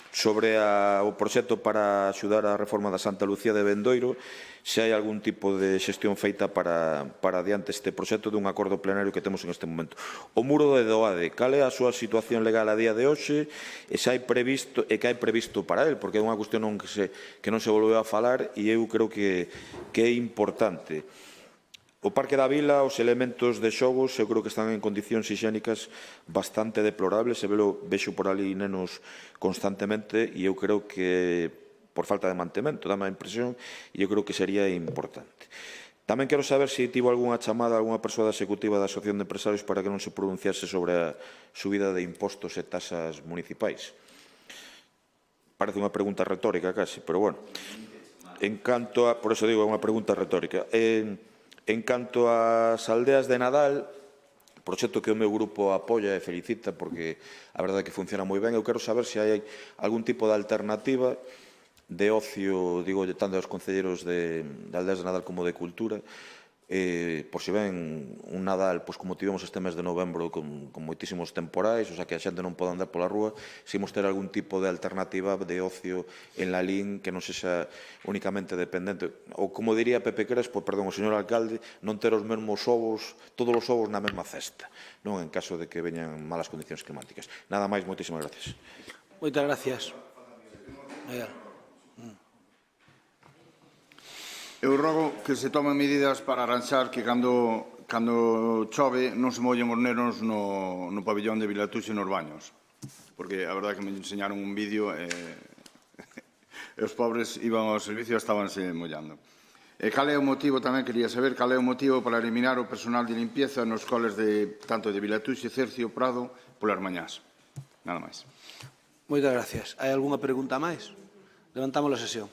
sobre o proxecto para axudar a reforma da Santa Lucía de Bendoiro, se hai algún tipo de xestión feita para adiante este proxecto dun acordo plenario que temos en este momento. O muro de Doade, cal é a súa situación legal a día de hoxe e se hai previsto para el, porque é unha cuestión que non se volveu a falar e eu creo que é importante. O Parque da Vila, os elementos de xogos, eu creo que están en condicións higiénicas bastante deplorables, vexo por ali nenos constantemente e eu creo que por falta de mantemento, dame a impresión, e eu creo que sería importante. Tamén quero saber se tivo algunha chamada a algunha persoa da executiva da Asociación de Empresarios para que non se pronunciase sobre a subida de impostos e tasas municipais. Parece unha pregunta retórica casi, pero bueno. Por eso digo, é unha pregunta retórica. En canto ás aldeas de Nadal, proxecto que o meu grupo apoia e felicita porque a verdade é que funciona moi ben, eu quero saber se hai algún tipo de alternativa de ocio, digo, tanto aos concelleiros de aldeas de Nadal como de cultura, por se ven un Nadal, como tivemos este mes de novembro con moitísimos temporais, o sea, que a xente non pode andar pola rúa, se imos ter algún tipo de alternativa de ocio en la Lin que non sexa únicamente dependente, ou como diría Pepe Crespo, perdón, o señor alcalde, non ter os mesmos ovos, todos os ovos na mesma cesta, non en caso de que veñan malas condicións climáticas. Nada máis, moitísimas gracias. Moitas gracias. Eu rogo que se tomen medidas para arranxar que cando chove non se mollen os nenos no pabillón de Vilatuxe nos baños. Porque a verdade é que me enseñaron un vídeo e os pobres iban ao servicio e estabanse mollando. Cal é o motivo, tamén quería saber, cal é o motivo para eliminar o personal de limpieza nos coles tanto de Vilatuxe, Cercio, Prado, polas mañás. Nada máis. Moitas gracias. Hai algunha pregunta máis? Levantamos a sesión.